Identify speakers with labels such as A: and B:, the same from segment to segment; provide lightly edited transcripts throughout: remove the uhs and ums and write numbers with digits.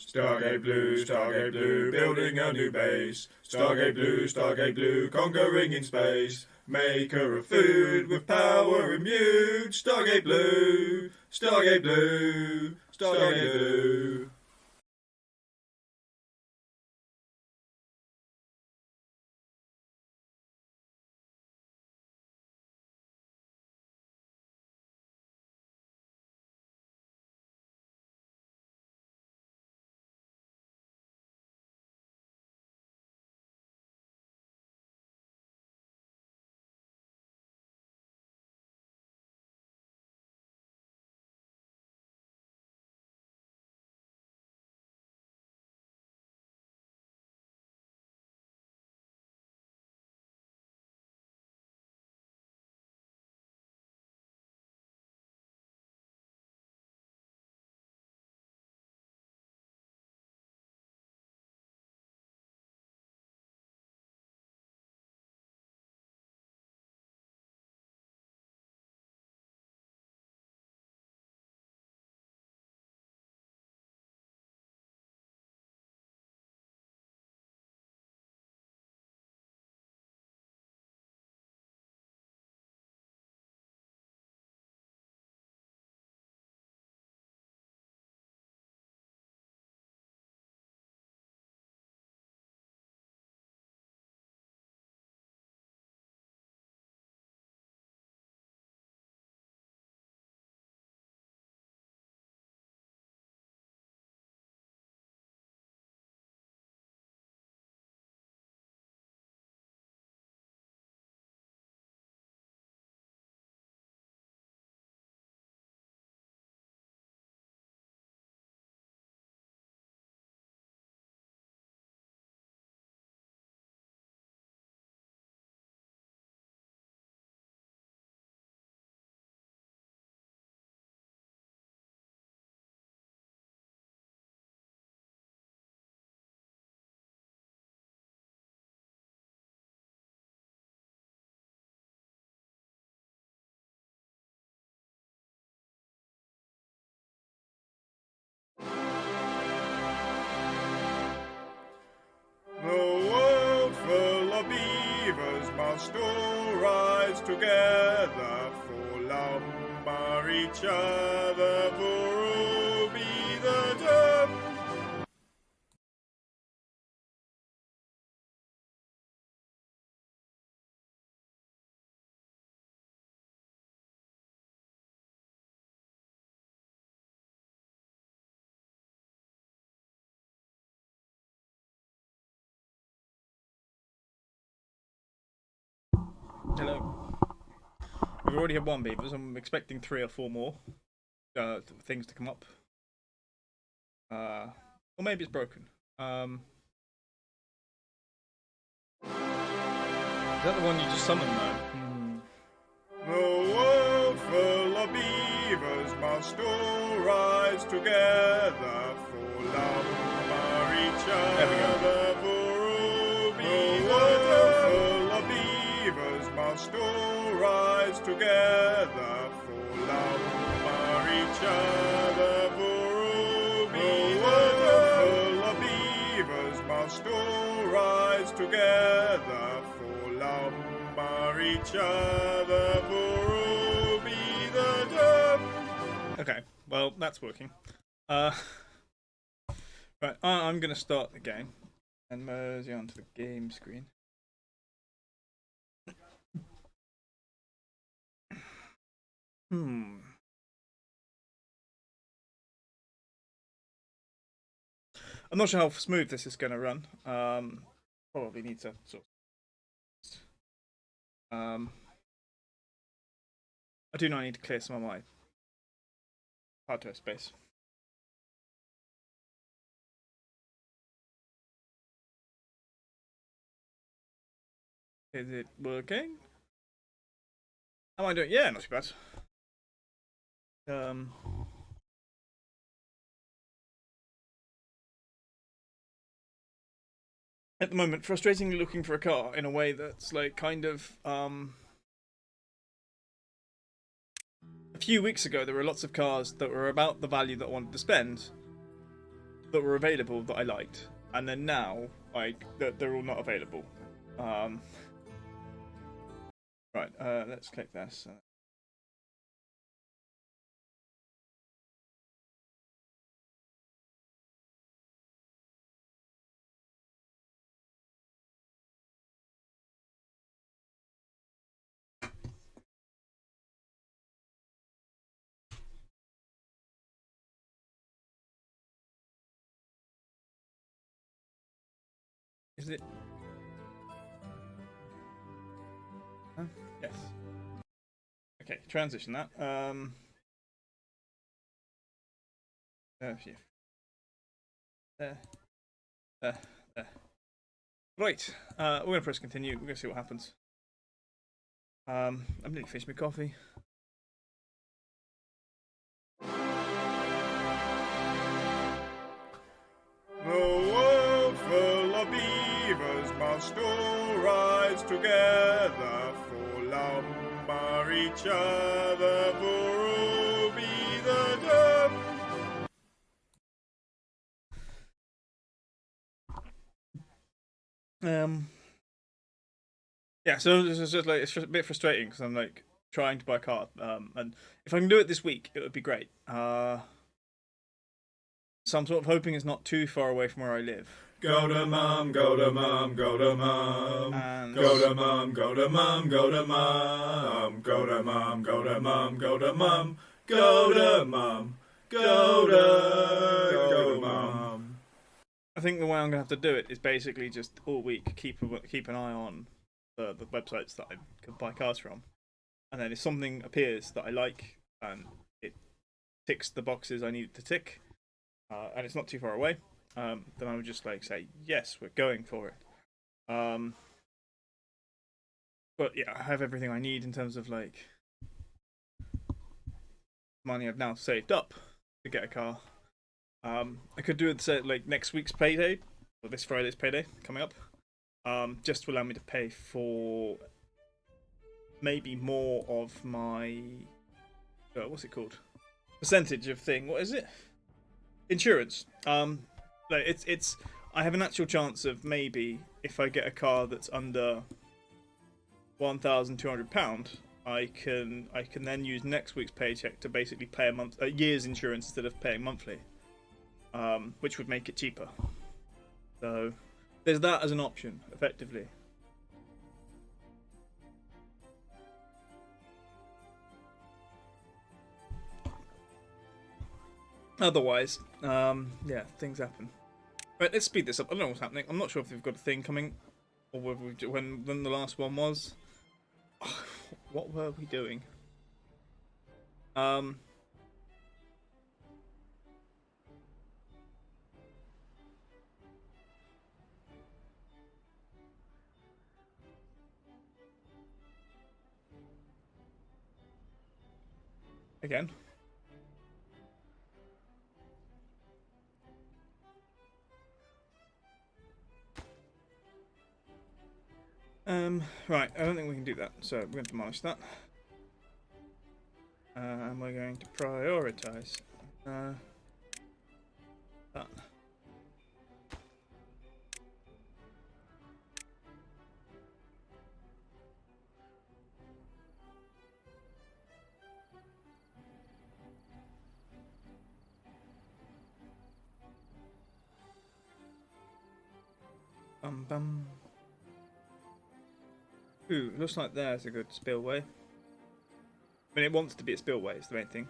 A: Stargate Blue, building a new base. Stargate Blue, conquering in space. Maker of food with power immune. Stargate Blue, Stargate Blue, Stargate Blue. The world full of beavers must all rise together for lumber each other, for all be the term.
B: Hello. We've already had one beaver, so I'm expecting 3 or 4 more things to come up. Or maybe it's broken. Is that the one you just summoned though?
A: The world full of beavers must all rise together for lumber each other, for all be the full of beavers must all rise together for lumber each other, for all be the full of beavers must all rise together for lumber each other, for all be the term.
B: Okay, well that's working. Right, I'm gonna start the game and merge onto the game screen. I'm not sure how smooth this is gonna run. Probably need to sort of, I do not need to clear some of my hardware space. Is it working? Am I doing? Yeah, not too bad. At the moment, frustratingly looking for a car in a way that's like kind of a few weeks ago there were lots of cars that were about the value that I wanted to spend, that were available that I liked, and then now like they're all not available. Right, let's click this. Is it? Yes. Okay, transition that. Yeah. There. There. There. Right. We're gonna press continue. We're gonna see what happens. I'm nearly finished my coffee.
A: The world full of beavers must all rise together, for lumber each other, for all be the dumb.
B: Yeah, so this is just like it's just a bit frustrating because I'm like trying to buy a car, and if I can do it this week, it would be great. So I'm sort of hoping it's not too far away from where I live.
A: Go to mum, go to mum, go to mum.
B: And
A: Go to mum, go to mum, go to mum. Go to mum, go to mum, go to mum. Go to mum, go to mum.
B: I think the way I'm gonna have to do it is basically just all week keep an eye on the websites that I can buy cars from, and then if something appears that I like and it ticks the boxes I need it to tick, and it's not too far away, then I would just like say yes, we're going for it. But yeah, I have everything I need in terms of like money I've now saved up to get a car. I could do it say like next week's payday or this Friday's payday coming up, just to allow me to pay for maybe more of my what's it called, percentage of thing. What is it? Insurance. Like it's I have an actual chance of maybe if I get a car that's under £1,200, I can then use next week's paycheck to basically pay a year's insurance instead of paying monthly, which would make it cheaper. So there's that as an option, effectively. Otherwise, yeah, things happen. Right, let's speed this up. I don't know what's happening. I'm not sure if we've got a thing coming, or whether when the last one was. What were we doing? Again. Right, I don't think we can do that, so we're going to demolish that. And we're going to prioritize that. Bum bum. Ooh, looks like there's a good spillway. I mean, it wants to be a spillway, it's the main thing.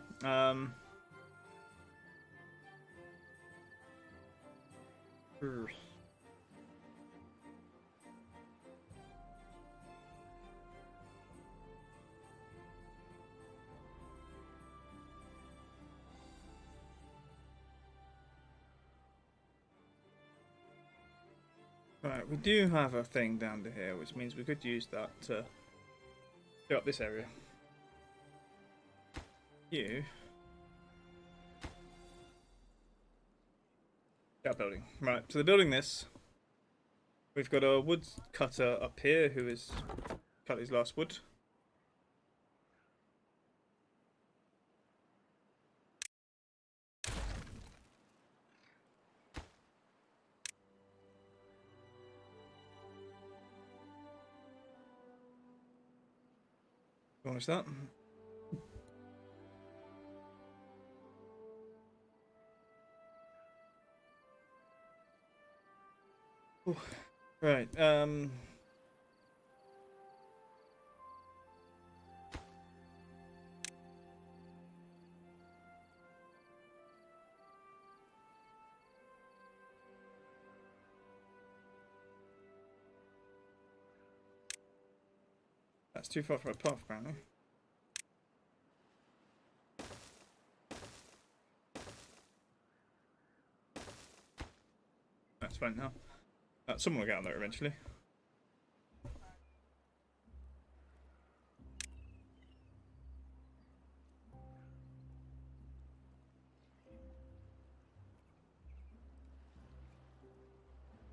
B: Right, we do have a thing down to here, which means we could use that to fill up this area. You. That building. Right, so they're building this. We've got a wood cutter up here who has cut his last wood. Acknowledge that. Ooh. Right. That's too far from a path, apparently. That's fine now. Someone will get on there eventually.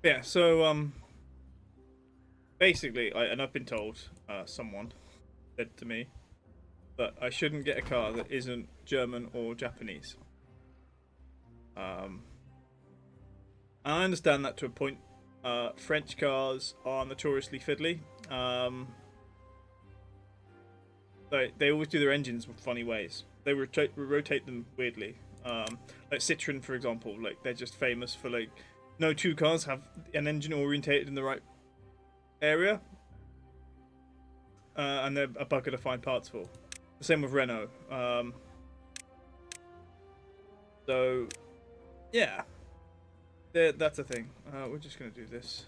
B: Yeah, so basically, I've been told, someone said to me that I shouldn't get a car that isn't German or Japanese. I understand that to a point. French cars are notoriously fiddly. They always do their engines in funny ways. They rotate them weirdly. Like Citroen, for example, like they're just famous for like no two cars have an engine orientated in the right area, and they're a bugger to find parts for. The same with Renault. So yeah, that's a thing. We're just gonna do this.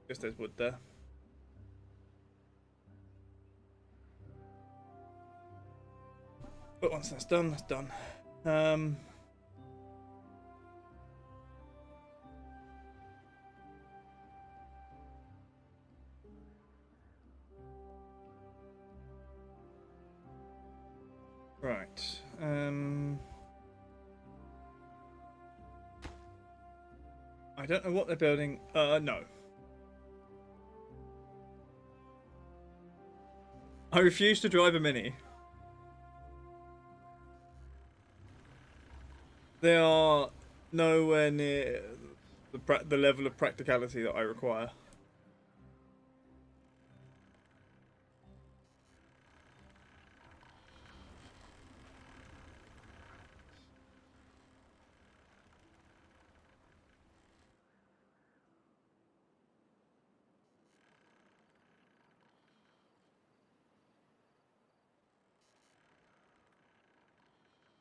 B: Guess there's wood there. But once that's done, that's done. Right. I don't know what they're building. No. I refuse to drive a Mini. They are nowhere near the level of practicality that I require.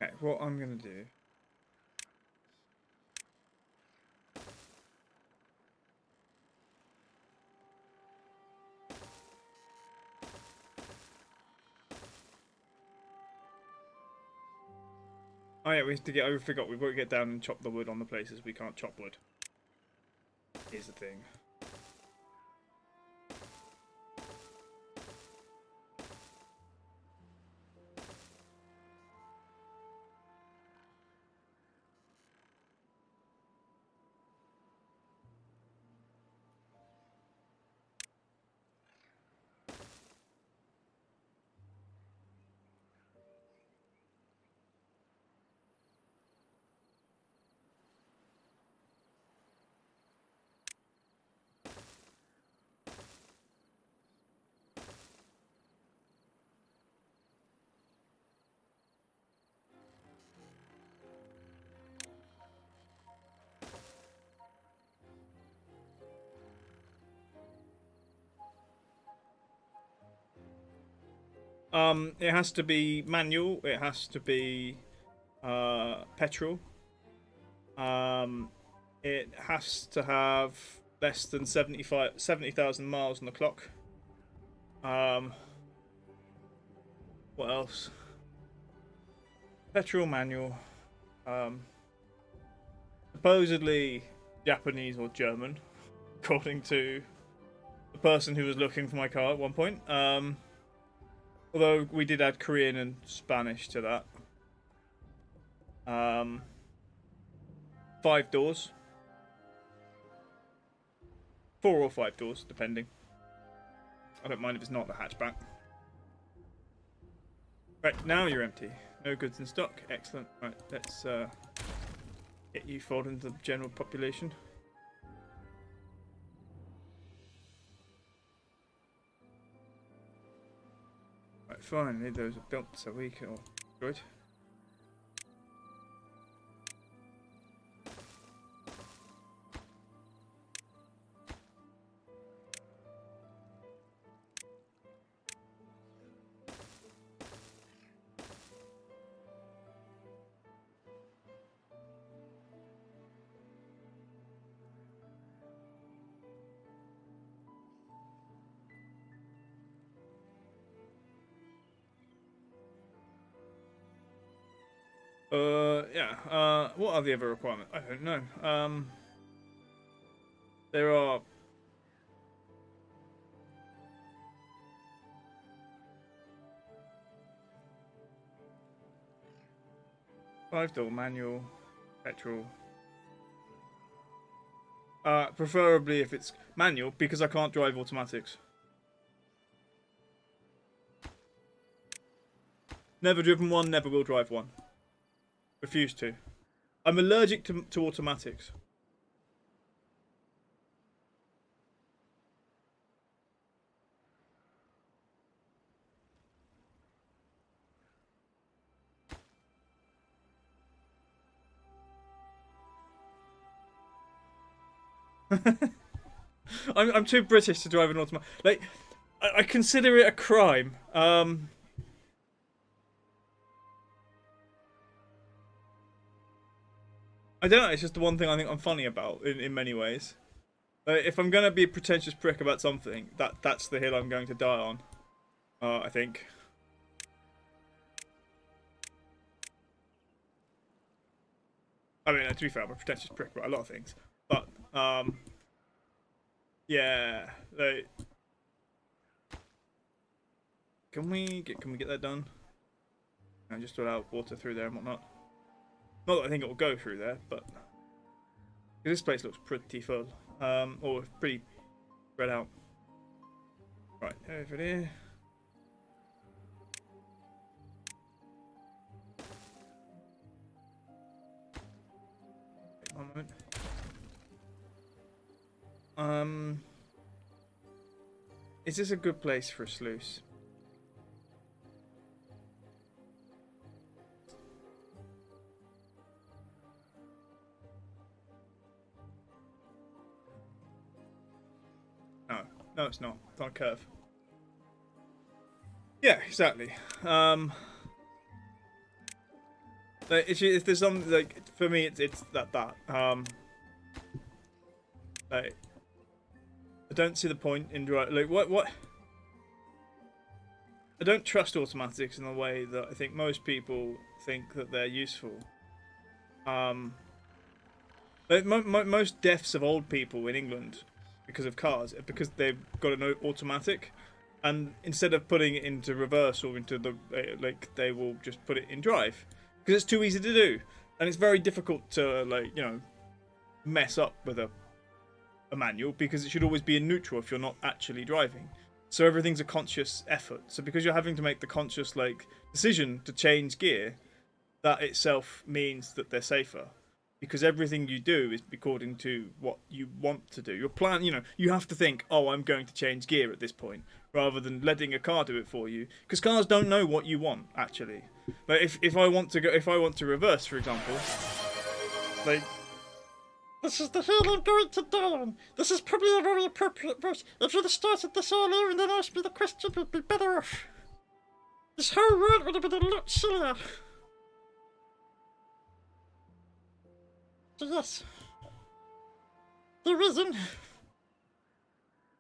B: Okay, what I'm gonna do. Oh yeah, we have to get. I forgot. We've got to get down and chop the wood on the places we can't chop wood. Here's the thing. It has to be manual. It has to be petrol. It has to have less than 70,000 miles on the clock. What else? Petrol, manual. Supposedly Japanese or German, according to the person who was looking for my car at one point. Although we did add Korean and Spanish to that. 5 doors. 4 or 5 doors, depending. I don't mind if it's not the hatchback. Right, now you're empty. No goods in stock. Excellent. Right, let's get you folded into the general population. Right, finally those are built so we can... Oh, good. Yeah. What are the other requirements? I don't know. There are... Five-door manual, petrol. Preferably if it's manual, because I can't drive automatics. Never driven one, never will drive one. Refuse to. I'm allergic to automatics. I'm too British to drive an automatic. Like, I consider it a crime. I don't know. It's just the one thing I think I'm funny about in many ways. If I'm gonna be a pretentious prick about something, that's the hill I'm going to die on. I think. I mean, to be fair, I'm a pretentious prick about a lot of things, but yeah. Like, can we get that done? And just allow water through there and whatnot. Not that I think it will go through there, but this place looks pretty full, or pretty spread out. Right, over there. Wait, 1 moment. Is this a good place for a sluice? No, it's not. It's on a curve. Yeah, exactly. If there's something like for me, it's that. Like, I don't see the point in like what. I don't trust automatics in the way that I think most people think that they're useful. But most deaths of old people in England because of cars, because they've got an automatic, and instead of putting it into reverse or into the like, they will just put it in drive because it's too easy to do, and it's very difficult to, like, you know, mess up with a manual because it should always be in neutral if you're not actually driving. So everything's a conscious effort. So because you're having to make the conscious, like, decision to change gear, that itself means that they're safer. Because everything you do is according to what you want to do. Your plan, you know, you have to think, oh, I'm going to change gear at this point, rather than letting a car do it for you. Because cars don't know what you want, actually. Like, if I want to reverse, for example, like, this is the hill I'm going to die on. This is probably a very appropriate verse. If you'd have started this earlier and then asked me the question, we'd be better off. This whole world would have been a lot sillier. So yes, the reason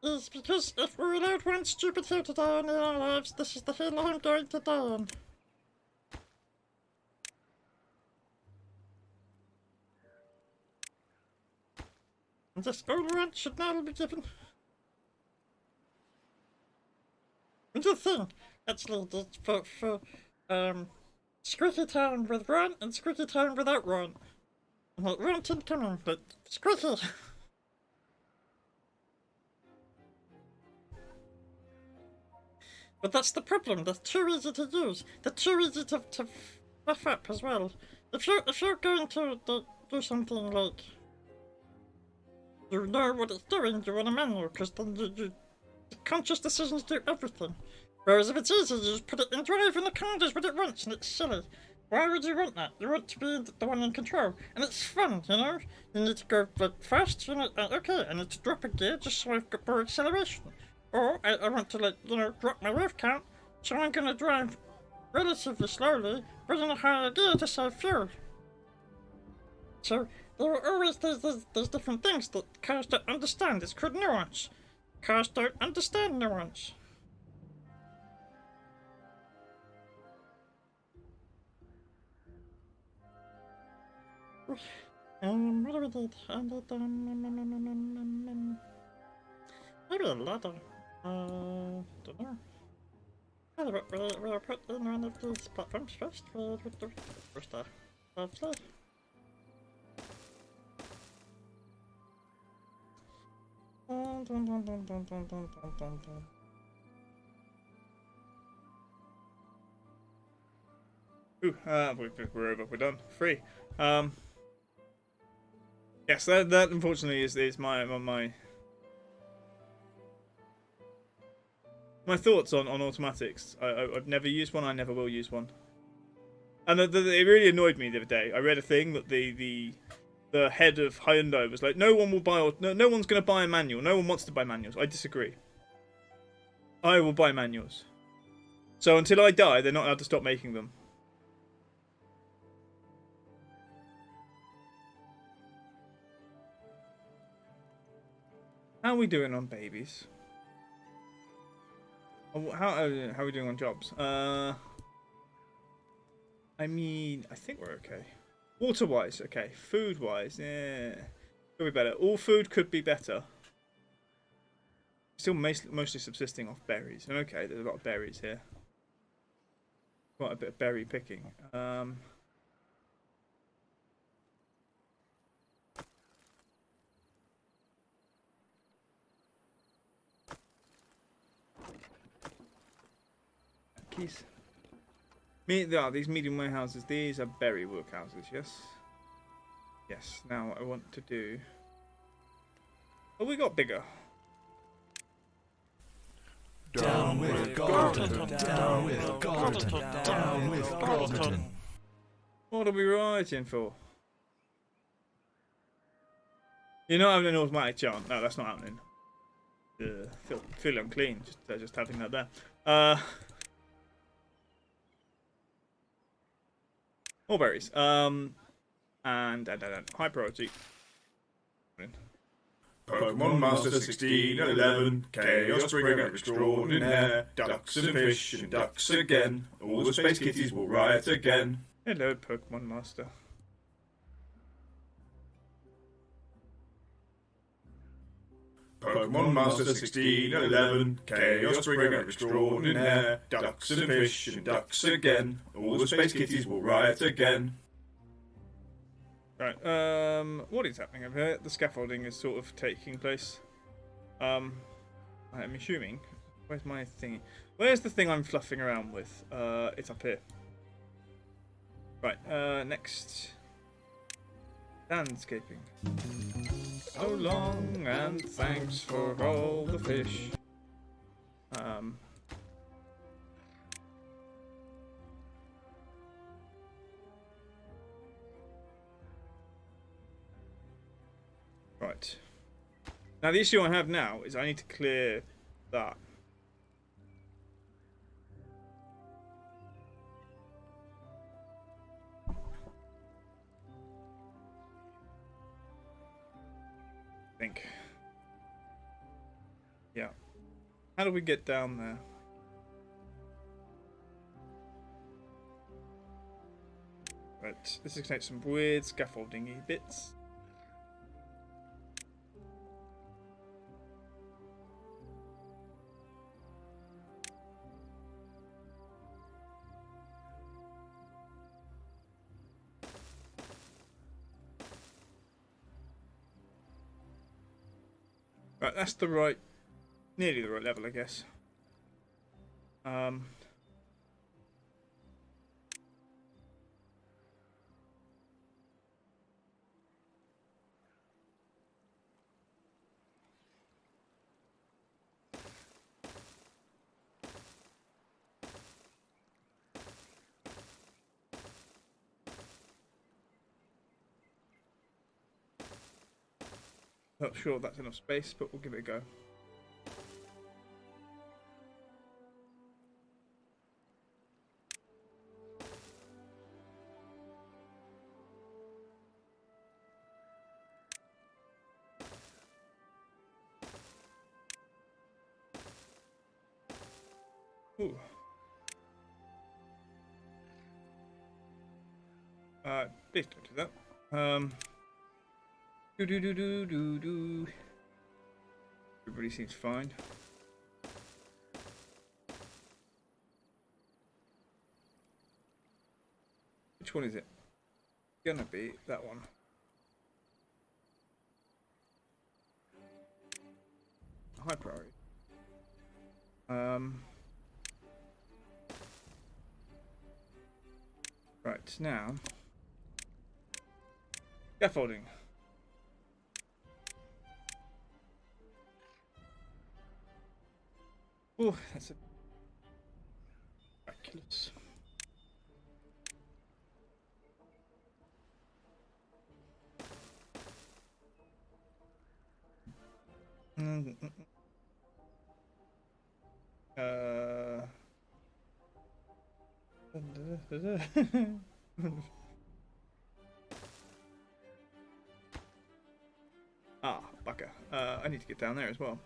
B: is because if we're allowed one stupid hill to die on in our lives, this is the hill I'm going to die on. And this old rant should now be given. And the thing, actually, for Squeaky Town with rant and Squeaky Town without rant. Like, rant incoming, but squeaky. But that's the problem. They're too easy to use. They're too easy to fuck up as well. If you're going to do something like, you know what it's doing, you want a manual, because then you conscious decisions do everything.
C: Whereas if it's easy, you just put it in drive and the car does what it wants, and it's silly. Why would you want that? You want to be the one in control. And it's fun, you know? You need to go like, fast, you know? Okay, I need to drop a gear just so I've got more acceleration. Or I want to, like, you know, drop my rev count, so I'm gonna drive relatively slowly, but in a higher gear to save fuel. So there are always these different things that cars don't understand. It's called nuance. Cars don't understand nuance. What do we need? I need maybe a ladder. Don't know. We'll put in one of these platforms first. Where's that? Lovely.
B: Ooh, we're over. We're done. Free. Yes, that unfortunately is my thoughts on automatics. I've never used one. I never will use one. And it really annoyed me the other day. I read a thing that the head of Hyundai was like, no one will buy, no one's going to buy a manual. No one wants to buy manuals. I disagree. I will buy manuals. So until I die, they're not allowed to stop making them. How are we doing on babies? How are we doing on jobs? I mean, I think we're okay. Water-wise, okay. Food-wise, yeah. Could be better. All food could be better. Still mostly subsisting off berries. And okay, there's a lot of berries here. Quite a bit of berry picking. Keys. These medium warehouses, these are berry workhouses, yes? Yes, now what I want to do... Oh, we got bigger.
D: Down with Gordon, down with Gordon, down with Gordon.
B: What are we writing for? You're not having an automatic chant. No, that's not happening. Feel unclean just having that there. More berries. And high priority.
A: Pokemon Master 1611, Chaos Bringer Extraordinaire, Ducks and Fish and Ducks again, all the Space Kitties will riot again.
B: Hello, Pokemon Master.
A: Pokemon Master 1611, Chaos Bringer Extraordinaire, Ducks and Fish and Ducks again, all the Space Kitties will riot again.
B: Right, what is happening over here? The scaffolding is sort of taking place. I'm assuming. Where's my thingy? Where's the thing I'm fluffing around with? It's up here. Right, next. Landscaping. So long and thanks for all the fish. Right. Now the issue I have now is I need to clear that. I think. Yeah. How do we get down there? Right. This is going to take some weird scaffolding-y bits. Right, that's the right, nearly the right level, I guess. Not sure if that's enough space, but we'll give it a go. Ooh. Please don't do that. Do. Everybody seems fine. Which one is it? Gonna be that one. High priority. Right, now scaffolding. Oh, that's a miraculous. Ah, bugger. I need to get down there as well.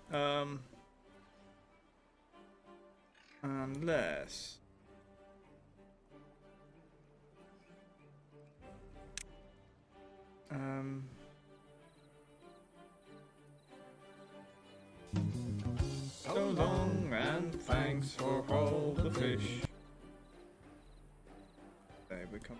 B: Unless... So long and thanks for all the fish. There we come.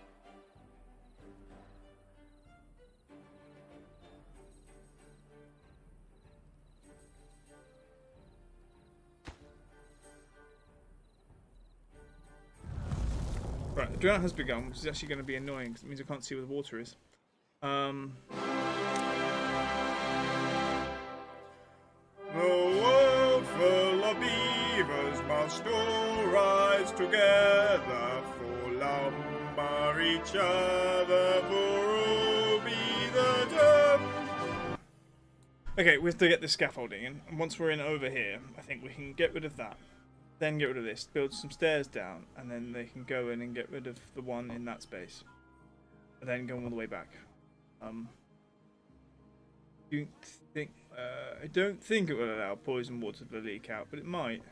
B: Right, the drought has begun, which is actually going to be annoying because it means I can't see where the water is.
A: The world full of beavers must all rise together for lumber each other, for all be the death.
B: Okay, we have to get the scaffolding in, and once we're in over here, I think we can get rid of that. Then get rid of this, build some stairs down, and then they can go in and get rid of the one in that space. And then go all the way back. I don't think it will allow poison water to leak out, but it might.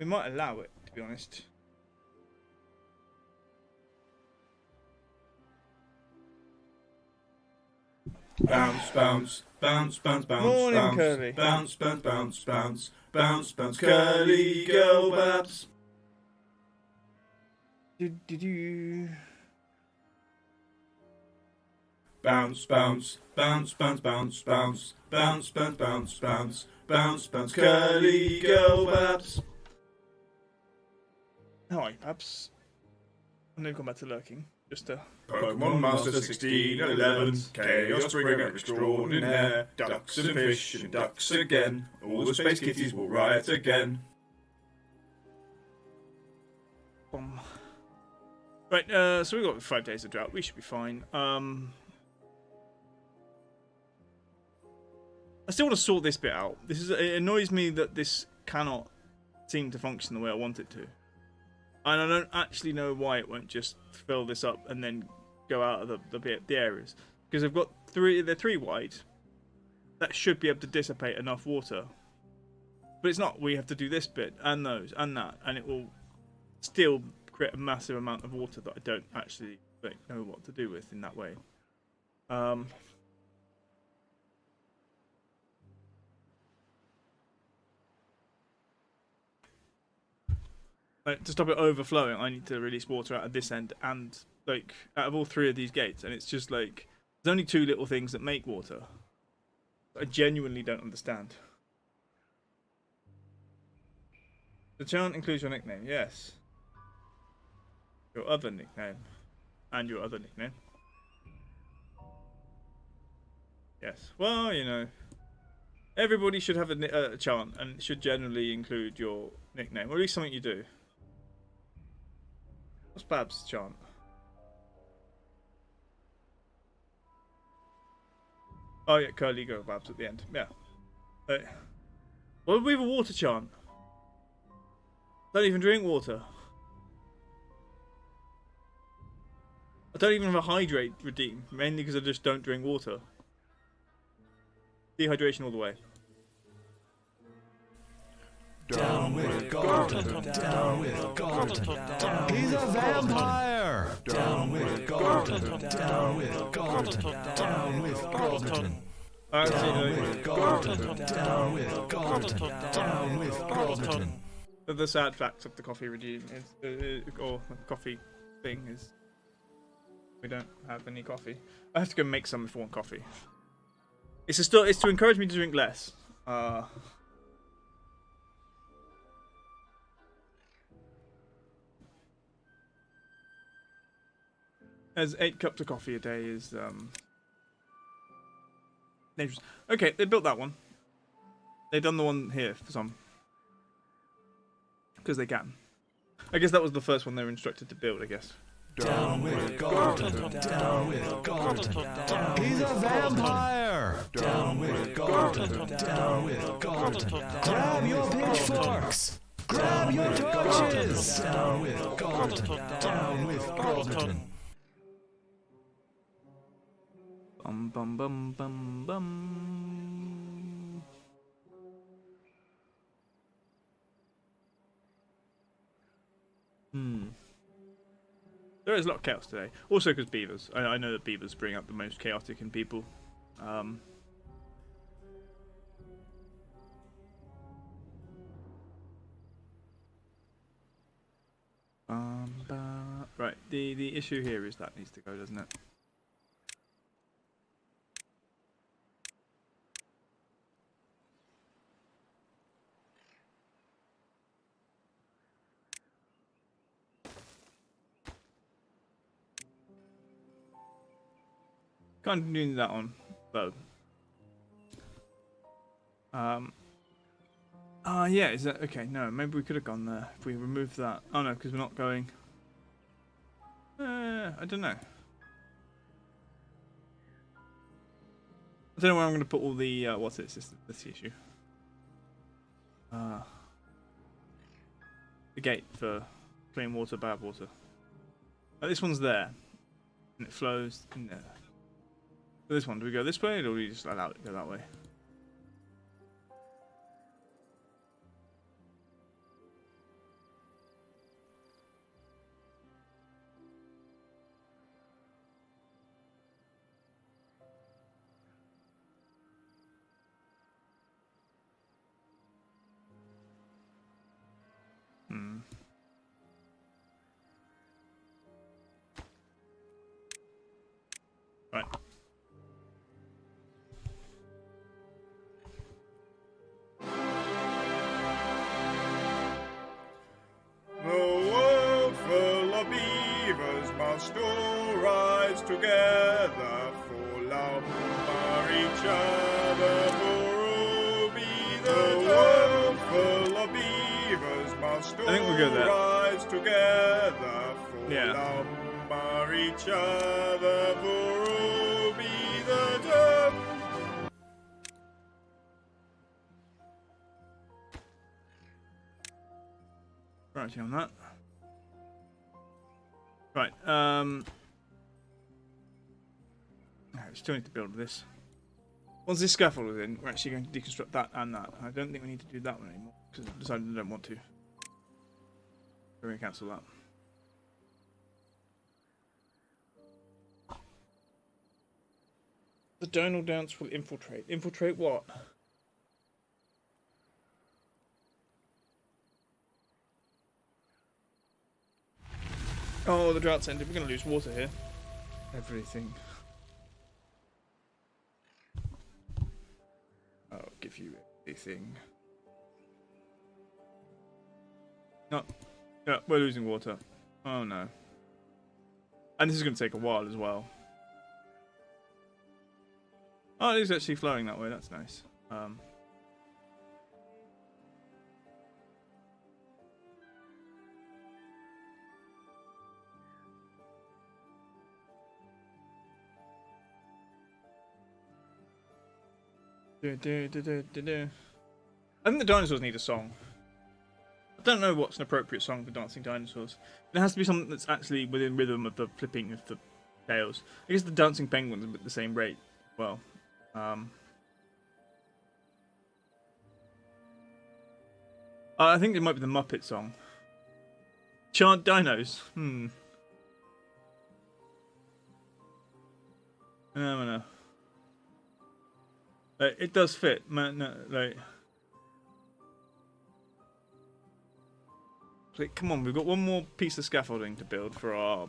B: We might allow it, to be honest.
A: Bounce, bounce, bounce, bounce, bounce,
B: Morning,
A: bounce,
B: Curly.
A: bounce, bounce, bounce, bounce, bounce, bounce, curly girl babs. Bounce, bounce, bounce, bounce, bounce, bounce, bounce, bounce, bounce, bounce, bounce, bounce, curly girl babs.
B: Hi, Babs. I'm going to go back to lurking. Just to...
A: Pokemon Master 1611, Chaos Bringer Extraordinaire, ducks and fish and ducks again, all the space kitties will riot again.
B: Boom. Right, so we've got 5 days of drought. We should be fine. I still want to sort this bit out. It annoys me that this cannot seem to function the way I want it to. And I don't actually know why it won't just fill this up and then go out of the areas. Because I've got they're 3 wide. That should be able to dissipate enough water. But it's not. We have to do this bit and those and that. And it will still create a massive amount of water that I don't actually know what to do with in that way. To stop it overflowing, I need to release water out of this end and like out of all 3 of these gates, and it's just like there's only 2 little things that make water. I genuinely don't understand. The chant includes your nickname, yes. Your other nickname. And your other nickname. Yes. Well, you know, everybody should have a chant, and it should generally include your nickname, or at least something you do. What's Babs' chant? Oh yeah, curly girl babs at the end. Yeah. What if we have a water chant? Don't even drink water. I don't even have a hydrate redeem, mainly because I just don't drink water. Dehydration all the way.
D: Down with Galton, down with Galton. He's a vampire. Down with Galton, down with Galton, down with Galton. Down with Galton, down with Galton, down with Galton.
B: The sad fact of the coffee regime is, or coffee thing is, we don't have any coffee. I have to go make some if I want coffee. It's to encourage me to drink less. As 8 cups of coffee a day is dangerous. Okay, they built that one. They've done the one here for some. Because they can. I guess that was the first one they were instructed to build, I guess.
D: Down with Galton, down with Galton. He's a vampire. Down with Galton, down with Galton. Grab your pitchforks. Grab your torches. Down with Galton, down with Galton.
B: Bum bum bum bum bum. There is a lot of chaos today. Also because beavers. I know that beavers bring up the most chaotic in people. Right, the issue here is that needs to go, doesn't it? Can't do that one, though. Yeah, is that okay? No, maybe we could have gone there if we removed that. Oh no, because we're not going. I don't know. I don't know where I'm going to put all the what's it? This issue. The gate for clean water, bad water. This one's there, and it flows in there. So this one, do we go this way, or do we just allow it to go that way? Right.
A: The world full of beavers must all rise together for lumber each other for all be the world full of beavers must all rise together for lumber each other for all be the term.
B: Right on that. Right, we still need to build this. Once this scaffold is in, we're actually going to deconstruct that and that. I don't think we need to do that one anymore, because I've decided I don't want to. We're going to cancel that. The Donal dance will infiltrate. Infiltrate what? Oh, the drought's ended. We're going to lose water here. Everything. I'll give you everything. No. Yeah, we're losing water. Oh no. And this is going to take a while as well. Oh, it is actually flowing that way. That's nice. I think the dinosaurs need a song. I don't know what's an appropriate song for dancing dinosaurs. It has to be something that's actually within rhythm of the flipping of the tails. I guess the dancing penguins are at the same rate. Well, I think it might be the Muppet song. Chant dinos. No. It does fit. Man, no, like, come on, we've got one more piece of scaffolding to build for our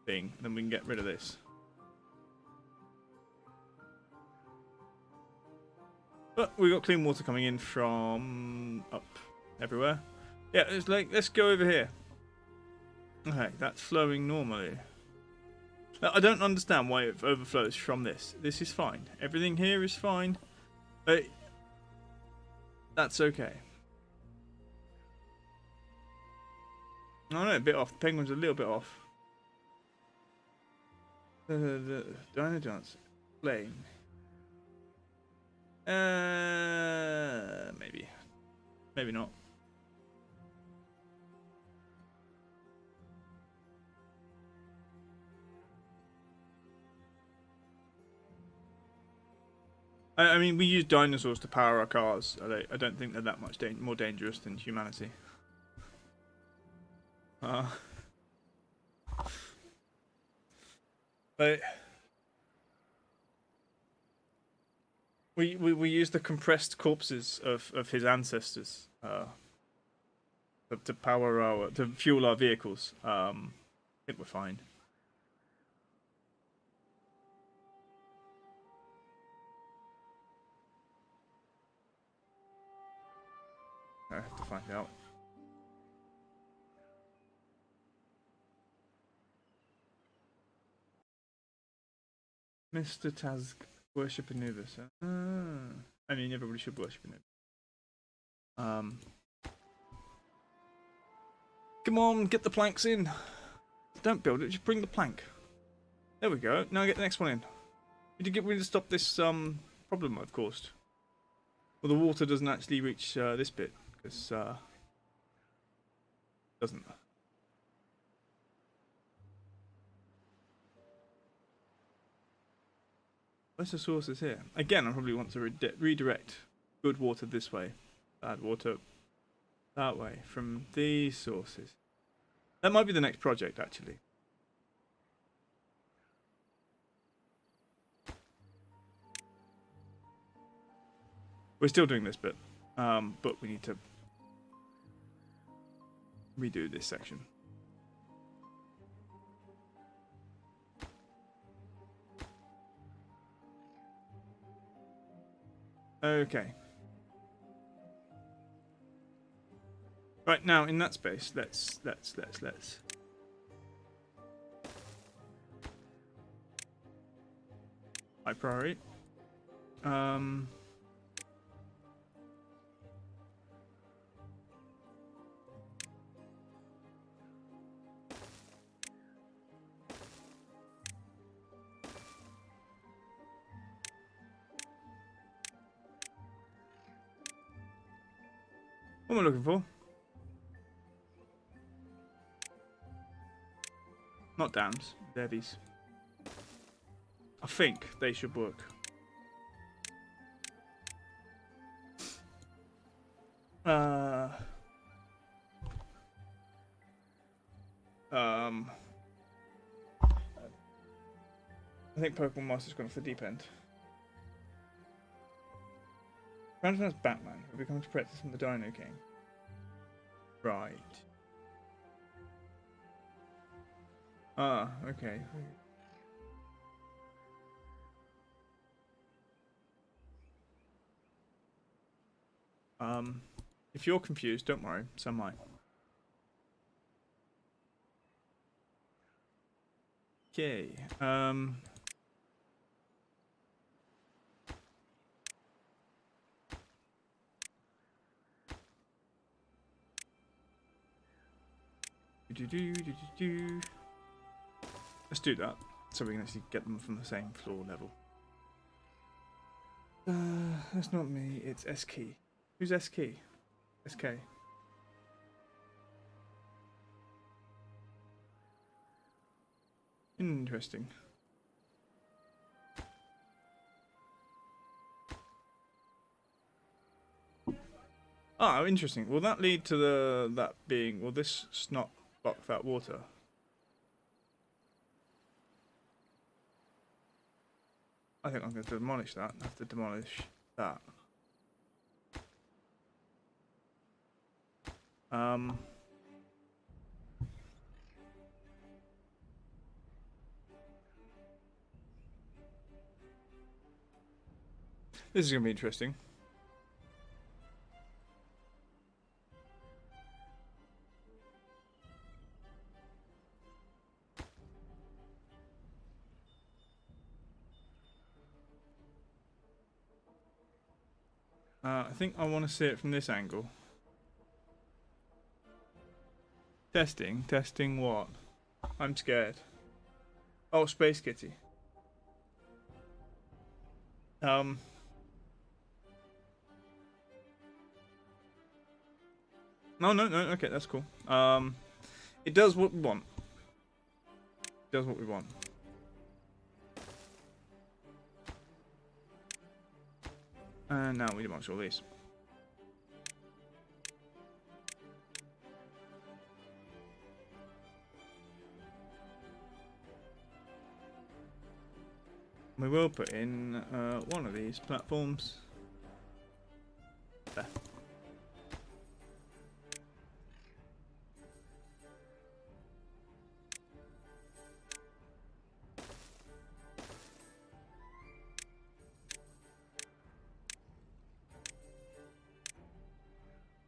B: thing, and then we can get rid of this. But we got clean water coming in from up everywhere. Yeah, it's like, let's go over here. Okay, that's flowing normally. Now, I don't understand why it overflows from this. This is fine. Everything here is fine. That's okay. I know, a bit off. The penguin's a little bit off. The dino dance. Playing. Maybe. Maybe not. I mean, we use dinosaurs to power our cars. I don't think they're that much more dangerous than humanity. But we use the compressed corpses of his ancestors to power to fuel our vehicles. I think we're fine. I have to find out. Mr. Tazk, worship Anubis. I mean, everybody should worship Anubis. Come on, get the planks in. Don't build it, just bring the plank. There we go. Now get the next one in. We need to stop this problem I've caused. Well, the water doesn't actually reach this bit because doesn't. Where's the sources here? Again, I probably want to redirect good water this way, bad water that way from these sources. That might be the next project, actually. We're still doing this bit, but we need to redo this section. Okay. Right, now in that space, let's high priority. What am I looking for? Not dams, they're these. I think they should work. I think Pokemon Master's gone off the deep end. Transforms Batman, who becomes predator from the Dino King. Right. Ah, okay. If you're confused, don't worry, so am I. Okay, let's do that, so we can actually get them from the same floor level. That's not me. It's S key. Who's S key? SK. Interesting. Ah, interesting. Will that lead to that being? Will this not block that water? I think I'm going to demolish that. I have to demolish that. This is going to be interesting. I think I want to see it from this angle. Testing? Testing what? I'm scared. Oh, Space Kitty. No, okay, that's cool. It does what we want. It does what we want. And now we demolish all these. We will put in one of these platforms. There.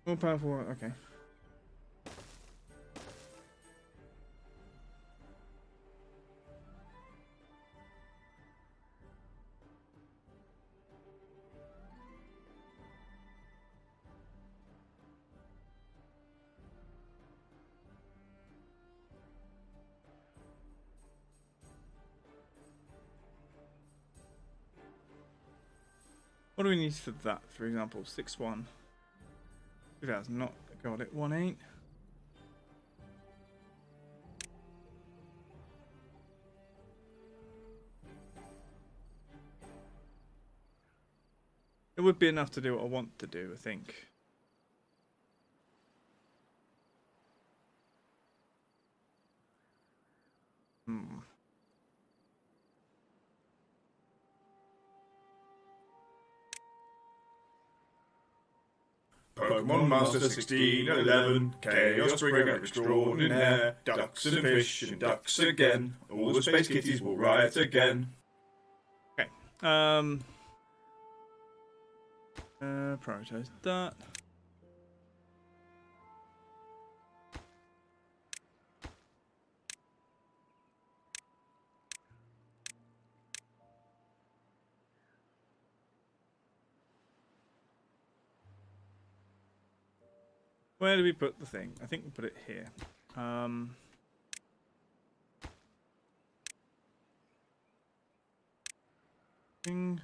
B: More powerful, okay. What do we need for that, for example? 6-1. 2000, not got it. 1-8. It would be enough to do what I want to do, I think.
A: Pokemon Master 1611, Chaos Bringer Extraordinaire, Ducks and Fish and Ducks again, all the Space Kitties will riot again.
B: Okay. Prioritize that. Where do we put the thing? I think we put it here. Thing.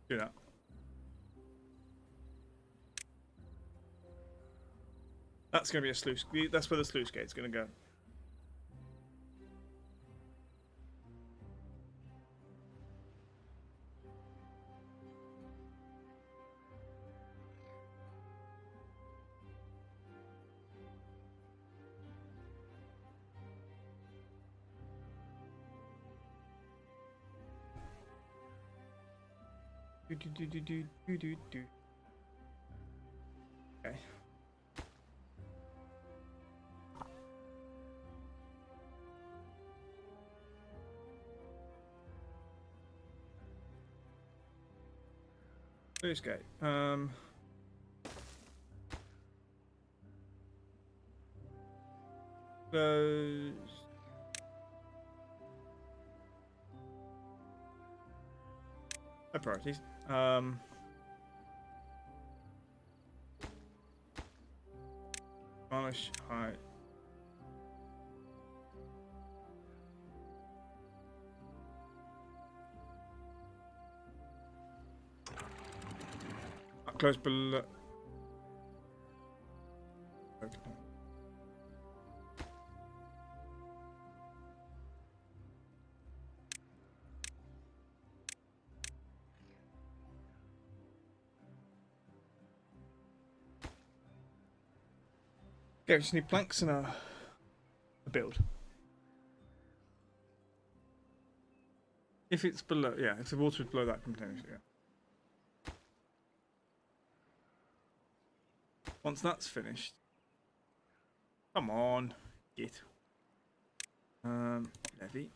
B: Do that. That's going to be a sluice. That's where the sluice gate's going to go. Okay. Sluice gate. Close. Priorities. Demolish. Alright. Up close below. Okay. Okay, we just need planks and a build. If it's below, yeah, if the water is below that container, yeah. Once that's finished, come on, get. Levy.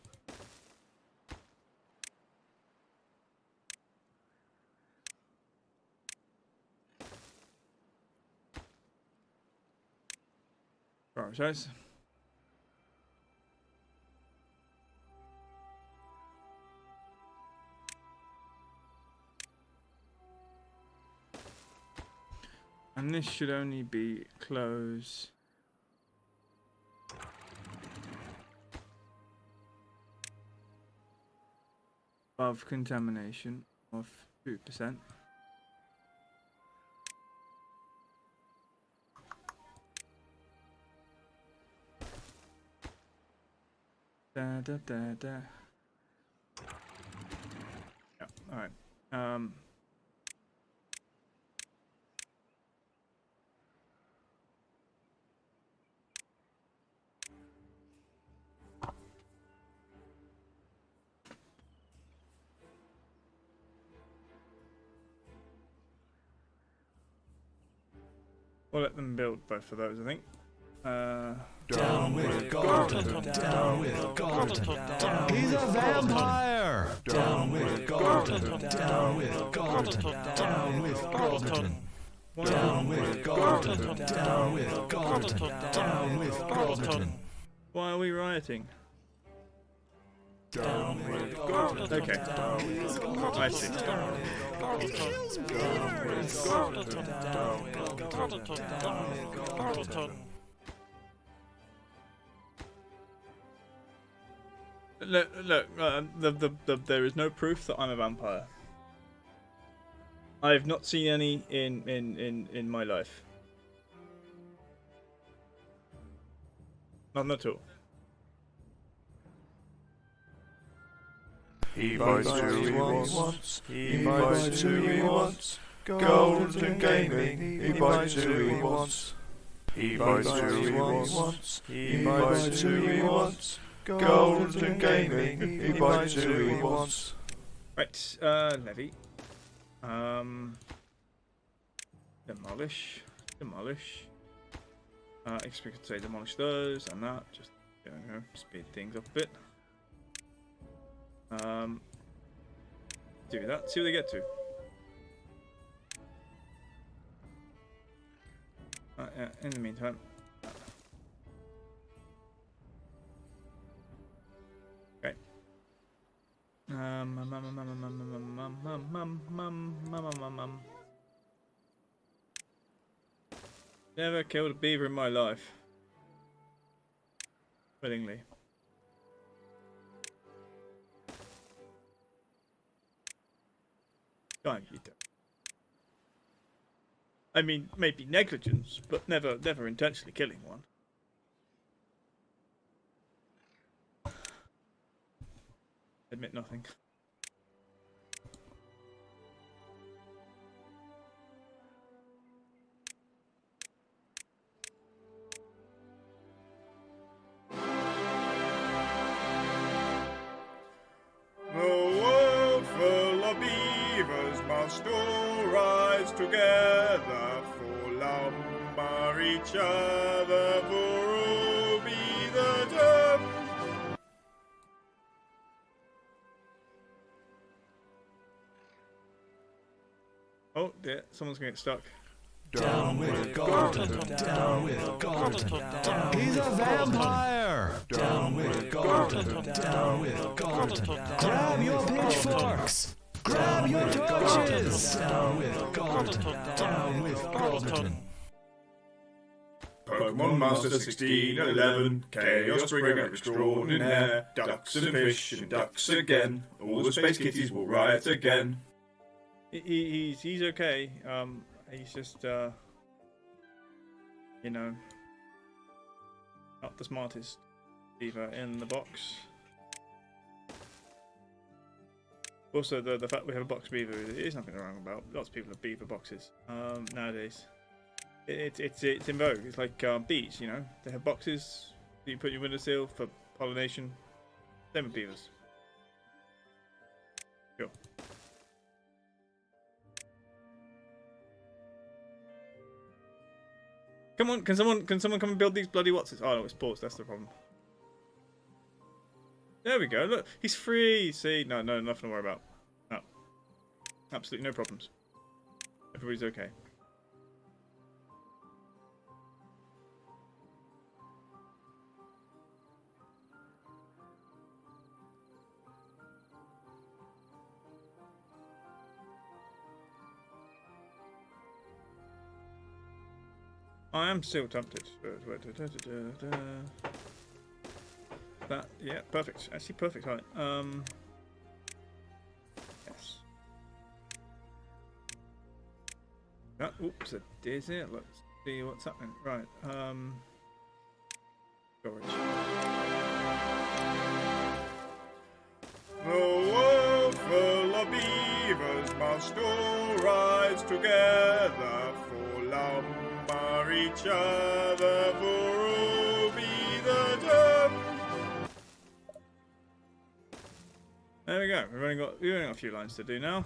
B: Prioritize. And this should only be close. Of contamination of 2%. Da da da da. Yeah, alright. We'll let them build both of those, I think.
D: Down with Gordon, down with Gordon. He's a vampire. Down with Gordon, down with Gordon, down with Gordon. Down with Gordon, down with Gordon, down with Gordon.
B: Why are we rioting?
D: Down with Gordon.
B: Okay. I see. Look, there is no proof that I'm a vampire. I have not seen any in my life. None at all.
A: He buys who he wants. He buys who he wants. Golden Gaming. He buys who he wants. He buys who he wants. He buys who he wants. Golden Gaming. He buys who he wants.
B: Right, levy. Demolish. I guess we could say demolish those and that. Just, you know, speed things up a bit. Do that. See what they get to. Yeah, in the meantime. Okay. Never killed a beaver in my life. Willingly. Can't you do? I mean, maybe negligence, but never intentionally killing one. Admit nothing.
A: The world full of beavers must all rise together, for lumber each other, for all be the term.
B: Oh dear, someone's gonna get stuck.
D: Down with Gordon, down with Gordon. He's a vampire. Down with Gordon, down with Gordon. Grab your pitchforks. Grab your torches. Down with Gordon, down with Gordon.
A: Pokemon Master 1611, Chaos Bringer extraordinaire, ducks and fish and ducks again, all the space kitties will riot again.
B: He's okay. He's just you know, not the smartest beaver in the box. Also, the fact we have a box beaver is nothing wrong about. Lots of people have beaver boxes nowadays. It's in vogue. It's like bees, you know. They have boxes that you put in your windowsill for pollination. Same with beavers. Sure. Come on, can someone come and build these bloody Wattses? Oh no, it's paused. That's the problem. There we go. Look, he's free. See, no, nothing to worry about. No, absolutely no problems. Everybody's okay. I am still tempted. That, yeah, perfect. Actually, perfect height. Yes. Oops, it is here. Let's see what's happening. Right. Storage.
A: The world full of beavers must all rise together for lumber each other, for all be the term.
B: There we go. We've only got a few lines to do now.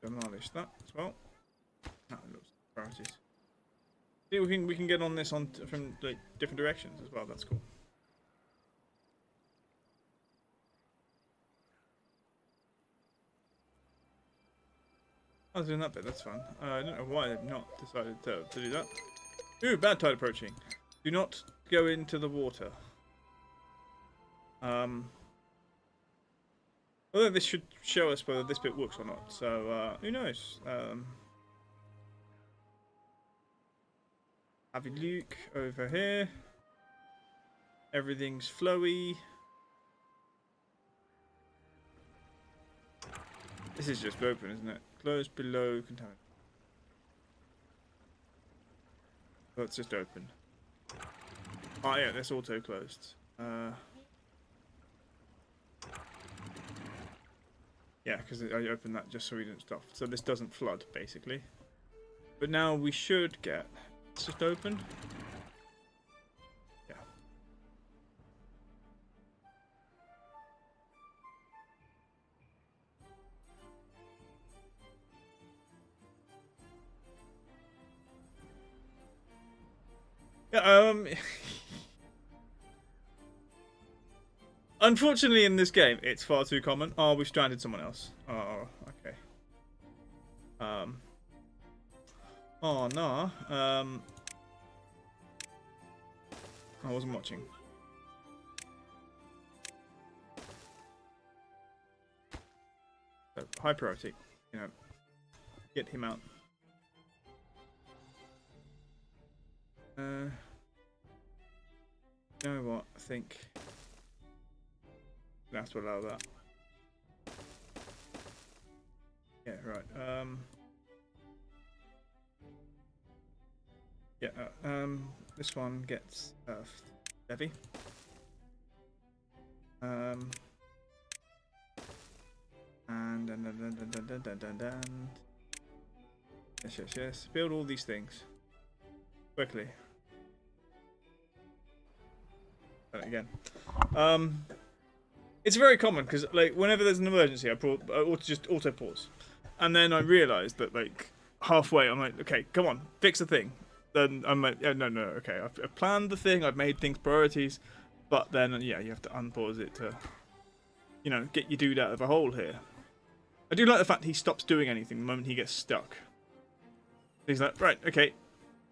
B: Demolish that as well. That looks priorities. See, we can get on this from like different directions as well. That's cool. I was doing that bit. That's fun. I don't know why I've not decided to do that. Ooh, bad tide approaching. Do not go into the water. Although this should show us whether this bit works or not. So who knows? Have a look over here. Everything's flowy. This is just open, isn't it? Closed below contaminant. Oh, it's just open. Oh yeah, that's auto closed. Yeah, because I opened that just so we didn't stop. So this doesn't flood, basically. But now we should get... It's just open. Yeah. Yeah, unfortunately, in this game, it's far too common. Oh, we've stranded someone else. Oh, okay. Oh, no. I wasn't watching. So, high priority. You know, get him out. You know what? I think I have to allow that. Yeah, right. Yeah, this one gets heavy. And yes. Build all these things quickly. And again, it's very common because like whenever there's an emergency, I just auto pause, and then I realised that like halfway, I'm like, okay, come on, fix the thing. Then I'm like, no, okay, I've planned the thing, I've made things priorities, but then yeah, you have to unpause it to, you know, get your dude out of a hole here. I do like the fact he stops doing anything the moment he gets stuck. He's like, right, okay,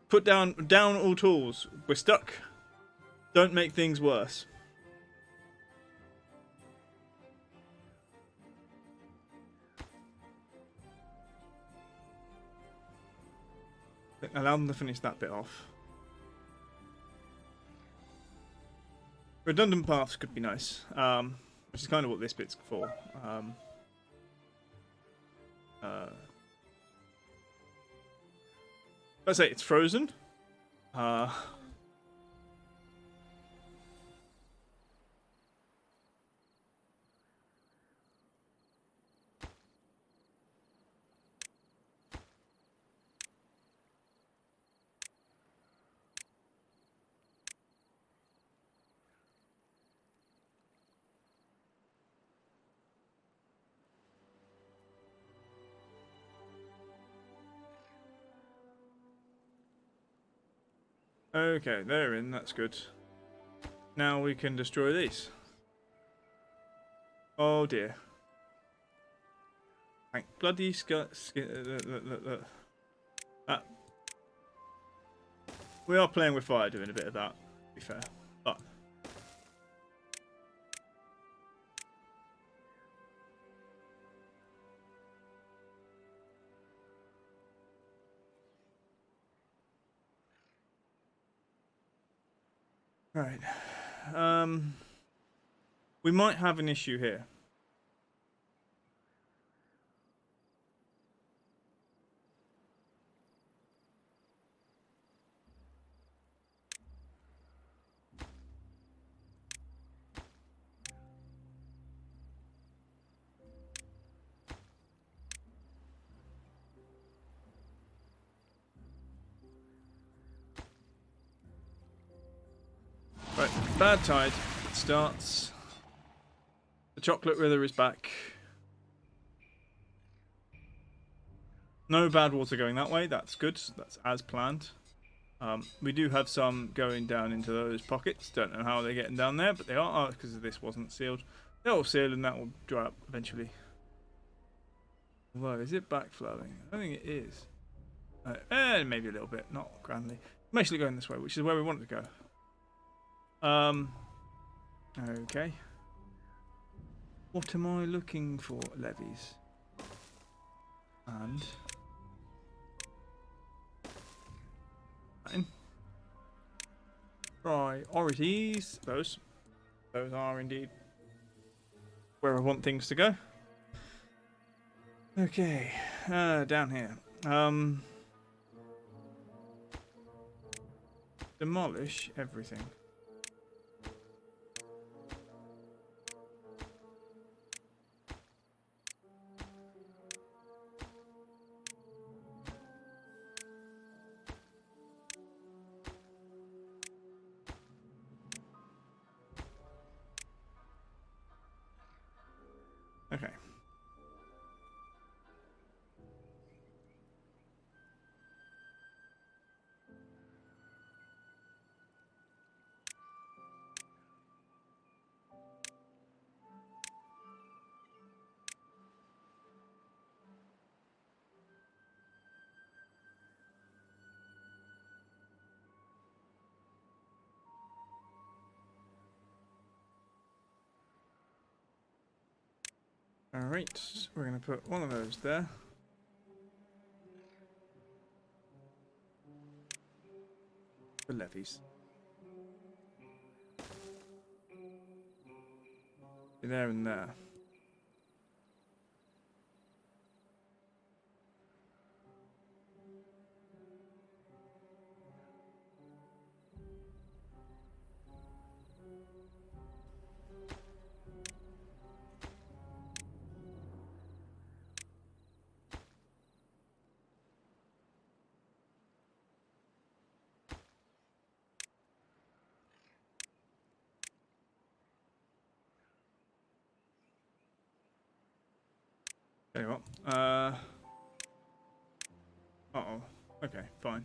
B: put down all tools. We're stuck. Don't make things worse. Allow them to finish that bit off. Redundant paths could be nice, which is kind of what this bit's for. Let's say it's frozen. Okay, they're in. That's good. Now we can destroy these. Oh dear. Thank bloody we are playing with fire, doing a bit of that, to be fair. But right. We might have an issue here. Right, bad tide. It starts. The chocolate river is back. No bad water going that way. That's good. That's as planned. We do have some going down into those pockets. Don't know how they're getting down there, but they are because this wasn't sealed. They'll seal and that will dry up eventually. Although, is it backflowing? I don't think it is. Maybe a little bit, not grandly. Mostly going this way, which is where we want it to go. Okay. What am I looking for? Levies. And priorities. Those are indeed where I want things to go. Okay, down here. Demolish everything. Okay. Alright, we're going to put one of those there. The levies. There and there. Tell you what. Uh-oh. Okay, fine.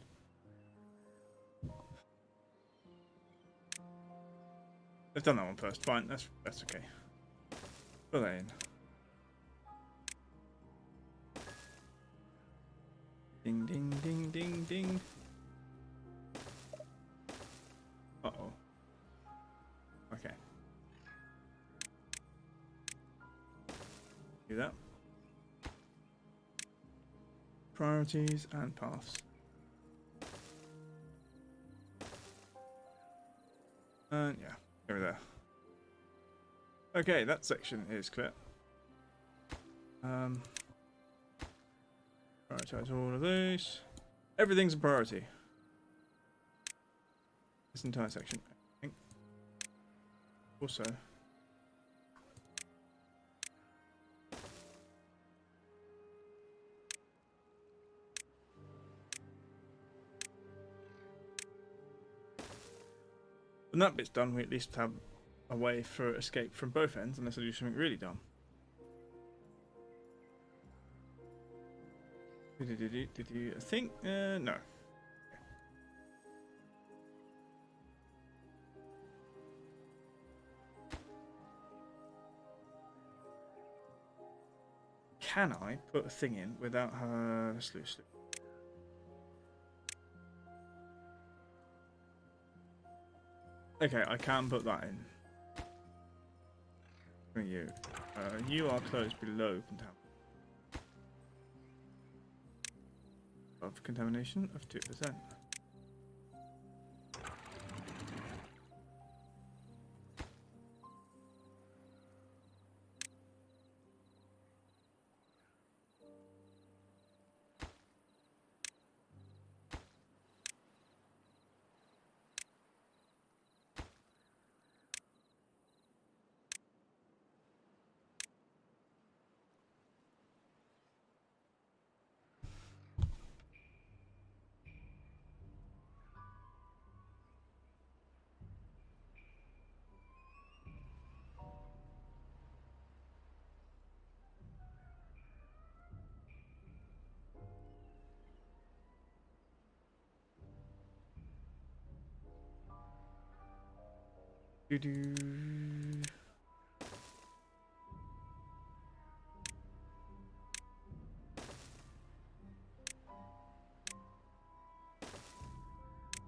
B: They've done that one first. Fine, that's okay. Put that in. Ding, ding, ding, ding, ding. Uh-oh. Okay. Do that. Priorities and paths. And yeah, over there. Okay, that section is clear. Prioritize all of these. Everything's a priority. This entire section, I think. Also. When that bit's done, we at least have a way for escape from both ends, unless I do something really dumb. I think, no. Can I put a thing in without her sluice? Okay, I can put that in. For you. You are closed below contamination. Of contamination of 2%. Doo-doo.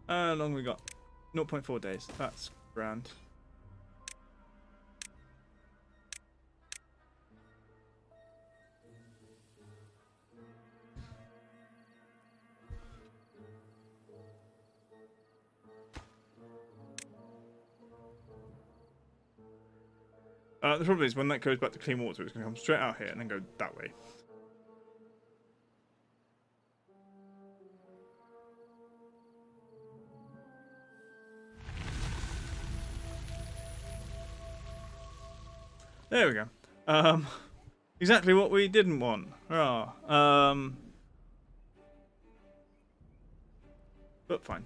B: How long we got? 0.4 days. That's grand. The problem is when that goes back to clean water, it's going to come straight out here and then go that way. There we go. Exactly what we didn't want. But fine.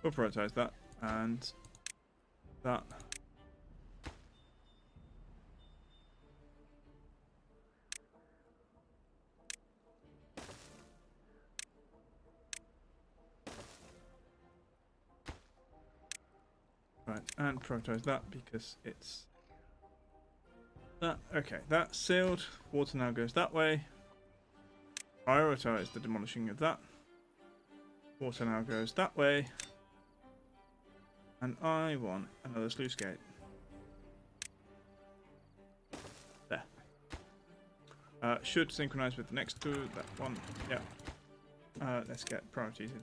B: We'll prioritize that and that. Right, and prioritize that because it's that. Okay, that's sealed. Water now goes that way. Prioritize the demolishing of that. Water now goes that way. And I want another sluice gate. There. Should synchronize with the next two. That one. Yeah. Let's get priorities in.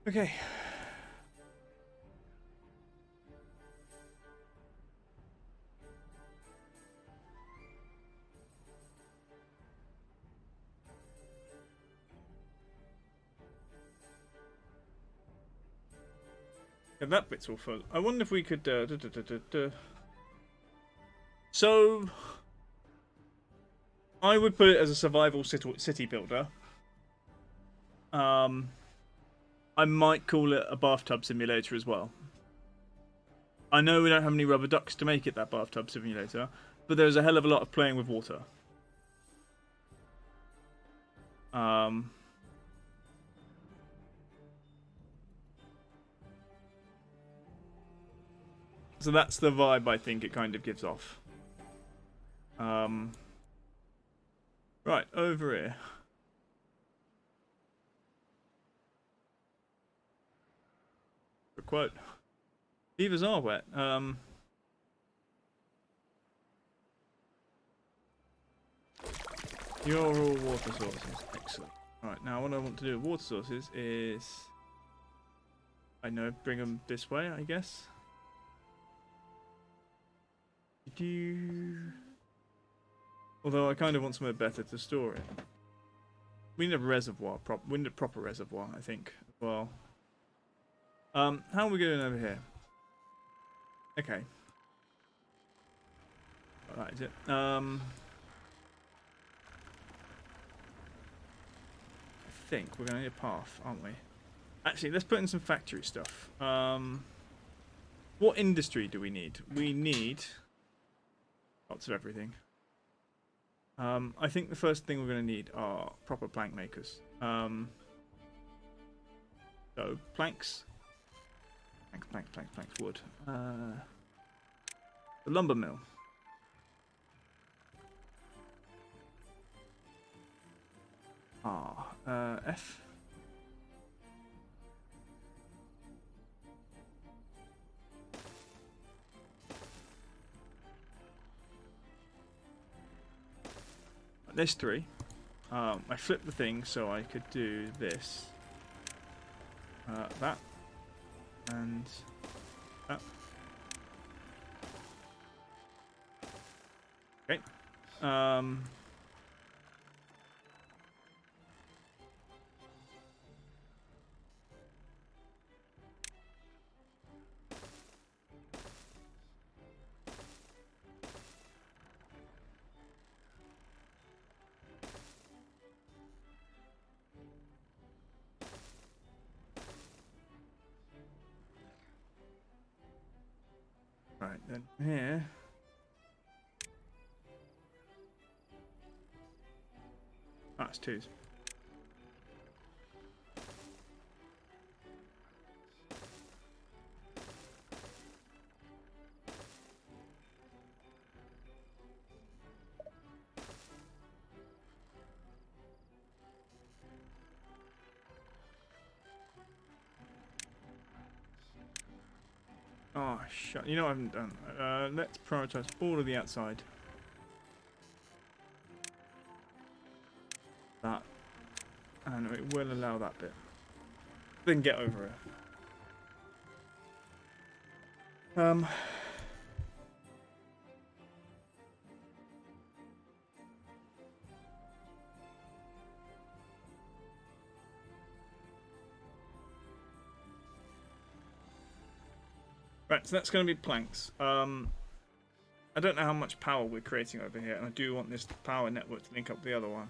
B: Okay. Yeah, that bit's all full. I wonder if we could. So, I would put it as a survival city builder. I might call it a bathtub simulator as well. I know we don't have any rubber ducks to make it that bathtub simulator, but there's a hell of a lot of playing with water. So that's the vibe I think it kind of gives off. Right, over here. quote. Beavers are wet. You're all water sources. Excellent. Alright, now what I want to do with water sources is... I know, bring them this way, I guess. Although I kind of want somewhere better to store it. We need a reservoir, we need a proper reservoir, I think, as well. How are we going over here? Okay. That is it. I think we're going to need a path, aren't we? Actually, let's put in some factory stuff. What industry do we need? We need lots of everything. I think the first thing we're going to need are proper plank makers. So, planks. Planks, wood. The lumber mill. F. There's 3. I flipped the thing so I could do this. That. And that. Okay. Right, then here. That's 2s. Oh, shut. You know what I haven't done? Let's prioritize all of the outside. That. And it will allow that bit. Then get over it. Right, so that's going to be planks. I don't know how much power we're creating over here, and I do want this power network to link up the other one.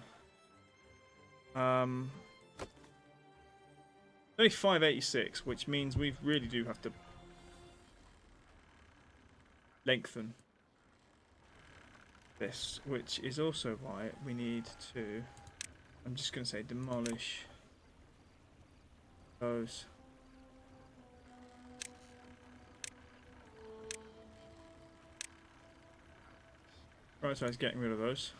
B: Only 586, which means we really do have to lengthen this, which is also why we need to, I'm just going to say, demolish those. Right, so I was getting rid of those.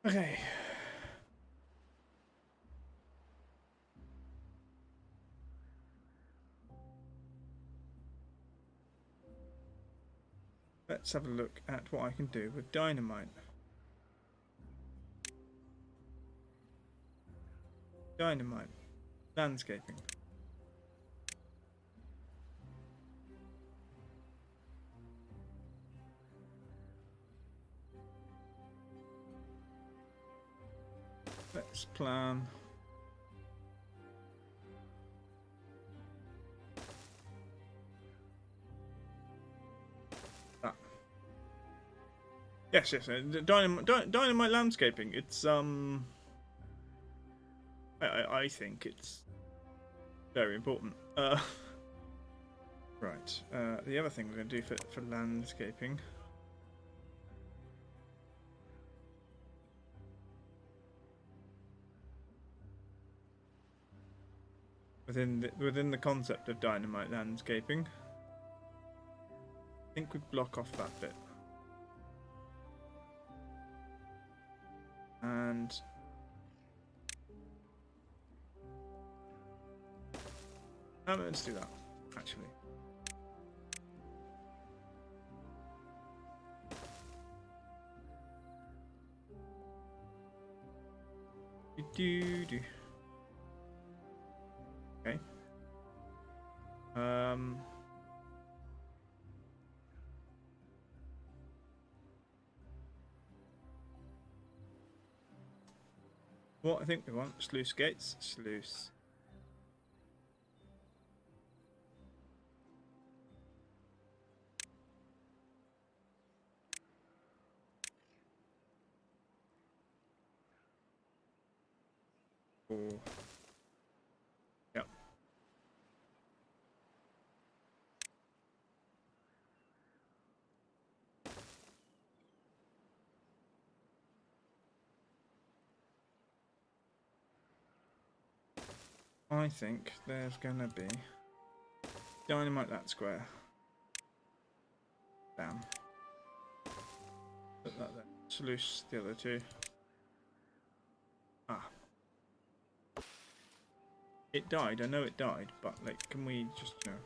B: Okay. Let's have a look at what I can do with dynamite. Dynamite. Landscaping. Let's plan. That. Yes, dynamite landscaping. It's I think it's very important. Right. The other thing we're going to do for landscaping. Within the concept of dynamite landscaping, I think we block off that bit. And let's do that, actually. Do. Okay. What I think we want, sluice gates, sluice. Oh. Yep. I think there's gonna be dynamite that square. Down. Put that there. Sluice the other two. Ah. It died, I know it died, but like, can we just, you know...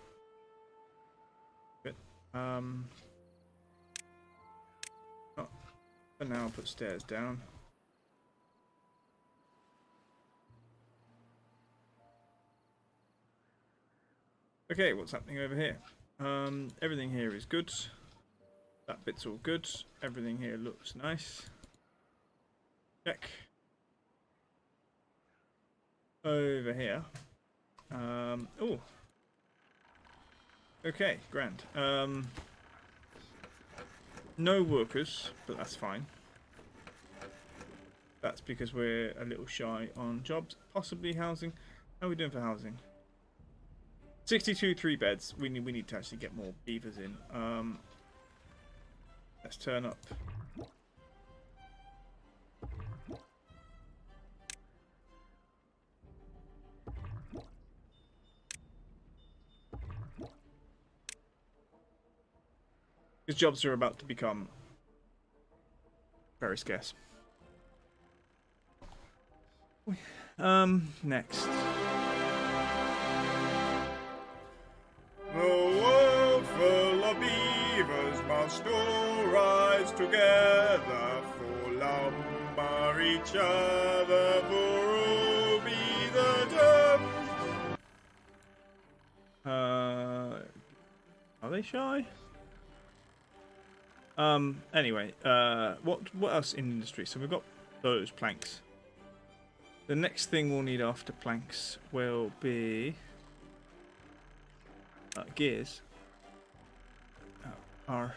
B: But, oh, for now I'll put stairs down. Okay, what's happening over here? Everything here is good. That bit's all good. Everything here looks nice. Check. Over here. Oh. Okay, grand. No workers, but that's fine. That's because we're a little shy on jobs. Possibly housing. How are we doing for housing? 62 3 beds. We need to actually get more beavers in. Let's turn up. Because jobs are about to become very scarce. Next.
A: The world full of beavers must all rise together, for lumber each other, for all be the terms.
B: Are they shy? Anyway, what else in industry? So we've got those planks. The next thing we'll need after planks will be gears. Are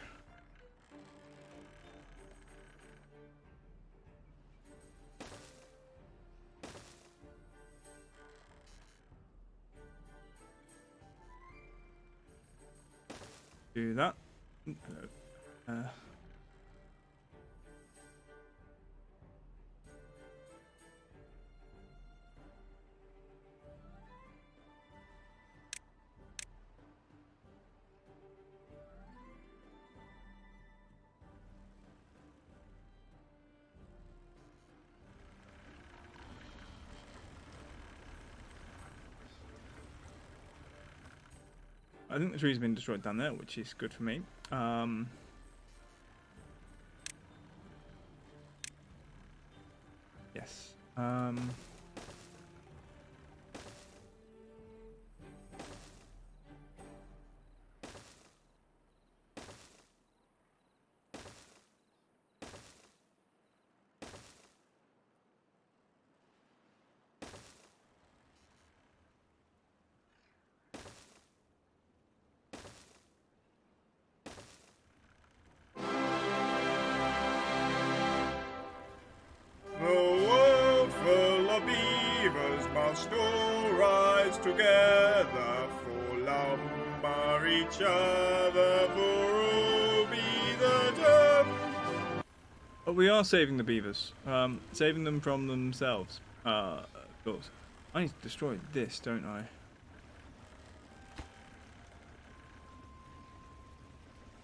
B: do that. I think the tree's been destroyed down there, which is good for me. Yes.
A: together for lumber each other for all be the term.
B: But we are saving the beavers. Saving them from themselves. Of course. I need to destroy this, don't I?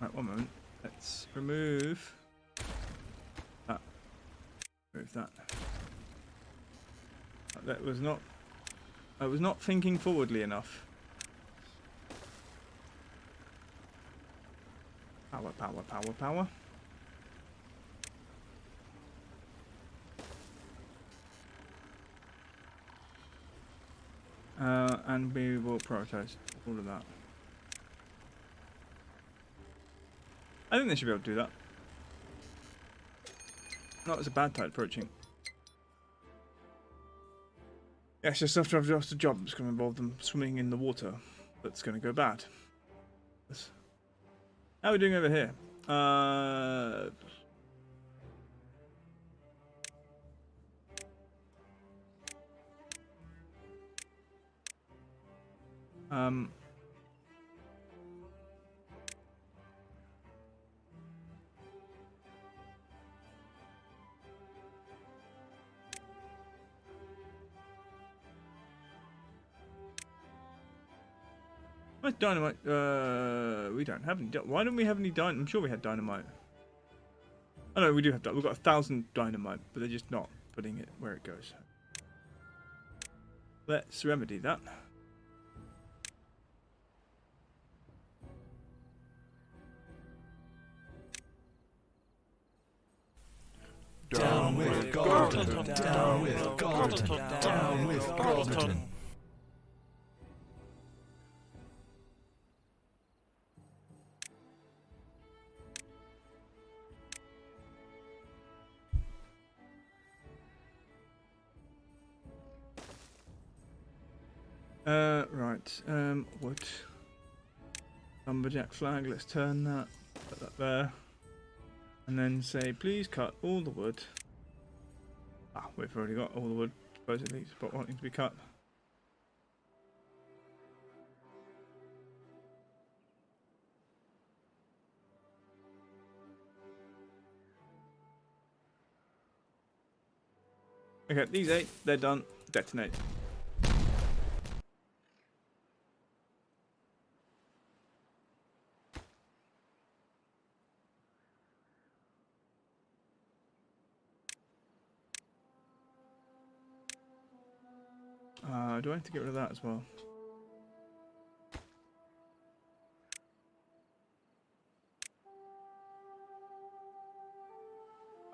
B: Right, one moment. Let's remove that. Remove that. That was not. I was not thinking forwardly enough. Power, power, power, power. And we will prioritize all of that. I think they should be able to do that. Not as a bad tide approaching. Yeah, it's just after I've lost a job that's going to involve them swimming in the water. That's going to go bad. How are we doing over here? Where's dynamite? We don't have any. Why don't we have any dynamite? I'm sure we had dynamite. Oh no, we do have. We've got 1,000 dynamite, but they're just not putting it where it goes. Let's remedy that.
D: Down with Gordon, down with Gordon, down with Gordon.
B: Right, wood. Lumberjack flag, let's turn that, put that there. And then say, please cut all the wood. Ah, we've already got all the wood, supposedly, but wanting to be cut. Okay, these 8, they're done. Detonate. Do I have to get rid of that as well?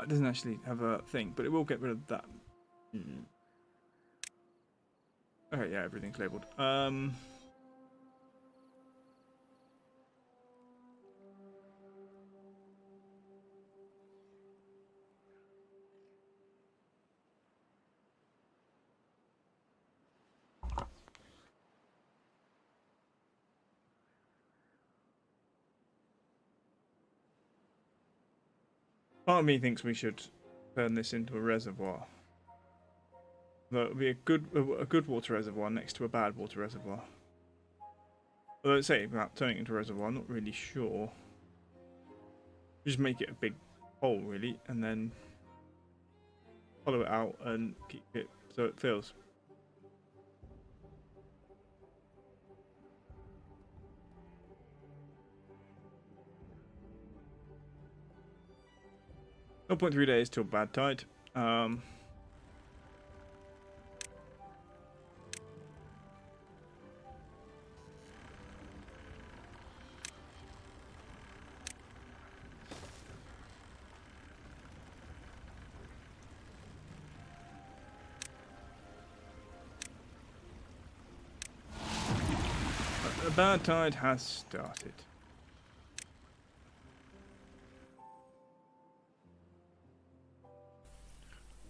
B: It doesn't actually have a thing, but it will get rid of that. Okay, yeah, everything's labelled. Part of me thinks we should turn this into a reservoir. That would be a good water reservoir next to a bad water reservoir. Although, say about turning it into a reservoir, I'm not really sure. Just make it a big hole, really, and then hollow it out and keep it so it fills. No 0.3 days till bad tide. The bad tide has started.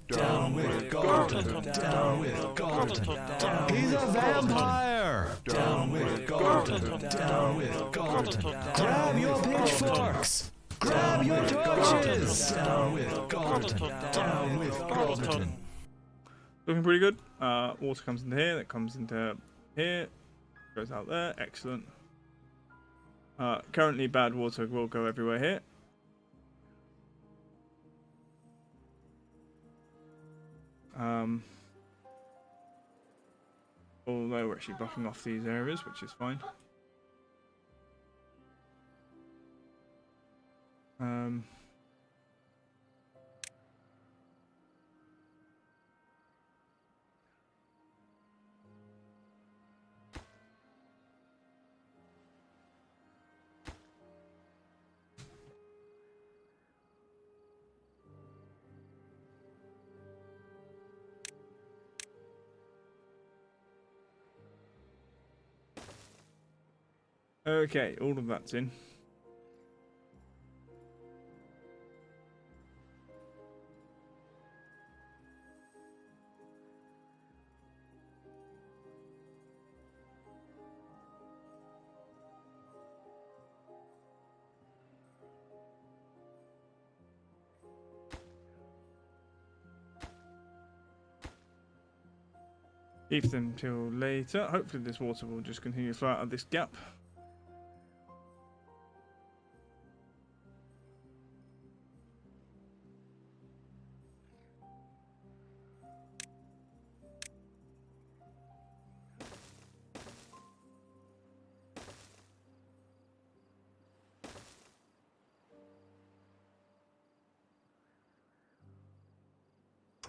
D: Down with Gordon, down with Gordon, down. He's a vampire! Down with Gordon, down with Gordon. Grab your pitchforks! Grab your torches! Down with Gordon, down with Gordon.
B: Looking pretty good. Water comes into here, that comes into here. Goes out there. Excellent. Currently, bad water will go everywhere here. Although we're actually blocking off these areas, which is fine. Okay, all of that's in. Leave them till later. Hopefully this water will just continue to flow out of this gap.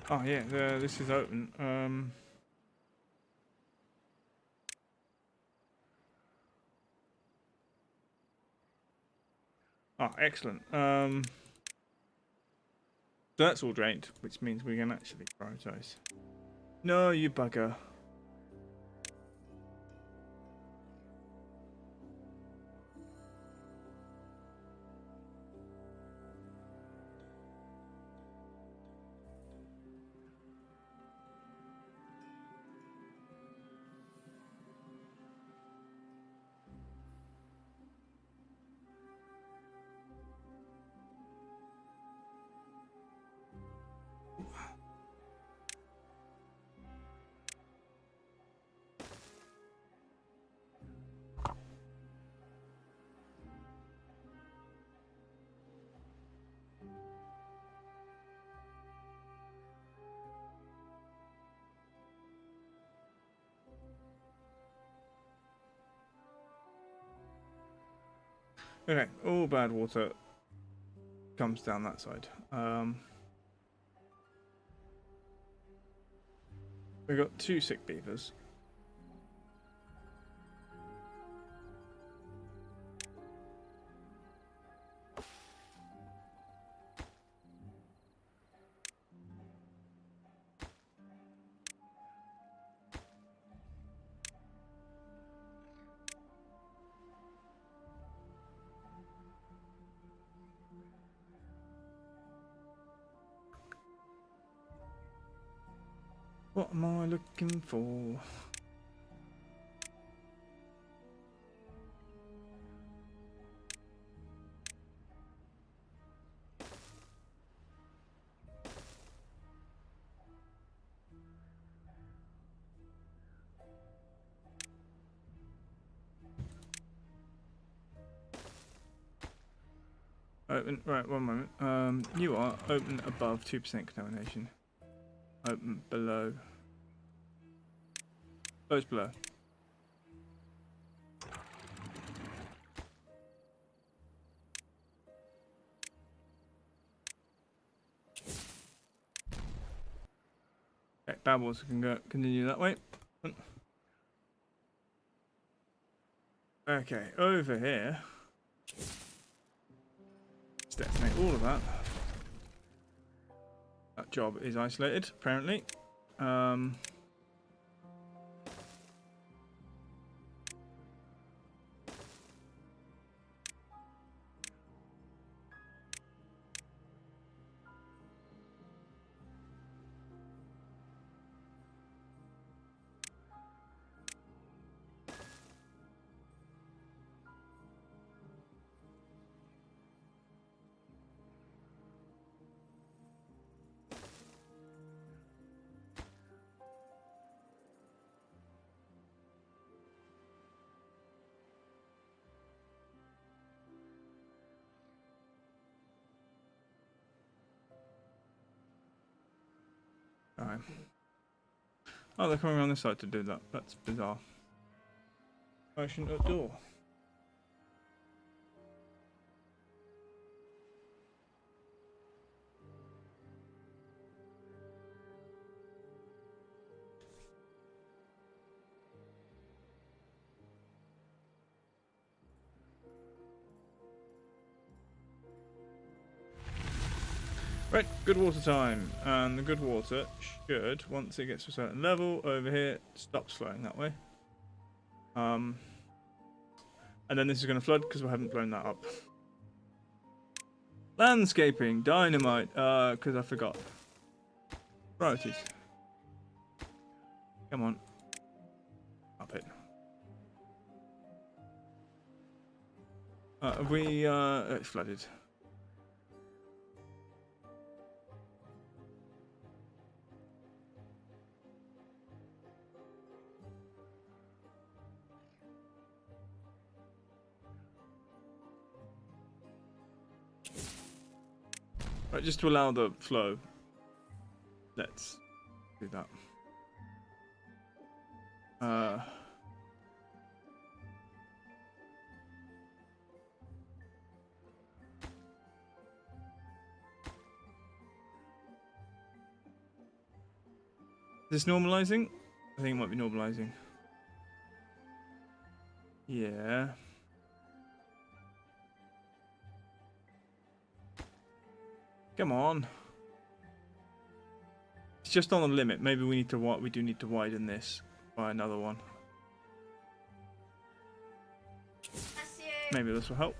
B: Oh yeah, this is open. Oh, excellent. So that's all drained, which means we can actually prioritize. No, you bugger. Okay, all bad water comes down that side. We've got 2 sick beavers. What am I looking for? Open, right, one moment. You are open above 2% contamination. Open below. Close below. Okay, bad water can go continue that way. Okay, over here. Let's detonate all of that. That job is isolated, apparently. Alright. Oh, they're coming around this side to do that. That's bizarre. Motion at door. Right, good water time. And the good water should, once it gets to a certain level over here, stops flowing that way. And then this is going to flood because we haven't blown that up. Landscaping, dynamite, because I forgot. Priorities. Come on. Up it. It's flooded. Right, just to allow the flow, let's do that. Is this normalizing? I think it might be normalizing. Yeah. Come on. It's just on the limit. Maybe we do need to widen this by another one. Maybe this will help.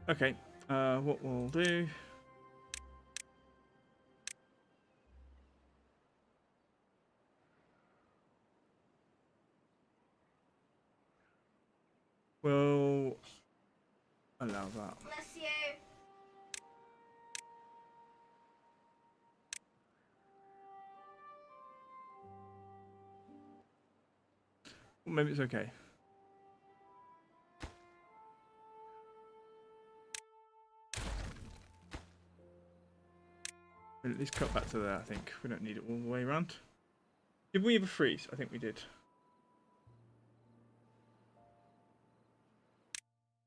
B: Okay. What we'll do. We'll allow that.
E: Bless you.
B: Well, maybe it's okay. We'll at least cut back to there, I think. We don't need it all the way around. Did we ever freeze? I think we did.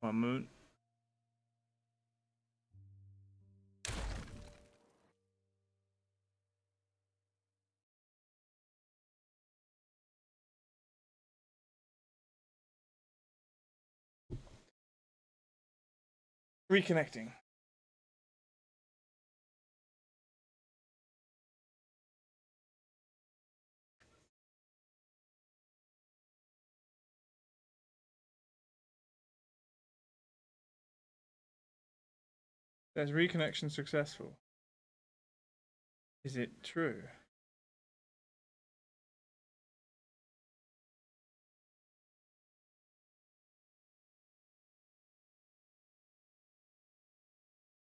B: One moment. Reconnecting. There's reconnection successful. Is it true?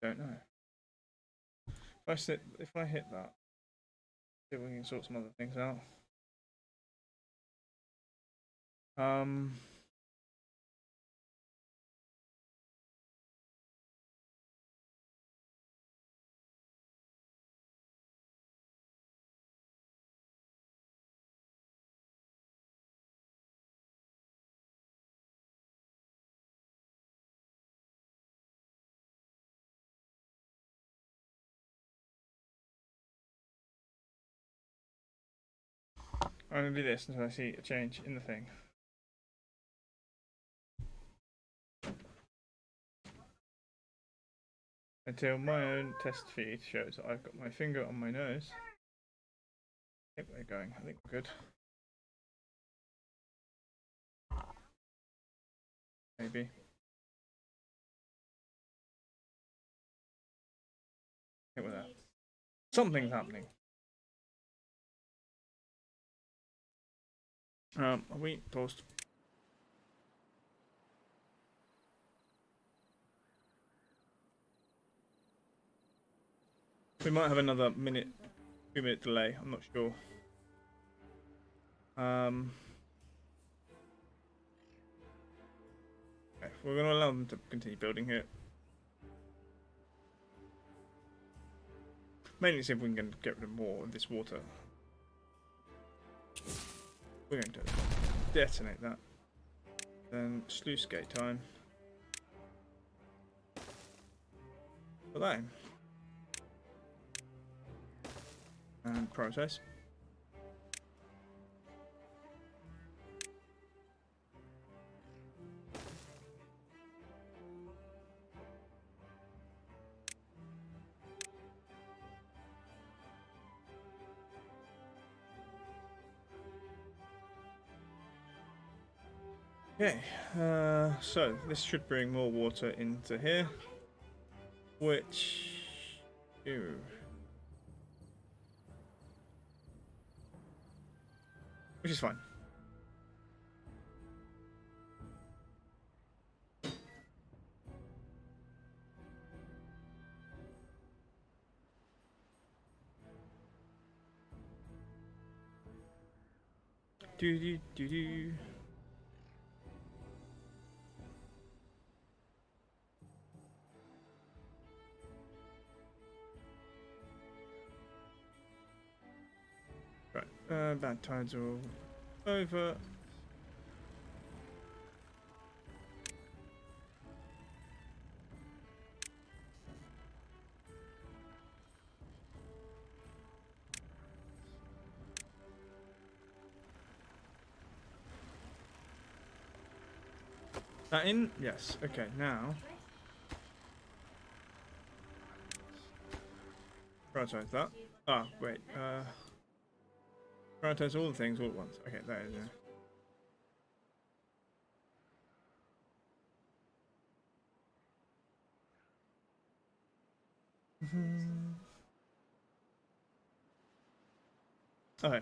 B: Don't know. If I hit that, see if we can sort some other things out. I'm gonna do this until I see a change in the thing. Until my own test feed shows that I've got my finger on my nose. I think we're going. I think we're good. Maybe. I think we're there. Something's happening. Are we paused? We might have another 2-minute delay. I'm not sure. Okay, we're going to allow them to continue building here. Mainly see if we can get rid of more of this water. We're going to detonate that. Then sluice gate time. Put that in. And process. Okay, so this should bring more water into here, which is fine. Do do do do. Right, bad tides are all over. That in? Yes. Okay, now. Prioritize that. Ah, wait. Prioritize all the things all at once. Okay, that is it. Okay.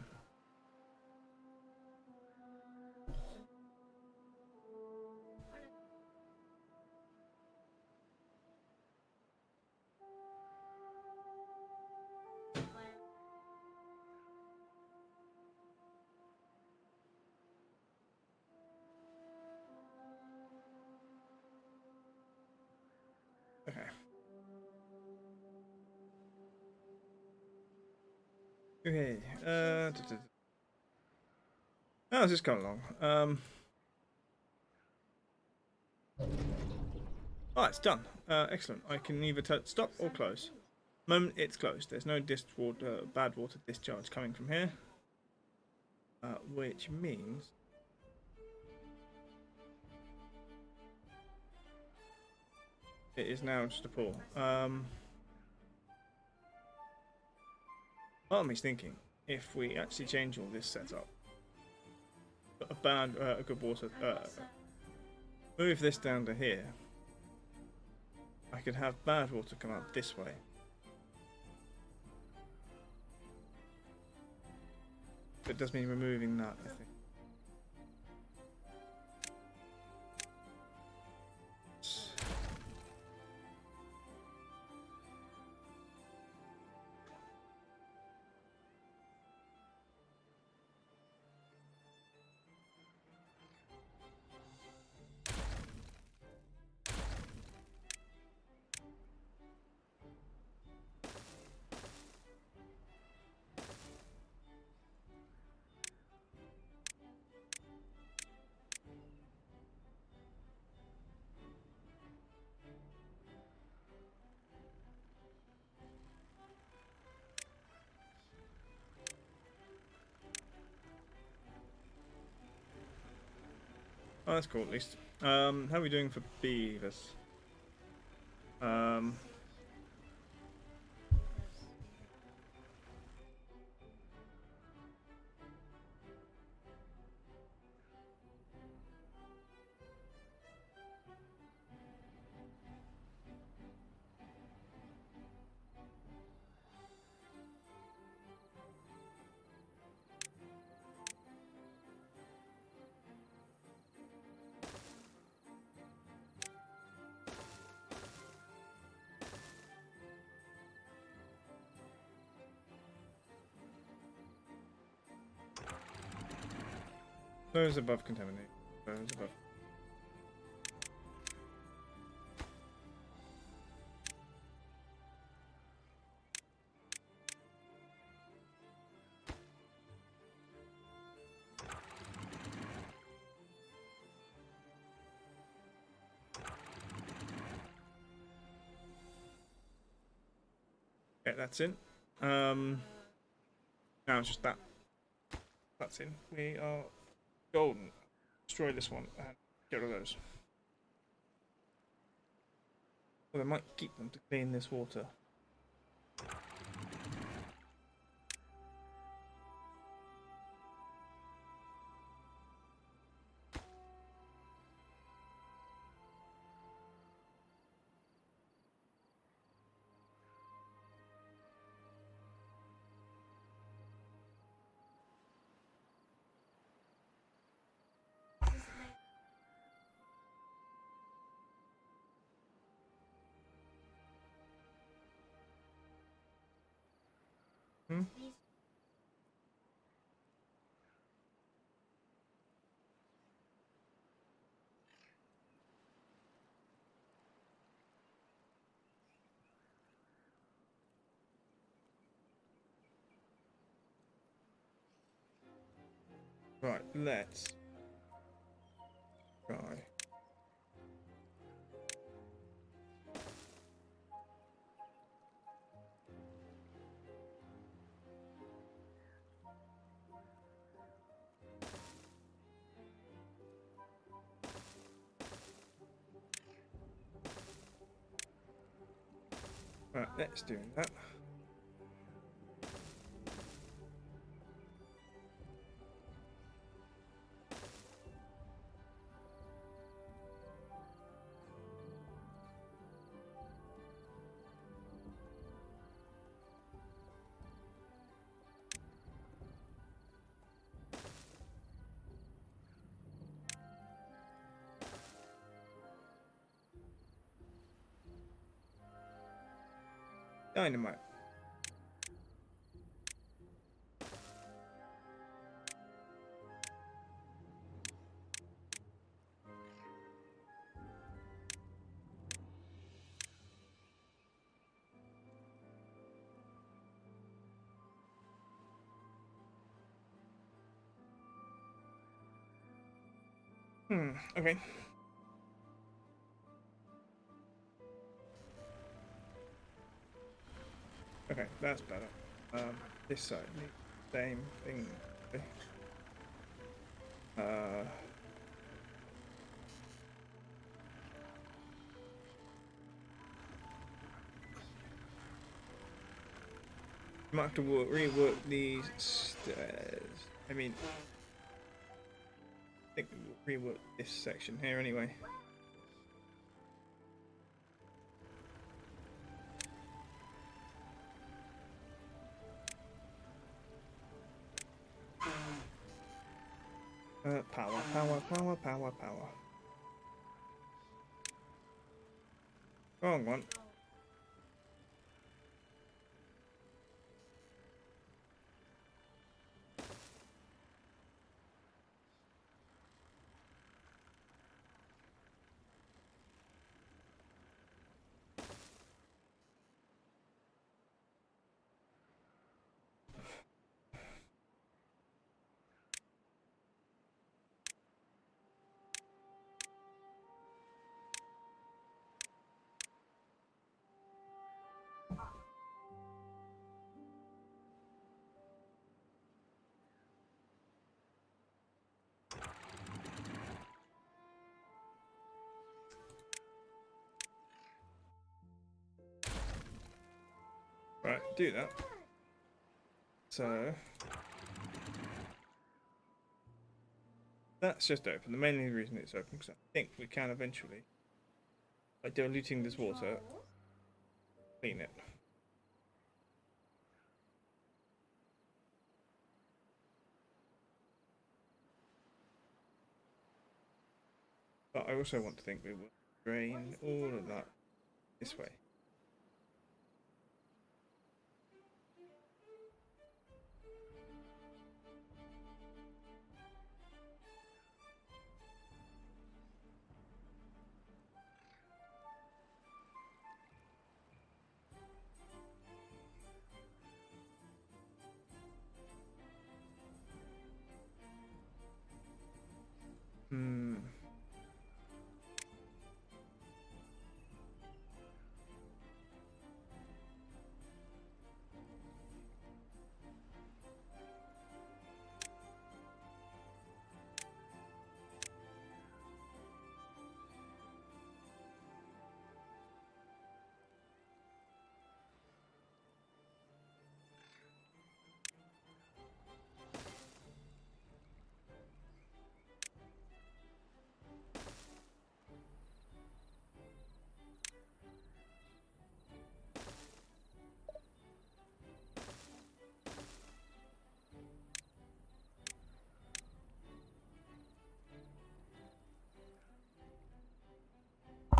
B: Okay. Okay. Oh, this is kind of long. Oh, it's done. Excellent. I can either stop or close. Moment it's closed. There's no bad water discharge coming from here, which means it is now just a pool. Part of me's thinking if we actually change all this setup, put a good water, move this down to here. I could have bad water come out this way. It does mean removing that, I think. Oh, that's cool at least. How are we doing for beavers? Those above contaminate. Those above. Okay, that's in. Now it's just that. That's in. We are golden. Destroy this one and get rid of those. Well, I might keep them to clean this water. Hmm? Right, let's try. Right, let's do that. Dynamite. Okay. Okay, that's better. This side needs the same thing. Okay. Might have to rework these stairs. I mean, I think we'll rework this section here anyway. Power, power, power, power, power. Wrong one. Right, do that. So that's just open. The main reason it's open because I think we can eventually, by diluting this water, clean it. But I also want to think we will drain all of that this way.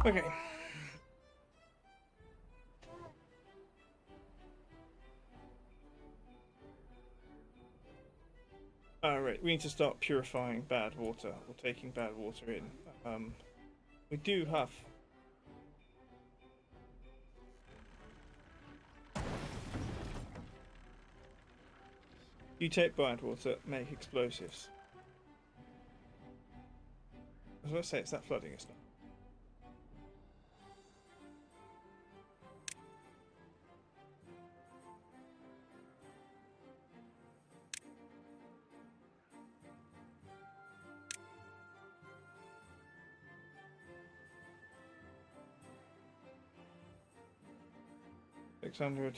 B: Okay. Alright, we need to start purifying bad water, or taking bad water in. We do have... You take bad water, make explosives. I was going to say, it's that flooding, it's not. $600.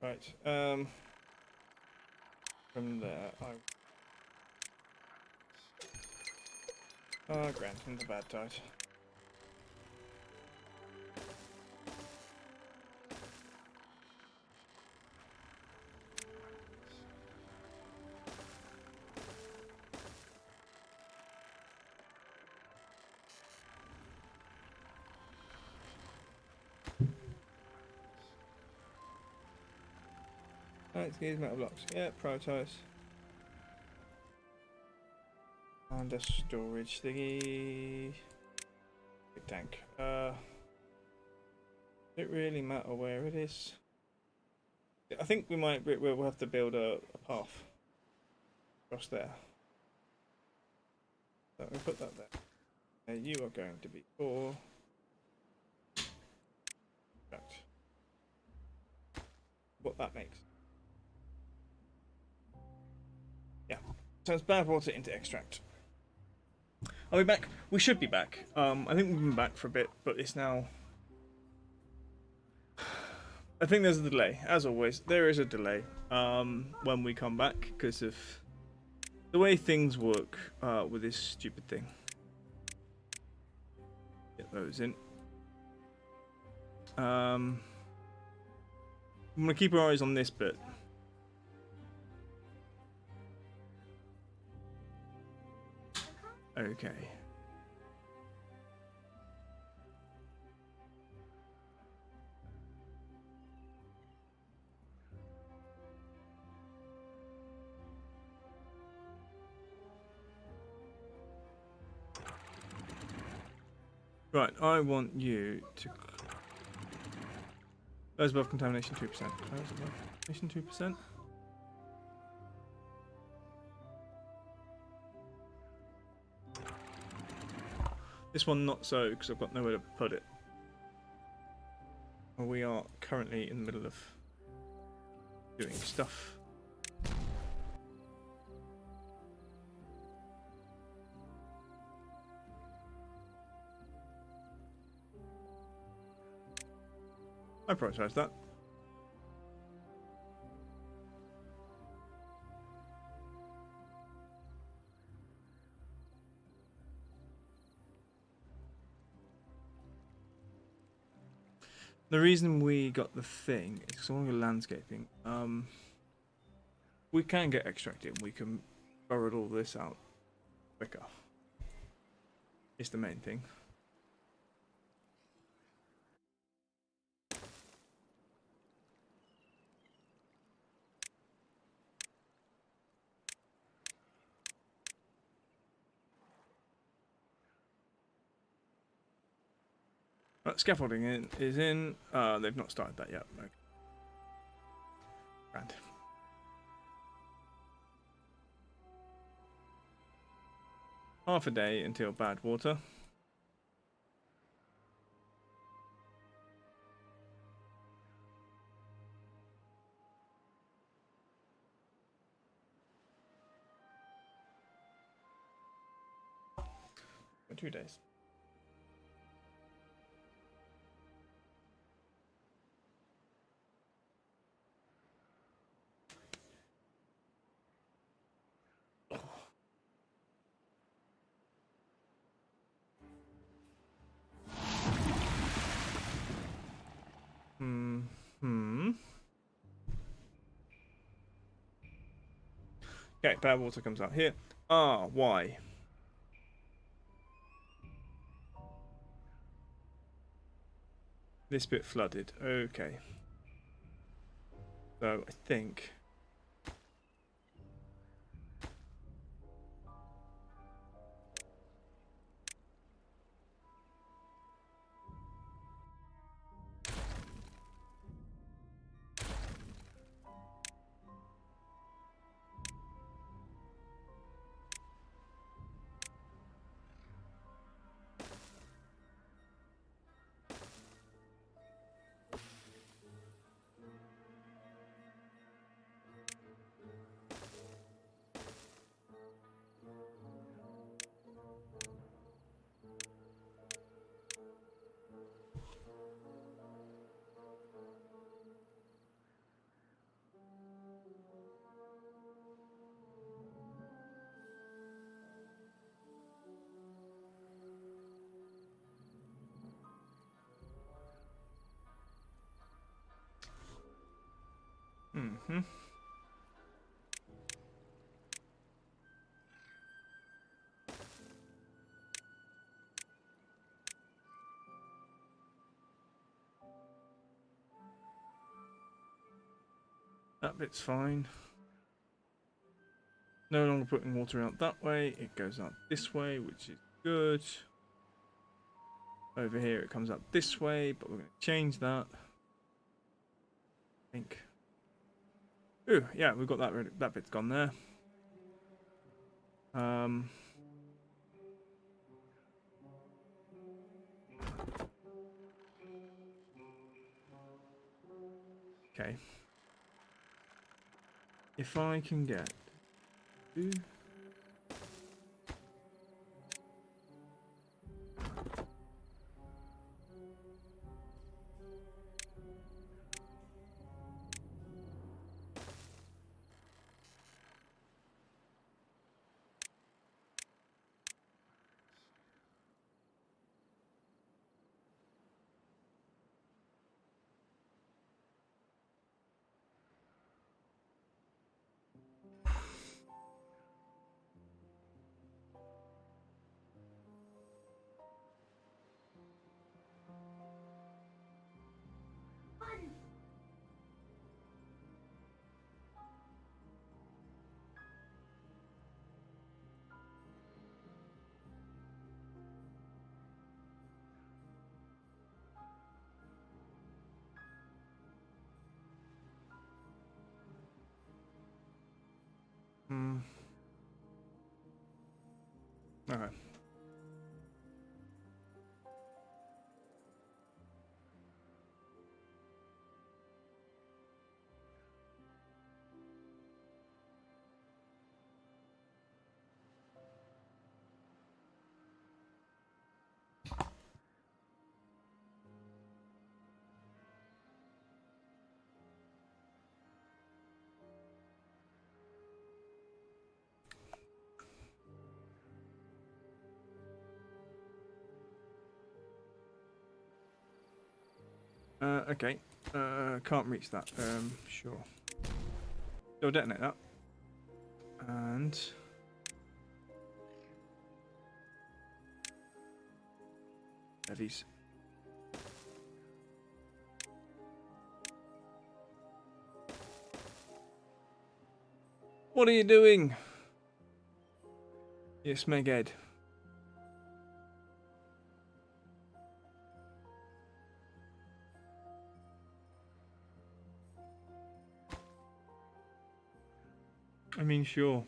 B: Right, from there, Grant, from the bad tide. Right, these metal blocks. Yeah, prioritize. And a storage thingy. Big tank. Does it really matter where it is? I think we'll have to build a path across there. So we put that there. You are going to be 4. Right. What that makes. Yeah. Turns bad water into extract. Are we back? We should be back. I think we've been back for a bit, but it's now... I think there's a delay. As always, there is a delay when we come back because of the way things work with this stupid thing. Get those in. I'm going to keep our eyes on this bit. Okay. Right, I want you to... Those above contamination 2%. Those above contamination 2%. This one not so, because I've got nowhere to put it. We are currently in the middle of doing stuff. I prioritize that. The reason we got the thing is because I want to go landscaping. We can get extracted. We can burrow all this out quicker. It's the main thing. Right, scaffolding is in. They've not started that yet. Okay. Grand. Half a day until bad water. For 2 days. Okay, bad water comes out here. Ah, why? This bit flooded. Okay. So I think. Mm-hmm. That bit's fine. No longer putting water out that way. It goes out this way, which is good. Over here it comes out this way, but we're going to change that. I think. Ooh, yeah, we've got that ready. That bit's gone there. Okay. If I can get. Ooh. Okay. Okay. Can't reach that. Sure. Still detonate that. And levies. What are you doing? You smeghead. I mean, sure.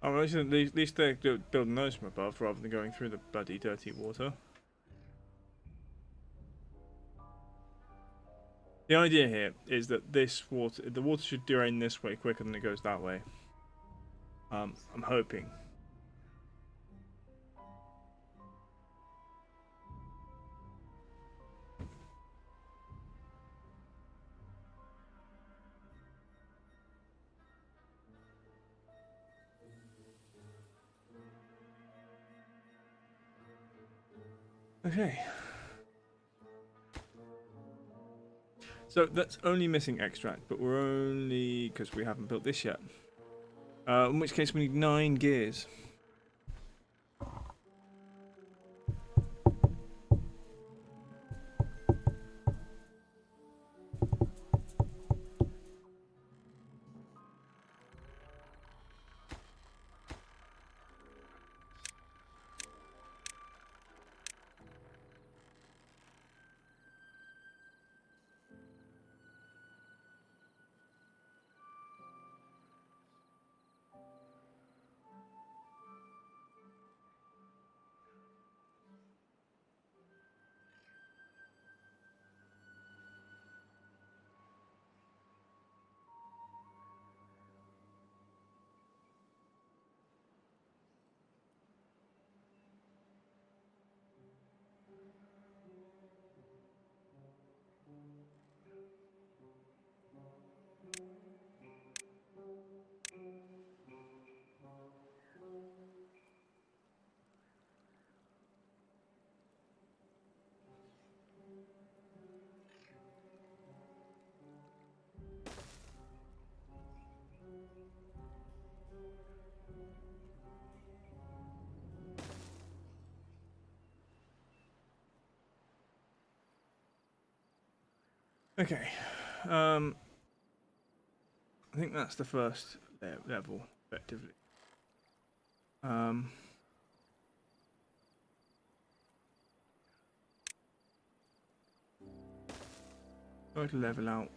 B: Oh, well, at least they're building those from above rather than going through the bloody dirty water. The idea here is that the water should drain this way quicker than it goes that way. I'm hoping. Okay. So that's only missing extract, but we're only because we haven't built this yet. In which case we need 9 gears. Okay. I think that's the first level, effectively. Try to level out.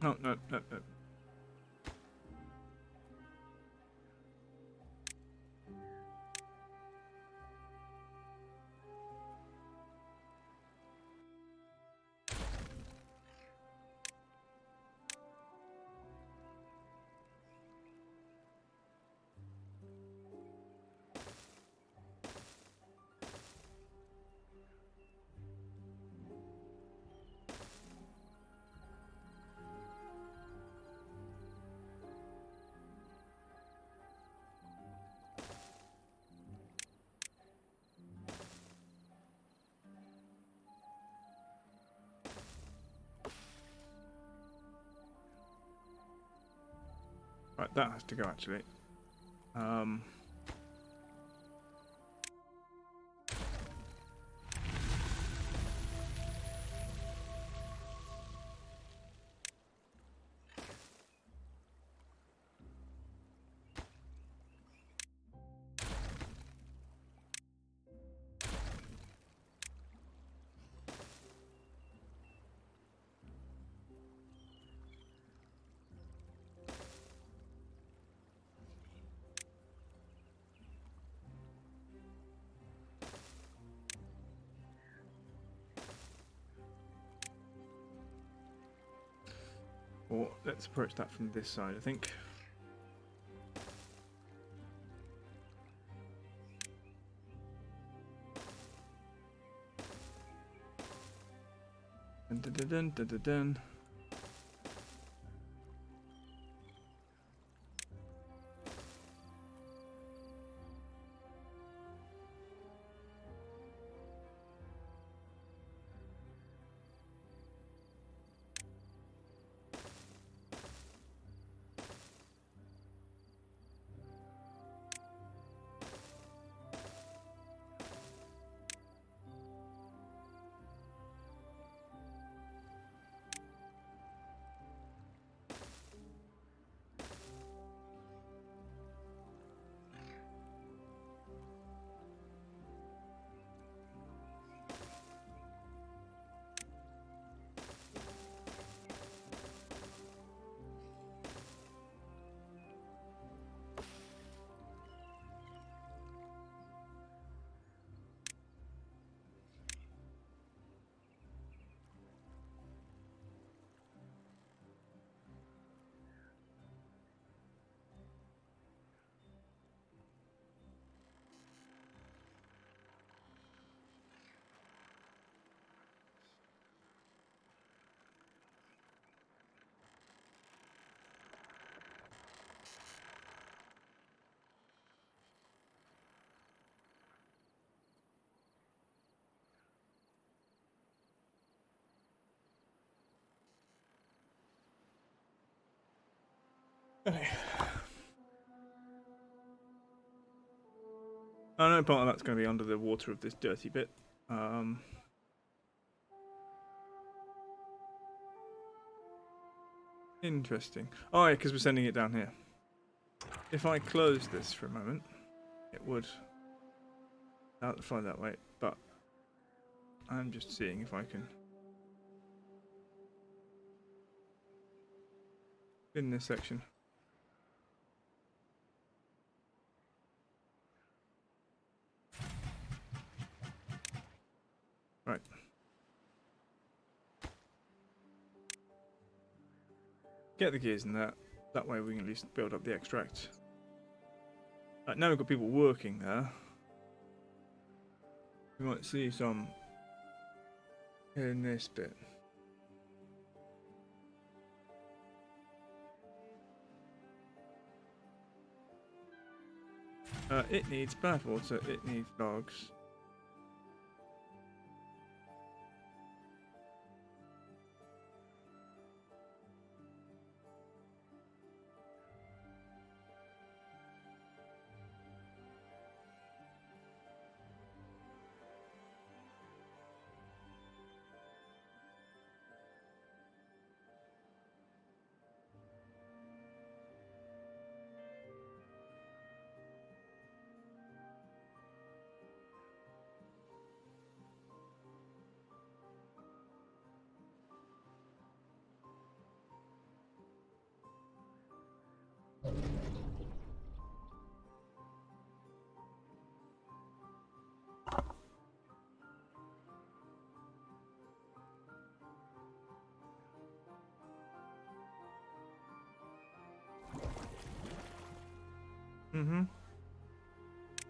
B: No, no, no, no. Right, that has to go actually. Or let's approach that from this side, I think. Dun, dun, dun, dun, dun, dun. Okay. I know part of that's going to be under the water of this dirty bit. Interesting. Oh yeah, because we're sending it down here. If I close this for a moment, it would fly that way, but I'm just seeing if I can in this section. Right. Get the gears in that. That way we can at least build up the extract. Now we've got people working there. We might see some in this bit. It needs bad water, it needs logs.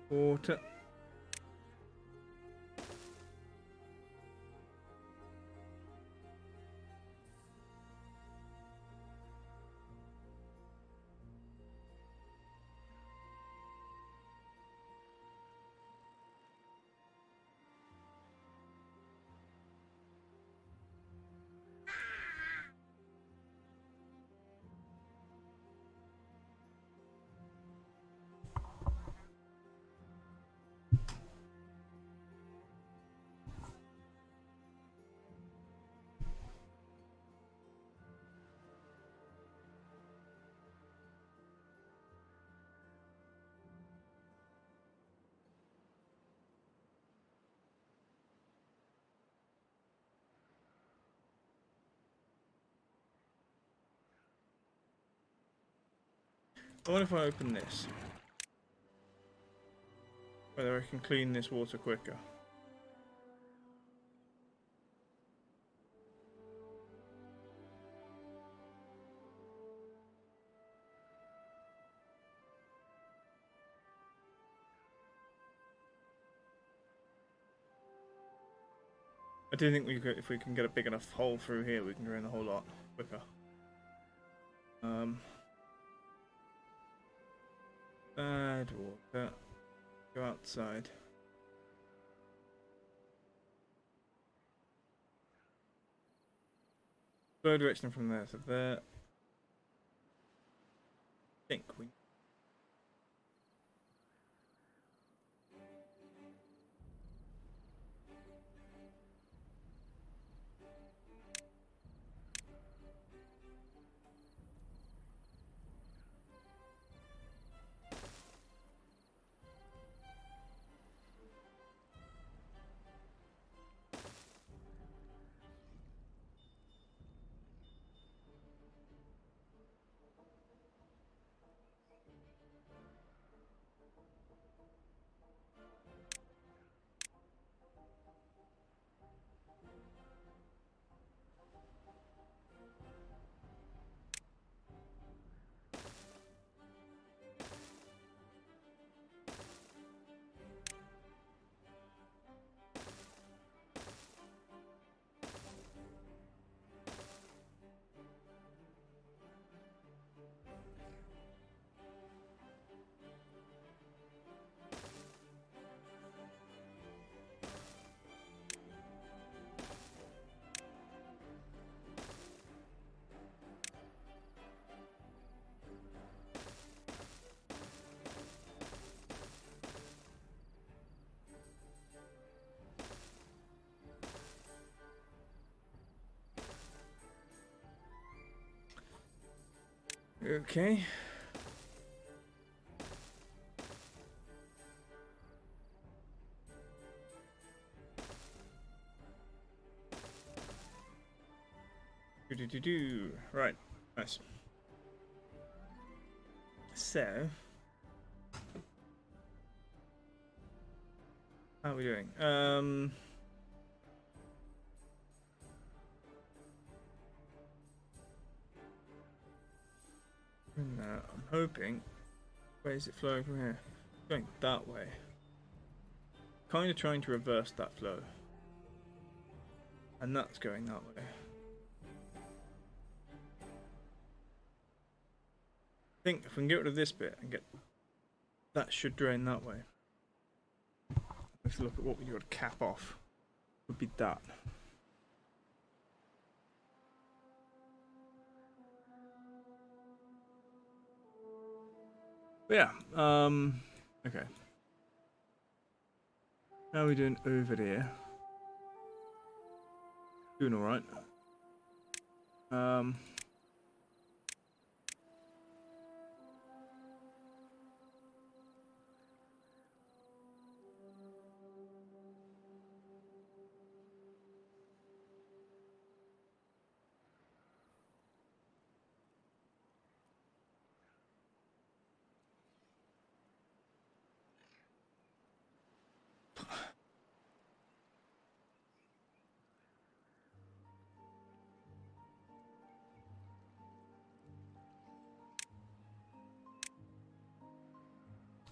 B: Water. I wonder if I open this, whether I can clean this water quicker. I do think we could, if we can get a big enough hole through here, we can drain the whole lot quicker. Bad water. Go outside. Flow direction from there, so there. I think we. Okay. Do. Right. Nice. So, how are we doing? No, I'm hoping. Where is it flowing from here? Going that way. Kind of trying to reverse that flow. And that's going that way. I think if we can get rid of this bit and get... That should drain that way. Let's look at what we got to cap off. Would be that. But yeah, okay. How are we doing over there? Doing alright.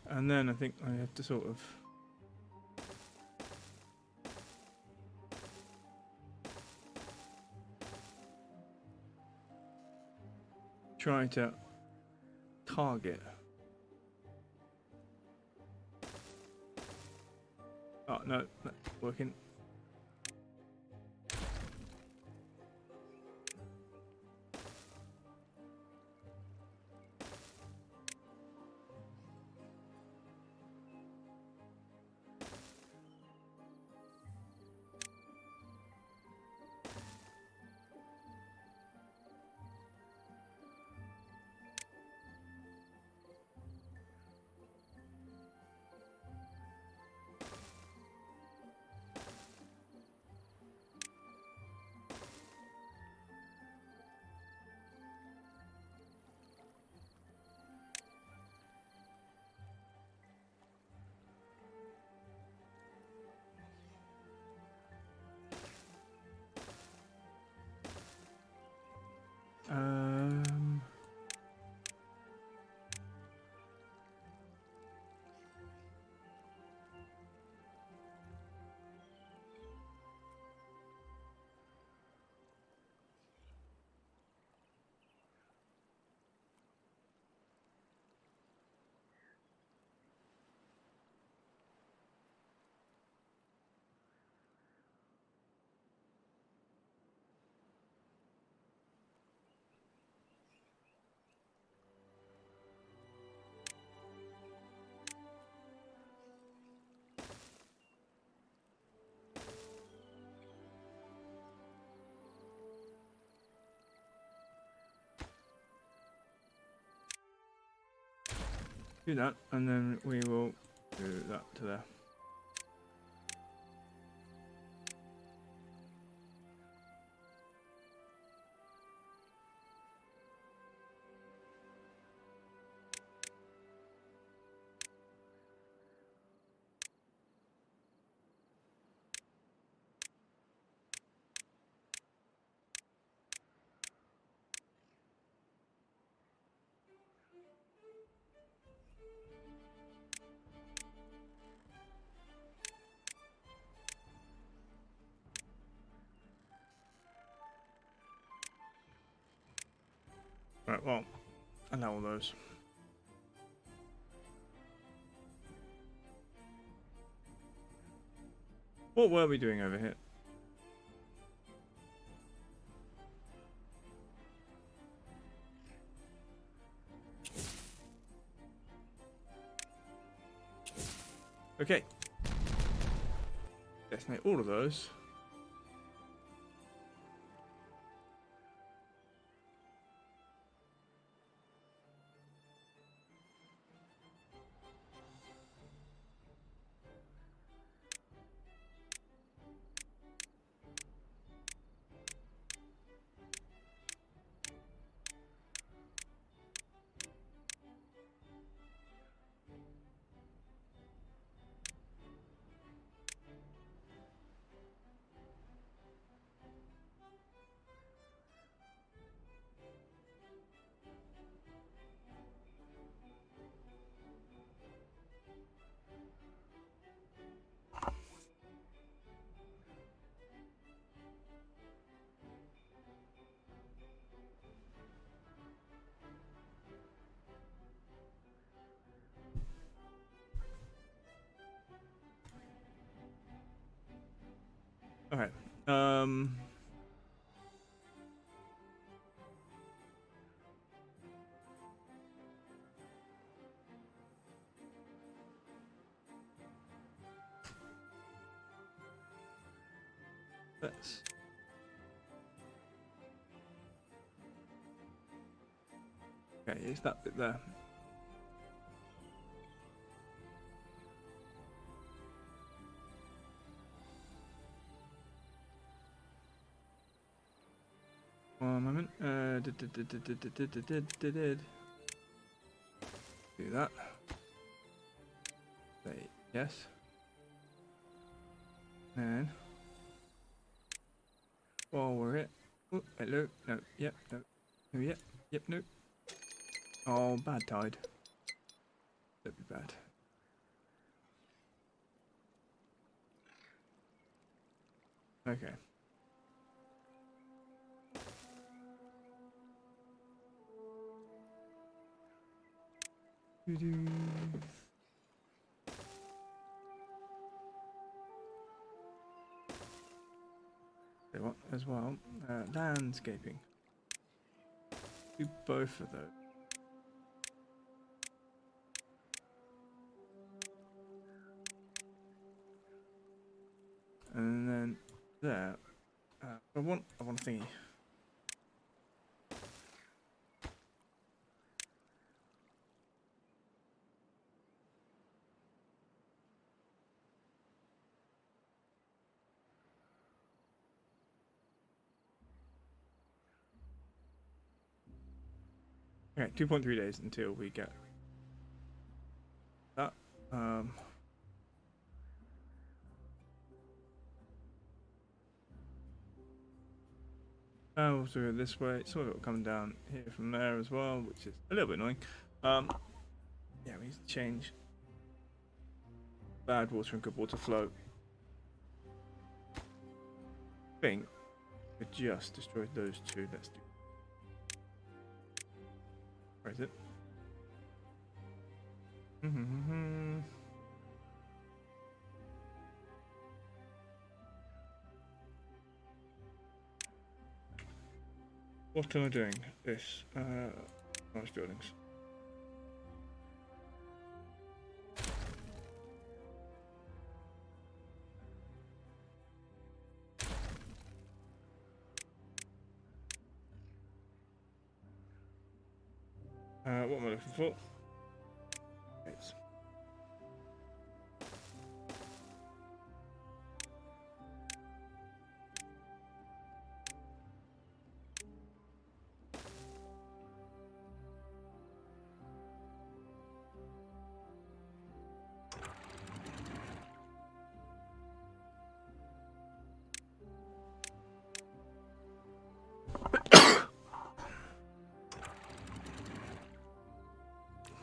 B: And then I think I have to sort of try to target. Oh no, that's working. Um, do that, and then we will do that to there. Right, well, allow all those. What were we doing over here? Okay. Detonate all of those. let's. Okay, it's that bit there. One moment. Do that. Say yes. And while we're it. Oh, hello. No. Yep. No. No. Yep. Yep. No. Oh, bad tide. That'd be bad. Okay. Doo-doo. Okay, what as well? Landscaping. Do both of those. And then there. I want a thingy. Okay, 2.3 days until we get that. We'll do it this way. Some of it will come down here from there as well, which is a little bit annoying. Yeah, we need to change bad water and good water flow. I think we just destroyed those two. Let's do. Where is it? What am I doing? This. Nice buildings. What am I looking for? It's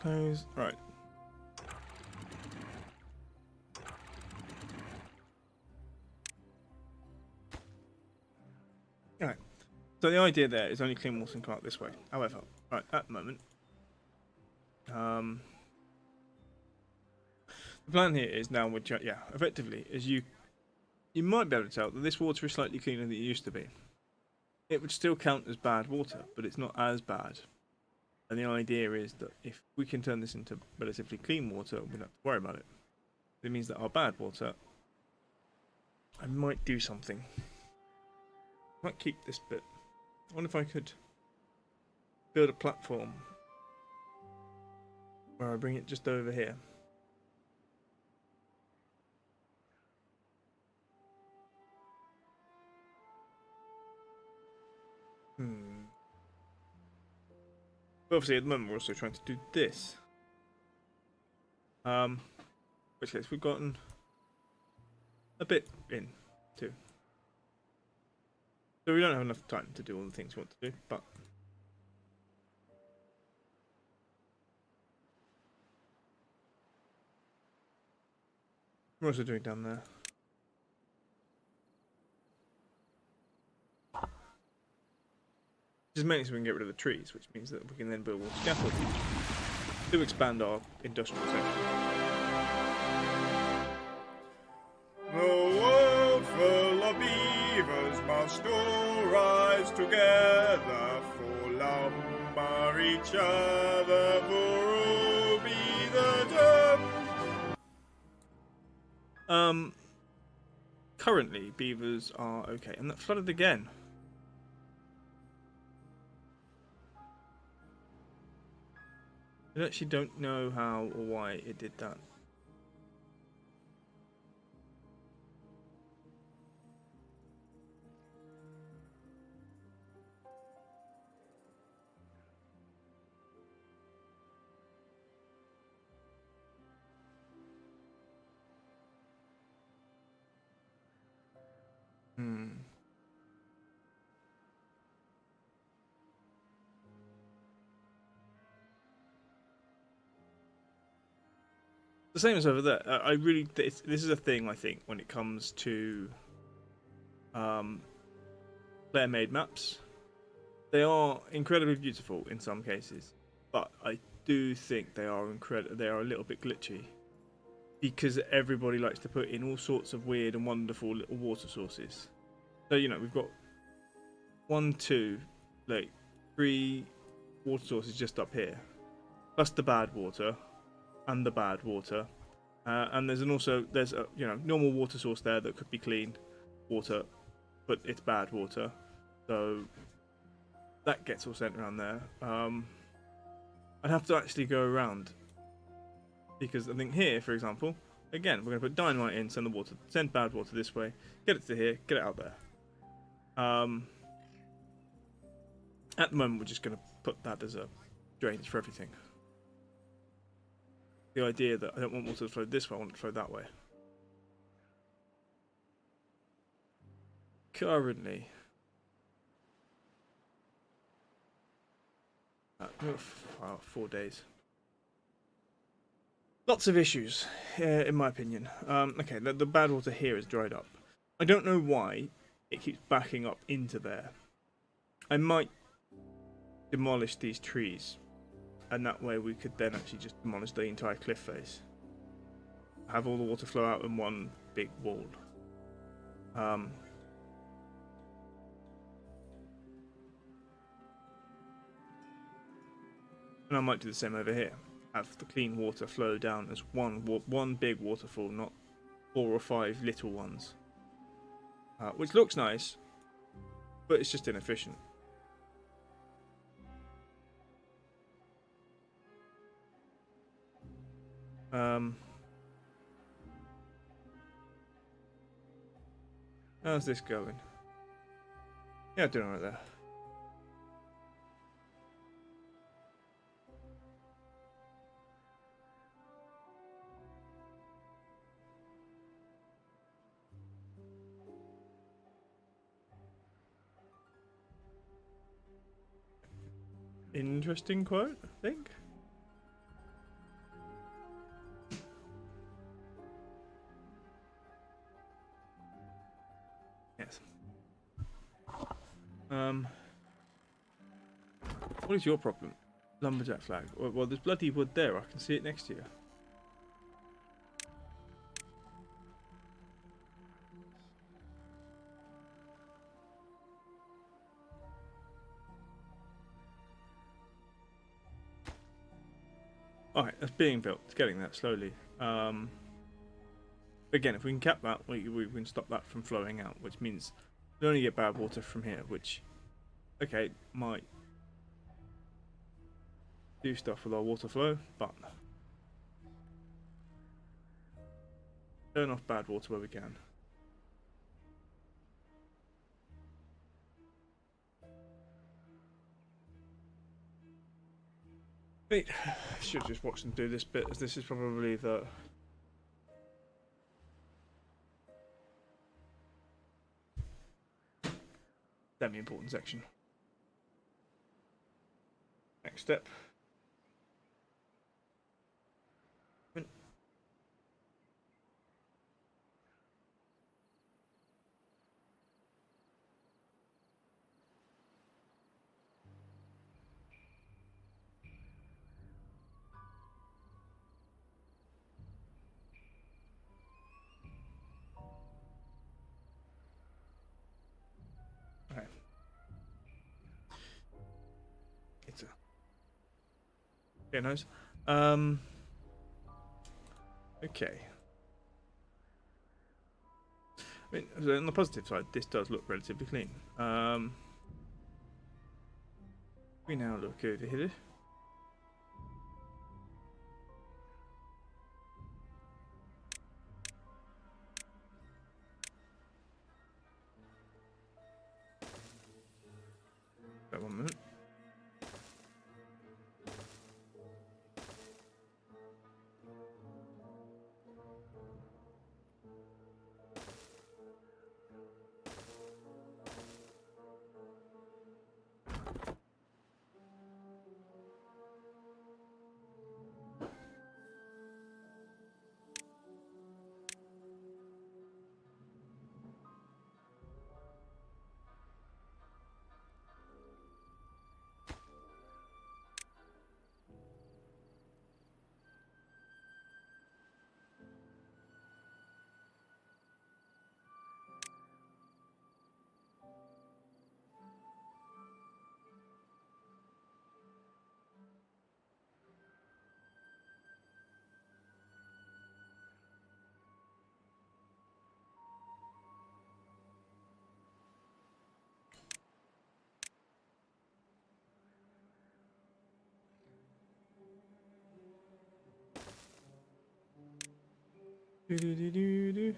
B: close. Right. Alright. So the idea there is only clean water and come out this way. However, right at the moment, the plan here is now, which effectively is you might be able to tell that this water is slightly cleaner than it used to be. It would still count as bad water, but it's not as bad. And the idea is that if we can turn this into relatively clean water, we don't have to worry about it. It means that our bad water, I might do something. I might keep this bit. I wonder if I could build a platform where I bring it just over here. But obviously, at the moment, we're also trying to do this. Which case, we've gotten a bit in too. So we don't have enough time to do all the things we want to do, but we're also doing down there. Just mainly so we can get rid of the trees, which means that we can then build more scaffolding to expand our industrial section.
A: The world full of beavers must all rise together for lumber each other, for all be the done.
B: currently beavers are okay, and that flooded again. I actually don't know how or why it did that. The same as over there. I really, this is a thing I think when it comes to player-made maps. They are incredibly beautiful in some cases, but I do think they are They are a little bit glitchy because everybody likes to put in all sorts of weird and wonderful little water sources. So we've got 1, 2, like 3 water sources just up here, plus the bad water and the bad water, and there's a normal water source there that could be clean water, but it's bad water, so that gets all sent around there. I'd have to actually go around because I think here, for example, again we're going to put dynamite in, send bad water this way, get it to here, get it out there. At the moment, we're just going to put that as a drainage for everything. The idea that I don't want water to flow this way, I want it to flow that way. Currently, 4 days. Lots of issues, in my opinion. Okay, the bad water here is dried up. I don't know why it keeps backing up into there. I might demolish these trees, and that way we could then actually just demolish the entire cliff face. Have all the water flow out in one big wall. And I might do the same over here. Have the clean water flow down as one big waterfall, not 4 or 5 little ones. Which looks nice, but it's just inefficient. How's this going? Yeah, doing right there. Interesting quote, I think. Yes. What is your problem? Lumberjack flag. Well, there's bloody wood there. I can see it next to you. Alright, that's being built. It's getting there slowly. Again, if we can cap that, we can stop that from flowing out, which means we only get bad water from here, which, okay, might do stuff with our water flow, but turn off bad water where we can. Wait, I should just watch them do this bit, as this is probably the semi-important section. Next step. Okay. It's a nose. Okay. I mean, so on the positive side, this does look relatively clean. We now look over here. Wait 1 minute. Do do do do do.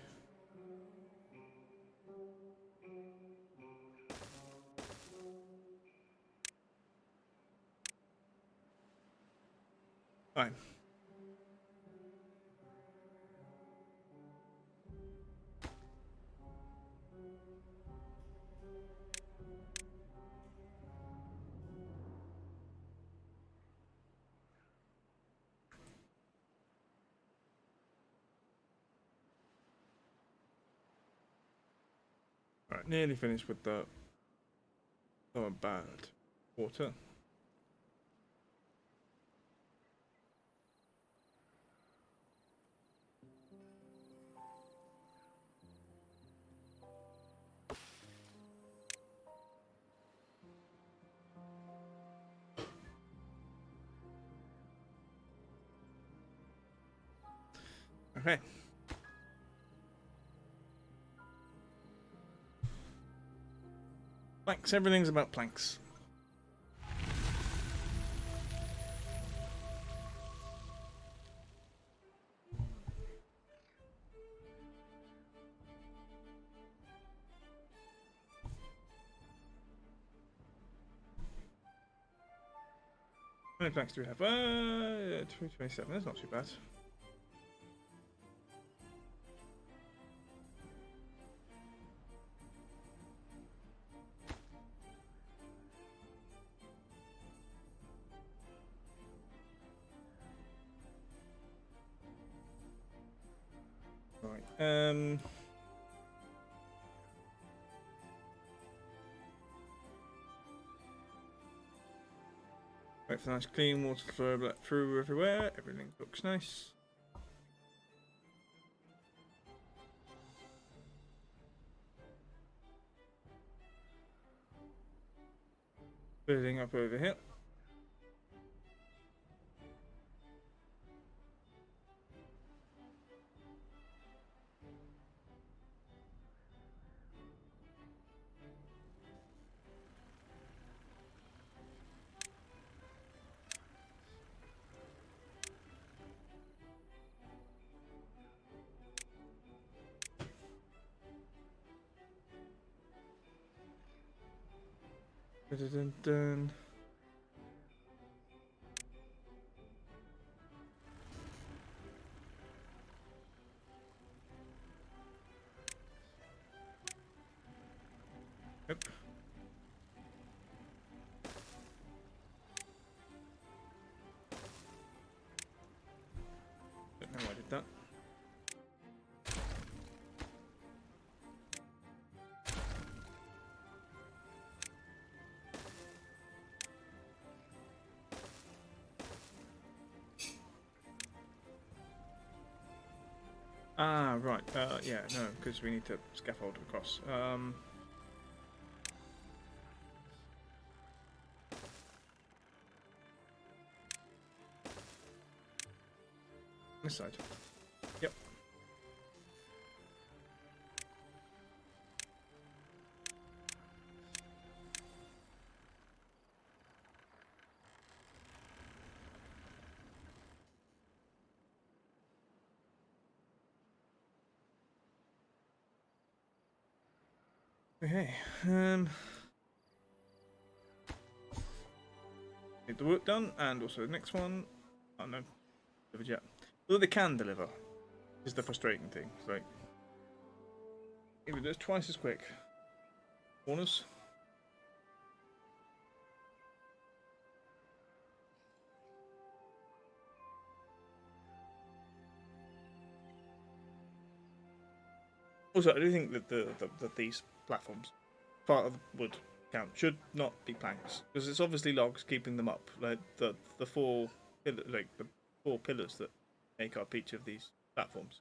B: Fine. Right, nearly finished with the bad water. Okay. Planks, everything's about planks. How many planks do we have? 227, that's not too bad. Right, wait for nice clean water to flow through everywhere. Everything looks nice. Building up over here. Dun, dun, dun. Yep. Don't know why I did that. Ah, right. Yeah, no, because we need to scaffold across. This side. Yep. Okay. Get the work done, and also the next one. Oh no, delivered yet. Although they can deliver, is the frustrating thing. It's like, if it does twice as quick. Corners. Also, I do think that that these platforms, part of the wood count, should not be planks because it's obviously logs keeping them up. Like the four the four pillars that make up each of these platforms,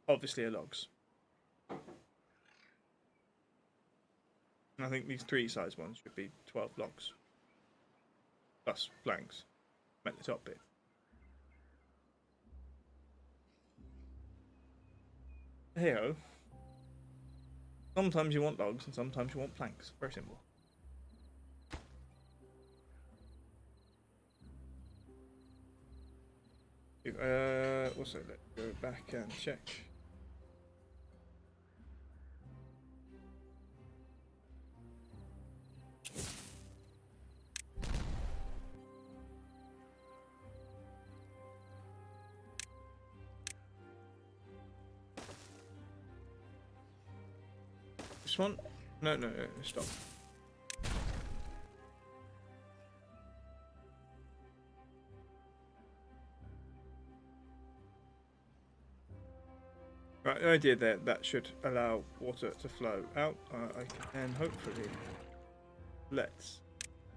B: obviously are logs. And I think these 3-size ones should be 12 logs plus planks at the top bit. Hey-ho. Sometimes you want logs and sometimes you want planks. Very simple. Also, let's go back and check. This one? No, stop. Right, the idea there, that should allow water to flow out. I can hopefully let's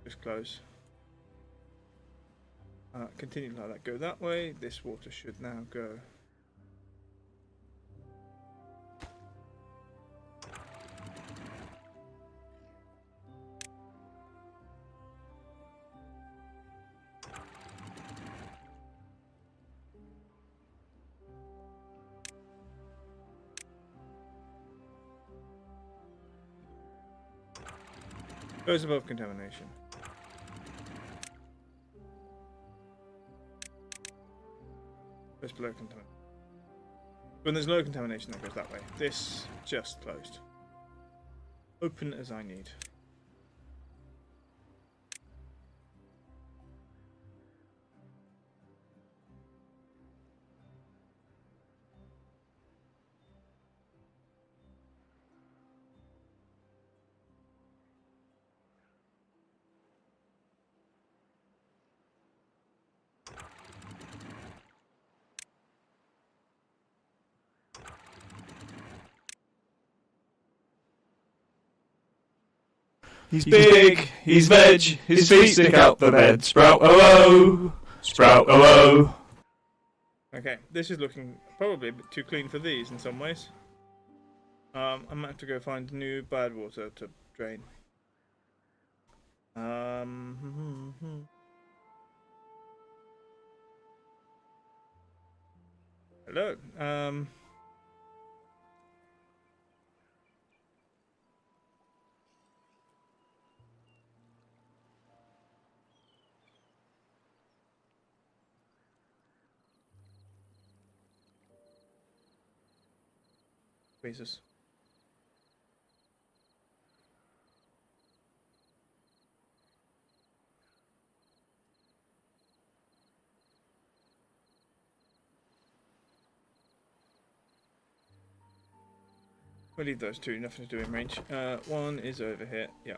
B: just close. Continue to let that go that way. This water should now go. Goes above contamination. Goes below contamination. When there's low contamination, that goes that way. This just closed. Open as I need.
A: He's big, he's veg, his feet stick out the bed. Sprout, oh oh, sprout, oh oh.
B: Okay, this is looking probably a bit too clean for these in some ways. I might have to go find new bad water to drain. Hello. Jesus. We'll leave those two, nothing to do in range. One is over here, yeah.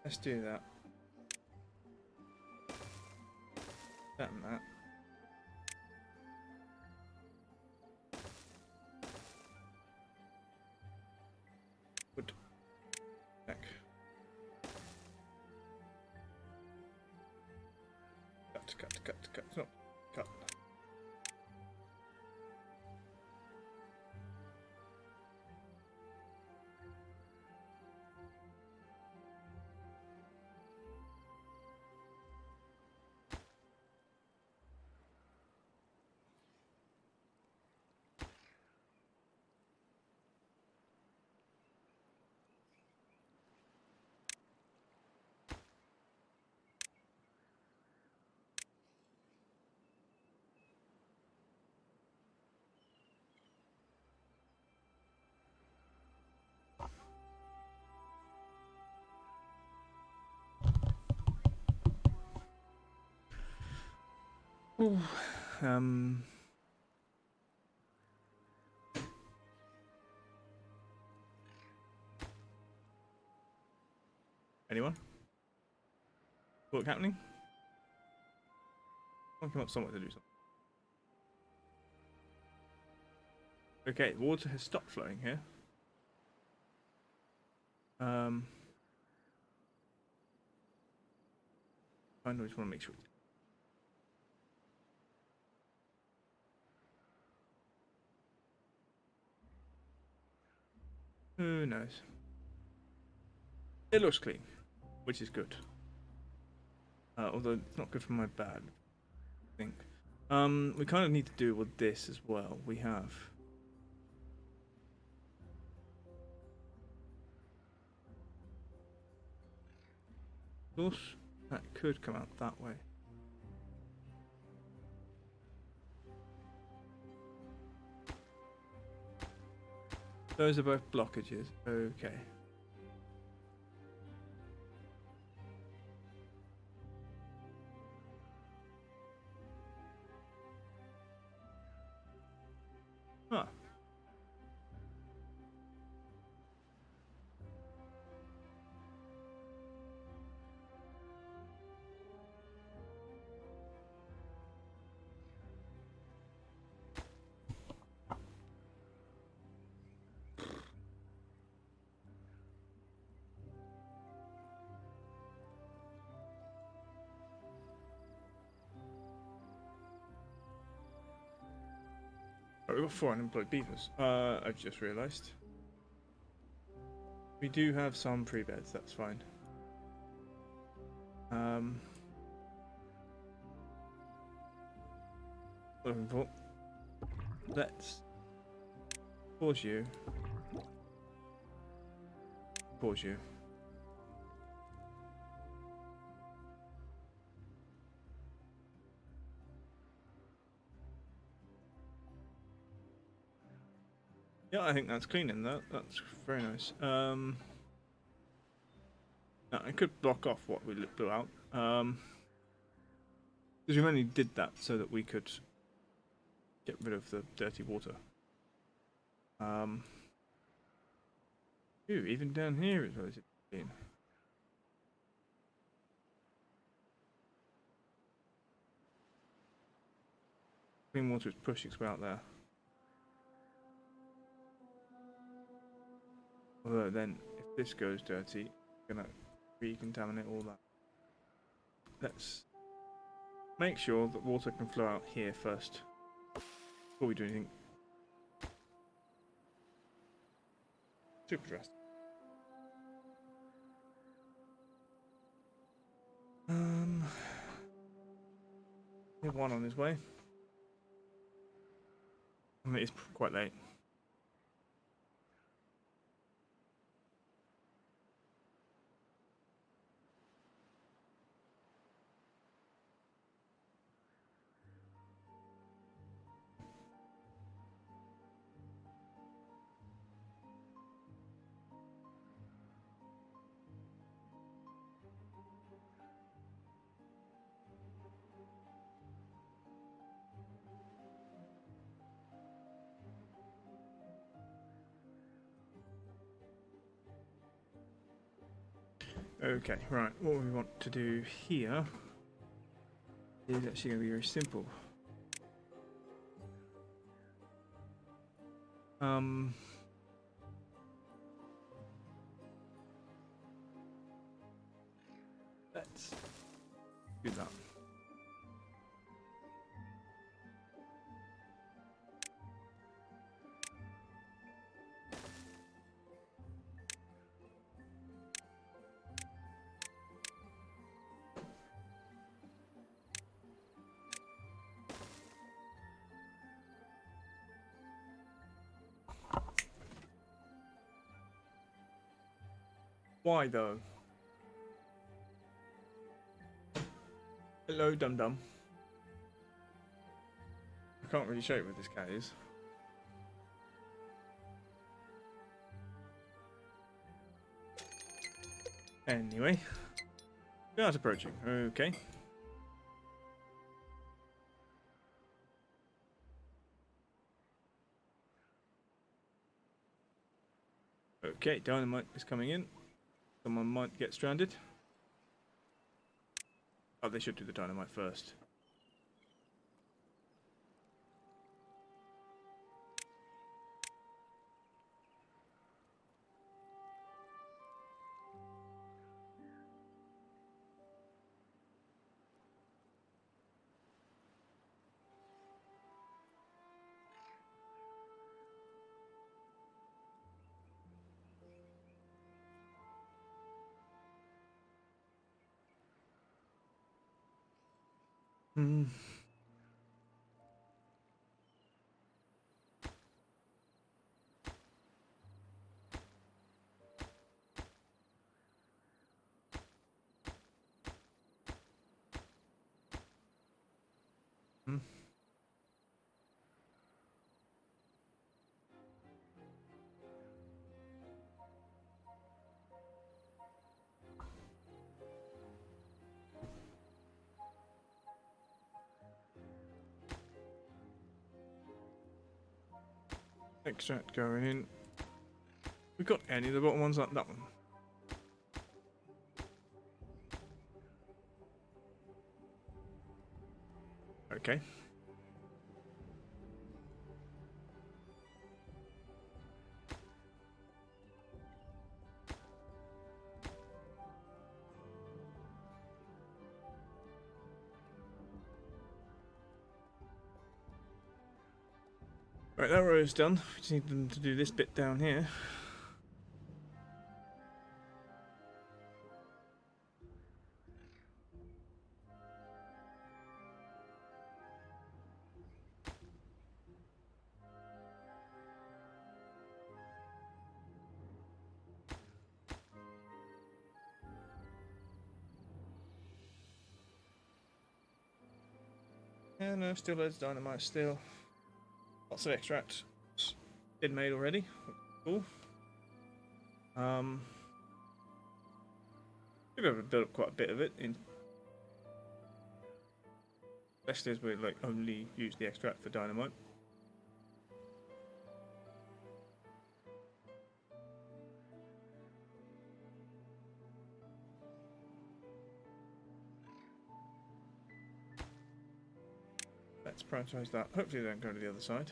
B: Let's do that. That and that. Wood. Back. Cut. No, cut. Ooh, anyone? Work happening? I'll come up somewhere to do something. Okay, water has stopped flowing here. I just want to make sure. Who knows? It looks clean, which is good. Although it's not good for my bad, I think. We kind of need to do with this as well. We have. Of course, that could come out that way. Those are both blockages. Okay. Huh. Oh, we've got 4 unemployed beavers. I've just realised. We do have some pre-beds, that's fine. Looking for. Let's pause you. Pause you. Yeah, I think that's clean in that. That's very nice. Now I could block off what we blew out. Because we only did that so that we could get rid of the dirty water. Ooh, even down here is relatively clean. Clean water is pushing out there. Although then, if this goes dirty, it's gonna recontaminate all that. Let's make sure that water can flow out here first before we do anything super drastic. We have one on his way. I mean, it's quite late. Okay, right, what we want to do here is actually going to be very simple. Let's do that. Why though? Hello, dum dum. I can't really show you where this cat is. Anyway, guard approaching. Okay. Okay, dynamite is coming in. Someone might get stranded. Oh, they should do the dynamite first. Hmm. Hmm. Extract going in. We got any of the bottom ones like that one? Okay. Right, that row is done. We just need them to do this bit down here. Yeah, no, still loads of dynamite, still. Lots of extract. Been made already. Cool. We've ever built up quite a bit of it in. Especially as we like only use the extract for dynamite. Let's prioritize that. Hopefully they don't go to the other side.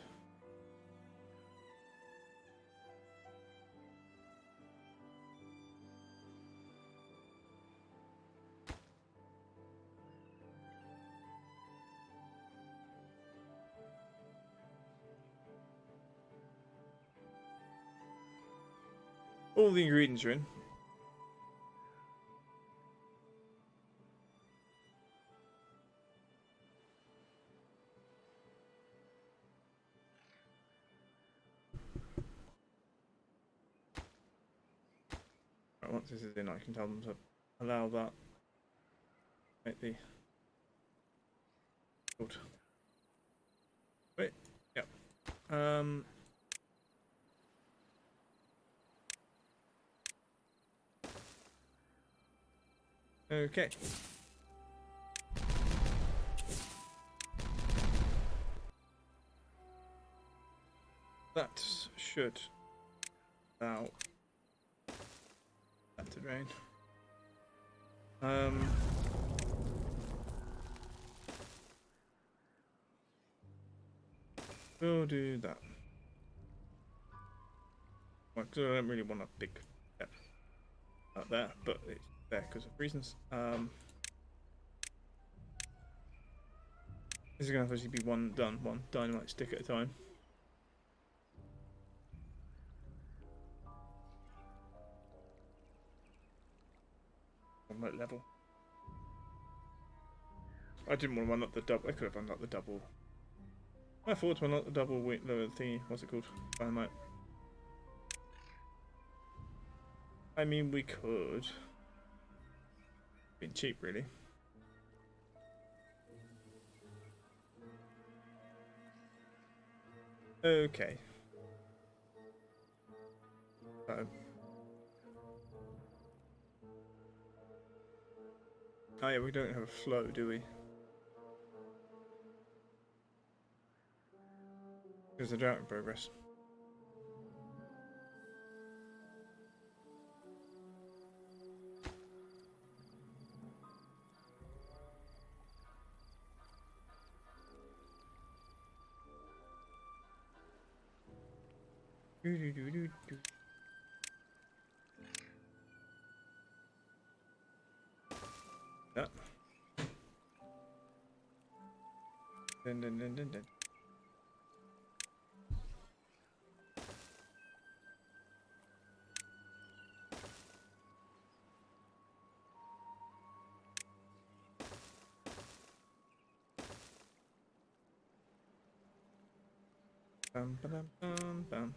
B: All the ingredients are in. Right, once this is in, I can tell them to allow that. Make the good. Wait, yeah. Okay. That should allow that to drain. We'll do that. Well, 'cause I don't really want a big step out there, but it's there because of reasons. This is going to obviously be one dynamite stick at a time. Remote level. I didn't want to unlock the double. I could have unlocked the double. I thought to unlock the double lower thingy. What's it called? Dynamite. I mean, we could. Been cheap, really. Okay. Uh-oh. Oh yeah, we don't have a flow, do we? There's a drought in progress. Do. That. Dun. Bam.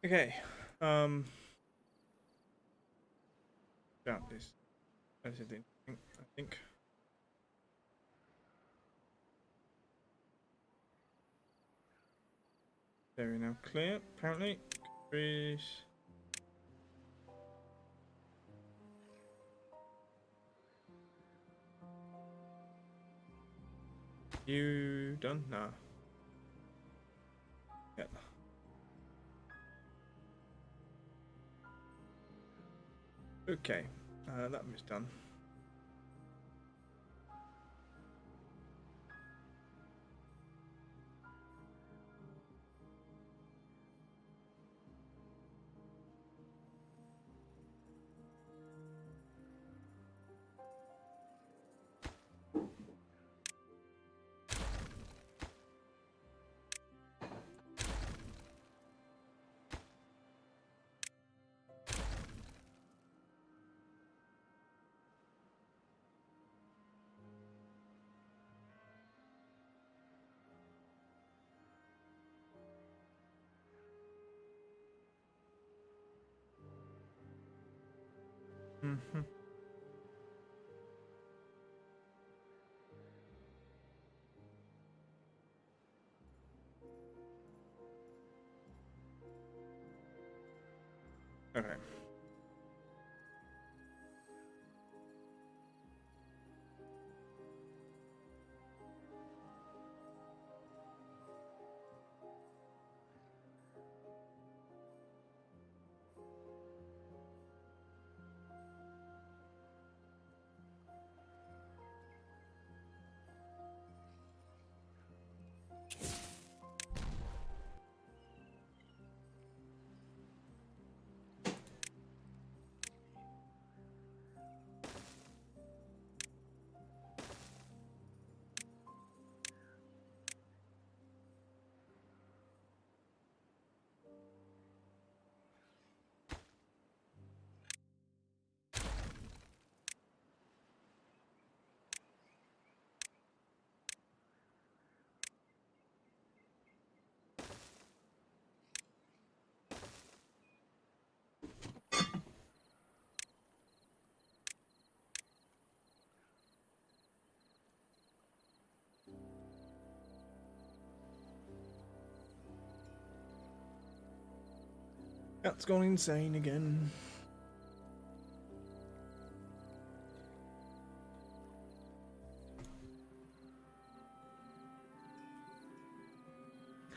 B: Okay. Doubt this. That's the thing. I think. There we now clear. Apparently. Trees. You done? Nah. Yep. Okay. That was done. Mm-hmm. Okay. That's gone insane again.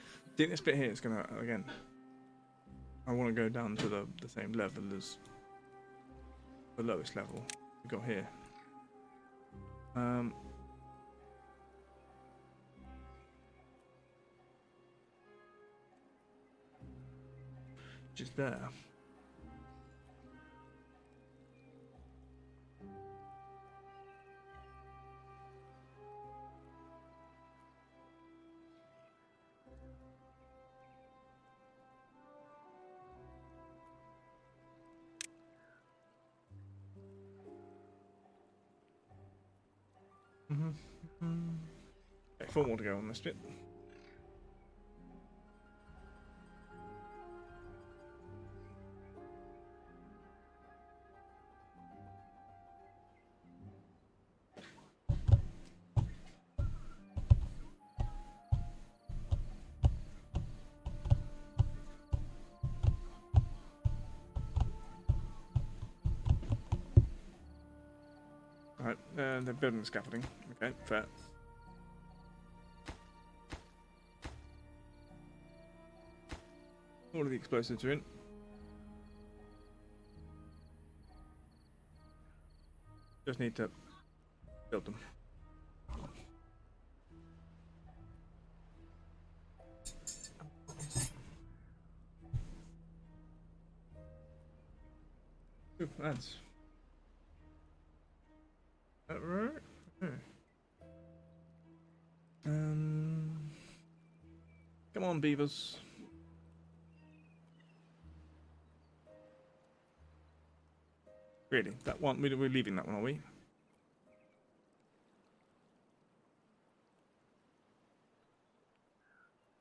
B: I think this bit here is gonna, again, I want to go down to the same level as the lowest level we got here. Just there. Okay, 4 more to go on this bit. Right, they're building the scaffolding. Okay, fair. All of the explosives are in. Just need to build them. Ooh, lads. Right. Okay. Come on, beavers. Really, that one, we're leaving that one, are we?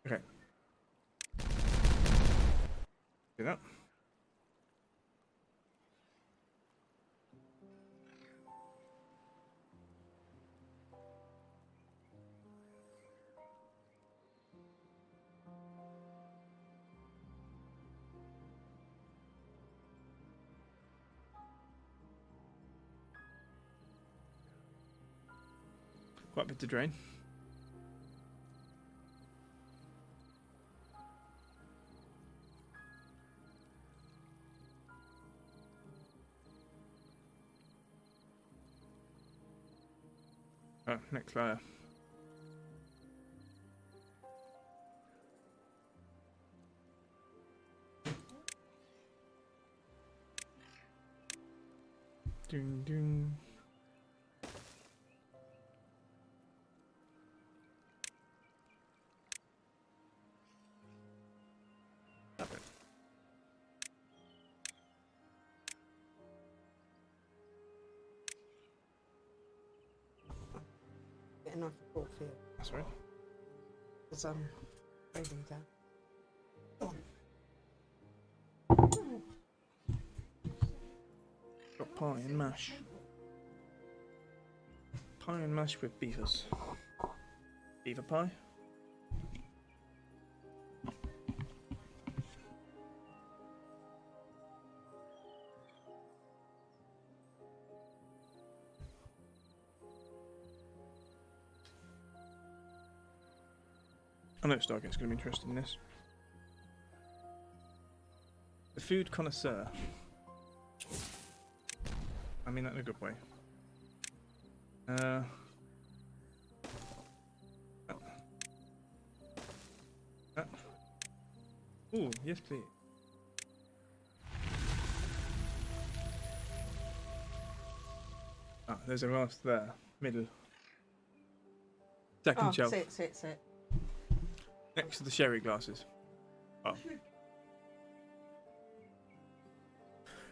B: Okay. Do that. Quite a bit to drain. Next layer. Ding ding.
E: Getting off the ball field.
B: That's right.
E: Because I'm breathing down.
B: Got pie and mash. Pie and mash with beavers. Beaver pie. I know Stargate's going to be interested in this. The food connoisseur. I mean that in a good way. Ooh, yes please. Ah, there's a glass there. Middle. Second shelf.
E: Sit.
B: Next to the sherry glasses. Oh.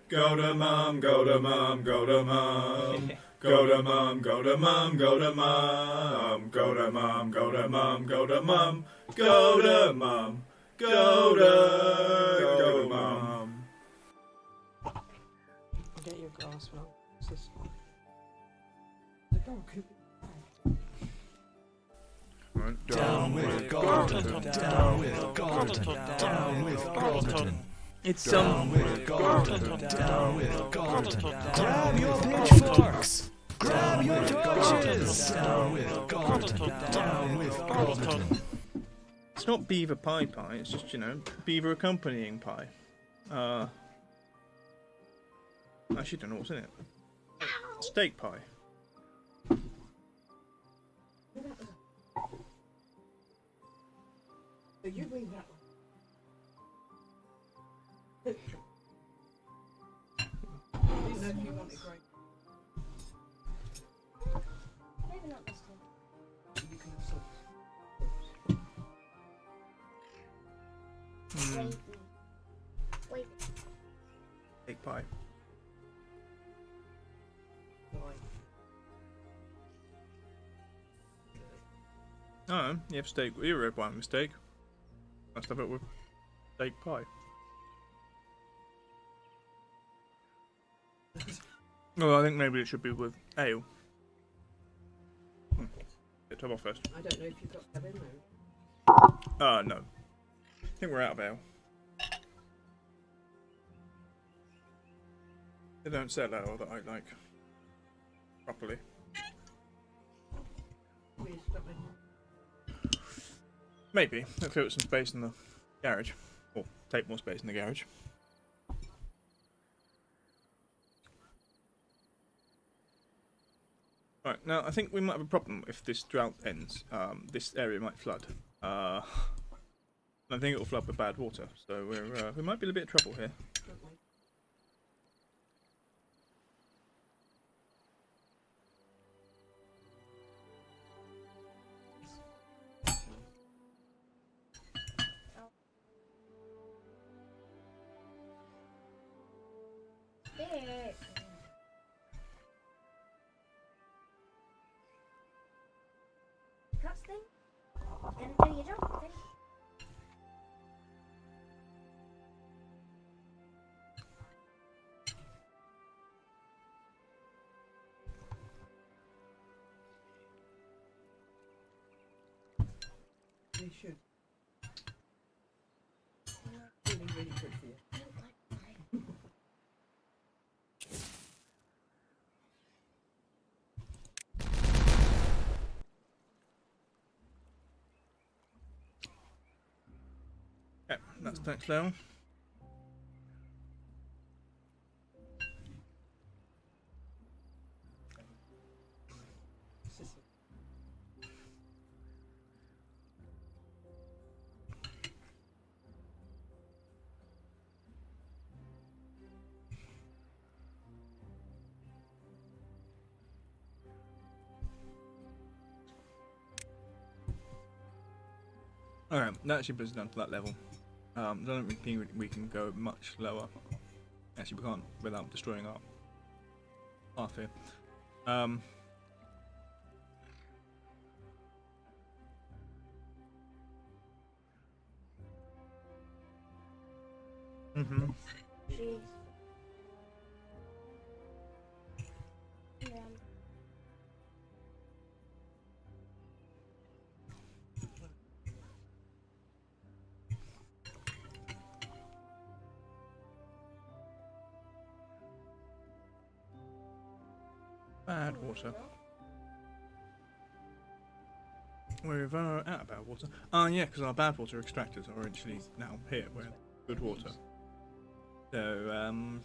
A: Go to mum, go to mum, go to mum. Go to mum, go to mum, go to mum. Go to mum, go to mum, go to mum. Go to mum, go to mum.
E: Get your glass, Mum. What's this one? The dog could be.
D: Down with Gordon, down with Gordon, down with Gordon.
B: It's
D: Down with Gordon, down with Gordon. Grab your pitchforks, grab your torches. Down with Gordon, down with Gordon.
B: It's not beaver pie pie. It's just beaver accompanying pie. Actually, don't know what's in it. Steak pie.
E: So you bring that one. I didn't know if you wanted great.
F: Maybe not this time.
E: You can have sauce.
F: Wait.
B: Steak pie.
E: Right.
B: Oh, you have steak. You red wine with steak. Must have it with steak pie. Well, I think maybe it should be with ale. Get top off first.
E: I don't know if you've got that in there.
B: No. I think we're out of ale. They don't sell ale that I like properly.
E: Weird stuff in.
B: Maybe. If there was some space in the garage. Or take more space in the garage. Right, now I think we might have a problem if this drought ends. This area might flood. I think it will flood with bad water, so we might be in a bit of trouble here.
E: Don't we?
F: There. Cuts thing. And do your job thing.
E: They should. Really, really good for you.
F: I don't like pie.
B: Yeah, that's the next level.
E: Sicily.
B: Alright, that actually brings us down to that level. I don't think we can go much lower. Actually, we can't without destroying our path here.
F: Jeez. Yeah.
B: Bad water. We're out of bad water. Oh yeah, because our bad water extractors are actually now here. We're good water. So you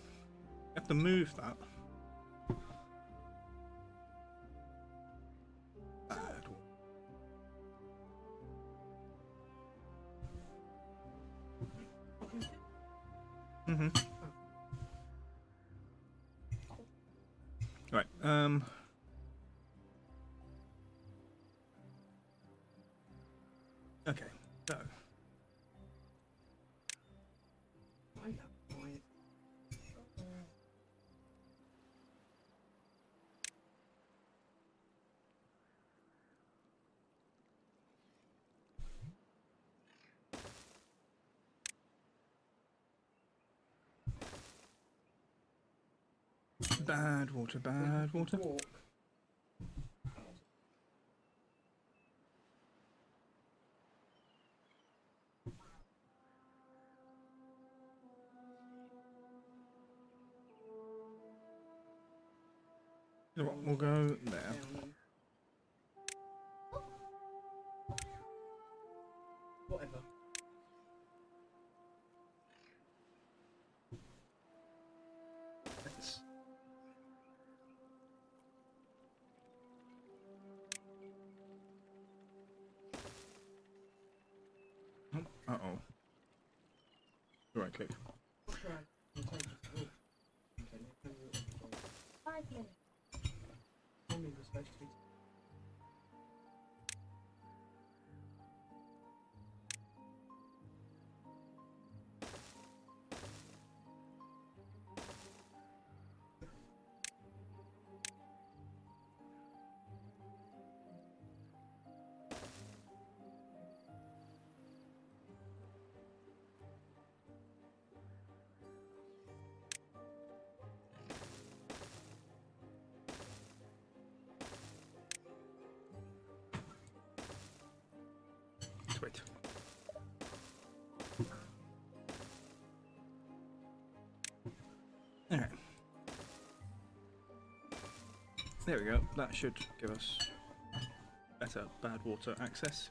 B: have to move that. Bad water. Right. Okay. So.
E: I know. Right.
B: Bad water. Bad water.
E: Walk.
B: We'll go there.
E: Whatever.
B: Yes. Uh oh. Right click.
E: Try contagious. Oh. Okay,
F: 5 minutes.
E: only was supposed to be.
B: Wait. Alright. There we go. That should give us better bad water access.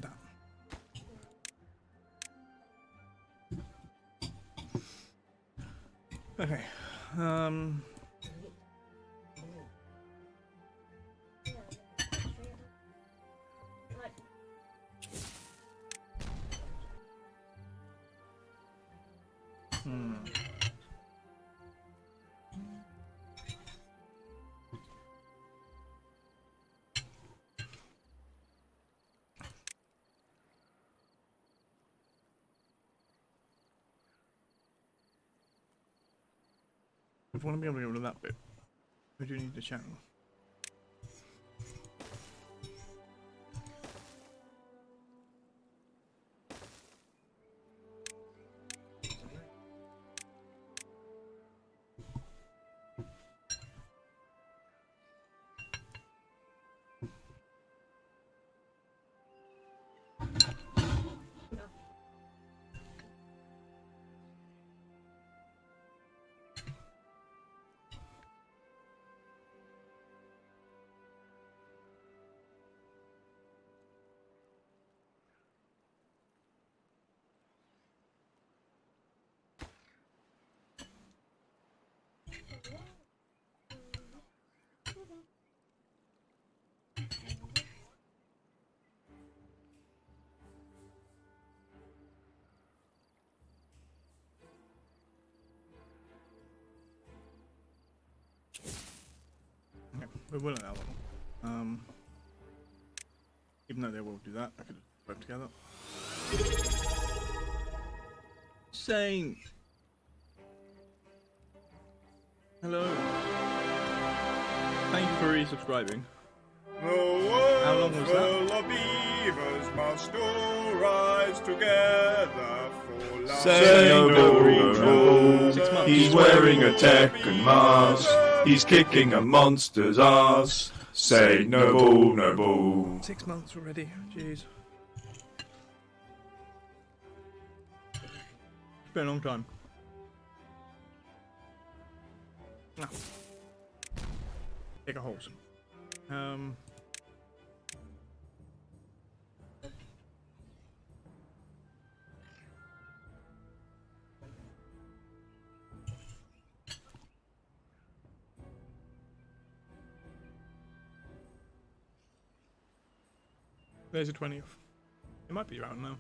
B: That. Okay.
F: Like,
B: Hmm. If we want to be able to get rid of that bit, we do need the channel. Okay, we will allow that one. Even though they will do that, I could work together. Sane. Hello. Thank you for resubscribing. How long was that?
A: full of beavers must all rise together for life.
B: Say no
A: no.
B: 6 months.
A: He's wearing a Tekken mask. He's kicking a monster's ass. Say no bull, no bull.
B: 6 months already. Jeez. It's been a long time. Ah. Take a holes. There's a 20th. It might be around now.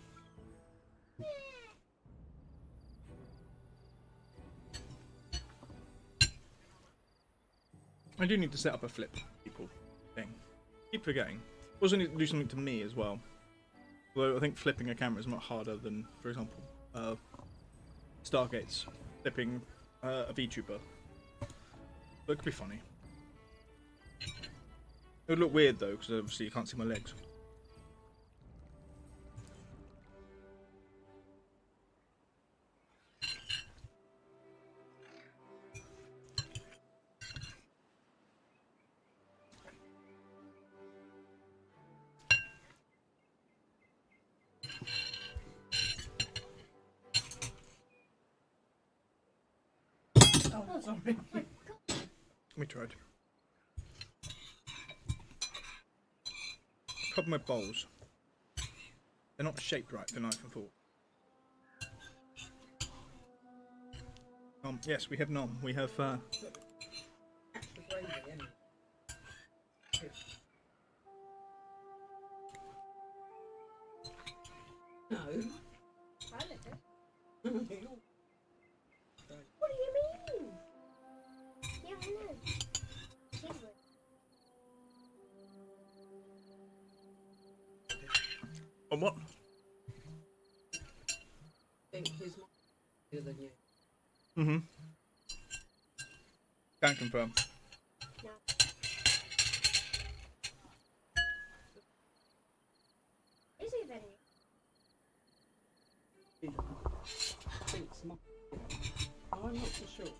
B: I do need to set up a flip people thing. Keep forgetting. Also need to do something to me as well. Although I think flipping a camera is much harder than, for example, Stargates flipping a VTuber. But it could be funny. It would look weird though, because obviously you can't see my legs.
E: Oh, sorry.
B: We tried. Problem with bowls. They're not shaped right for knife and fork. Yes, we have none. We have
E: Extra gravy, anyway. No.
F: I like it.
E: What
F: What do you mean? Yeah, I know. Cheese whiz.
B: on what?
E: think his mum is bigger than you?
B: Mm-hmm. Can confirm.
F: No. Is he very?
E: I think it's mum. Oh, I'm not so sure.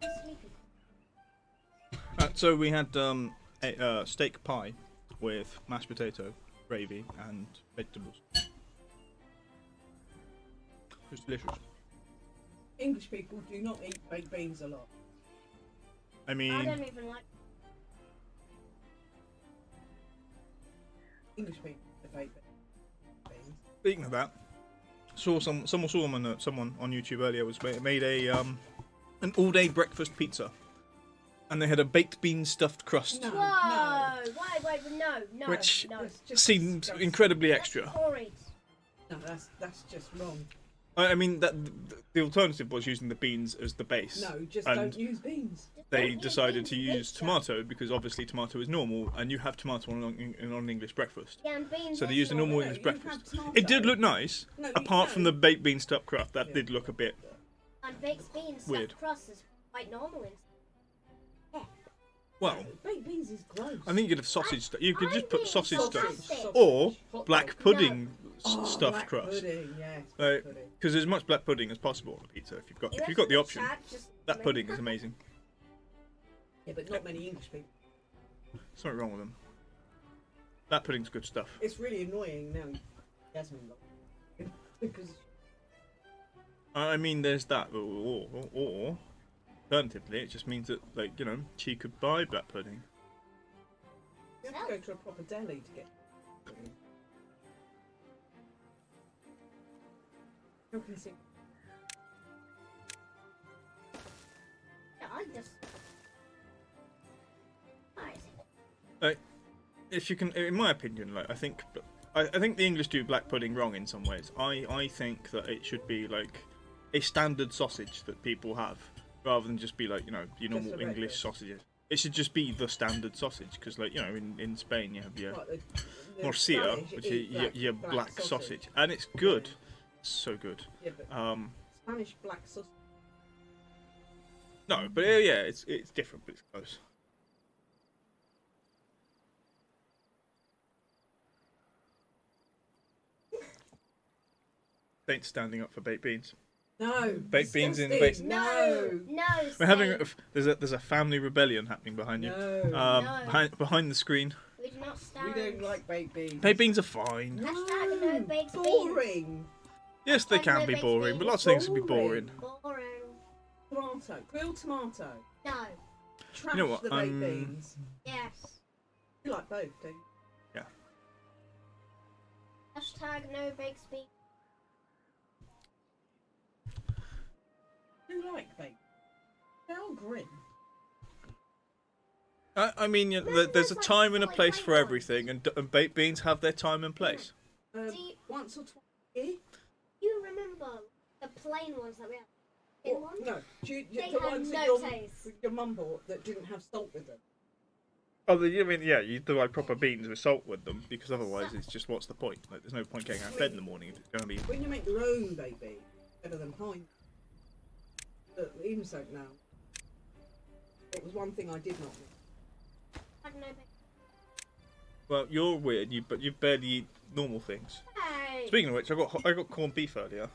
F: He's sleepy.
B: So we had a steak pie with mashed potato, gravy, and vegetables. It was delicious.
E: English people do not eat baked beans a lot.
B: I mean,
F: I don't even like.
E: English people they bake beans.
B: speaking of that, someone on YouTube earlier was made a an all-day breakfast pizza, and they had a baked bean stuffed crust,
E: No,
F: Whoa!
E: no,
F: Wait, no,
B: which
F: no.
E: that's just
B: seemed
E: disgusting.
B: incredibly extra.
F: Horrid.
E: No, that's just wrong.
B: I mean that the alternative was using the beans as the base.
E: No, just
B: And
E: don't use beans.
B: they
F: Don't use
B: decided
F: beans
B: to
F: in
B: use
F: pizza.
B: tomato because obviously tomato is normal, and you have tomato on an English breakfast.
F: Yeah, and beans.
B: So they
F: is
B: used a
F: not.
B: normal
E: No,
B: English
E: you
B: breakfast.
E: had tomato.
B: It did look nice,
E: No,
B: apart from
E: no.
B: the baked bean stuffed crust. That
E: Yeah.
B: did look a bit.
F: And baked beans
B: Weird.
F: stuffed crust is quite normal.
B: Well,
E: Baked beans is gross.
B: I think you could have sausage. You could just put
F: think
B: sausage
F: sausage.
B: stuff, or
E: Hot
B: black
E: dog.
B: pudding
E: Oh,
B: stuffed
E: black
B: crust.
E: Pudding, yes,
B: Like,
E: black pudding.
B: because there's as much black pudding as possible on a pizza if you've got the option. That pudding is amazing.
E: Yeah, but not many English people.
B: There's nothing wrong with them. That pudding's good stuff.
E: It's really annoying now. Jasmine because
B: I mean, there's that, or alternatively, it just means that, like, you know, she could buy black pudding.
E: you have to go to a proper deli to get. How can you see?
F: Yeah, I just. Nice.
B: Like, if you can, in my opinion, like, I think the English do black pudding wrong in some ways. I think that it should be like a standard sausage that people have, rather than just be like, you know, your
E: Just
B: normal
E: a
B: English
E: regular.
B: sausages. It should just be the standard sausage, because, like, you know, in Spain you have your
E: Like the
B: morcilla,
E: Spanish
B: which
E: eat
B: is your black sausage, and it's good, so good.
E: Yeah, but Spanish black sausage.
B: No, but yeah, it's different, but it's close. Ain't standing up for baked beans.
E: No.
B: Baked beans in
E: disgusting.
B: baked-
F: No.
B: We're having
F: Saint.
B: there's a family rebellion happening behind you.
E: No.
F: No.
B: Behind the screen.
F: We do not stand.
E: We don't like baked beans.
B: Baked beans are fine.
F: Hashtag no baked beans.
E: Boring.
B: Yes, they
F: Hashtag
B: can
F: no
B: be
F: baked
B: boring, but
F: beans.
B: lots of things can be boring.
F: Boring.
E: Tomato. Grilled tomato.
F: No.
E: Trash
B: know what,
E: the baked beans.
F: Yes.
E: You like both, don't you?
F: Hashtag no baked beans.
E: You like baked. They're all grim.
B: I mean, you know, there's a time and a place for everything, and baked beans have their time and place.
F: Do you-
E: Once or twice a year.
F: You remember the plain ones that we had? Thin ones?
E: No,
F: They
E: the
F: had
E: ones that
F: no
E: your,
F: taste.
E: your mum bought that didn't have salt with them.
B: Oh, I mean, yeah, you do like proper beans with salt with them, because otherwise it's just, what's the point? Like, there's no point getting out of bed in the morning if it's going to be...
E: When you make your own baked beans, better than Heinz. But even so now, it was one thing I did not miss.
F: Hashtag no baked
B: Well, you're weird, but you barely eat normal things.
F: Hey!
B: Speaking of which, I got corned beef earlier.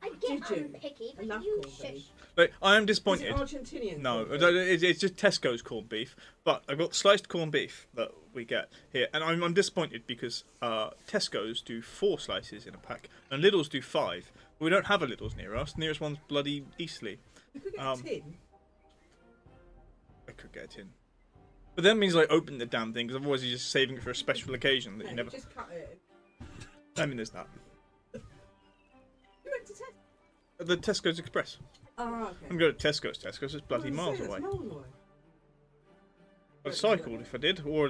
F: I get
E: Did you?
F: I'm picky,
E: I
F: but
E: love
F: you
E: corned
F: shush.
E: beef.
B: Like, I am
E: Is it
B: disappointed.
E: Argentinian?
B: No,
E: corned beef?
B: it's just Tesco's corned beef. But I got sliced corned beef that we get here. And I'm disappointed because Tesco's do 4 slices in a pack and Lidl's do 5. We don't have a Lidl's near us. The nearest one's bloody Eastleigh.
E: You could get
B: Um,
E: a tin.
B: I could get a tin. But that means like open the damn thing, because otherwise you're just saving it for a special occasion that
E: No,
B: you never.
E: just cut it.
B: I mean, there's that.
E: You went to Tesco.
B: The Tesco's Express.
E: Oh, okay.
B: I'm going to Tesco's. Tesco's is bloody miles away. I'd cycled if I did, or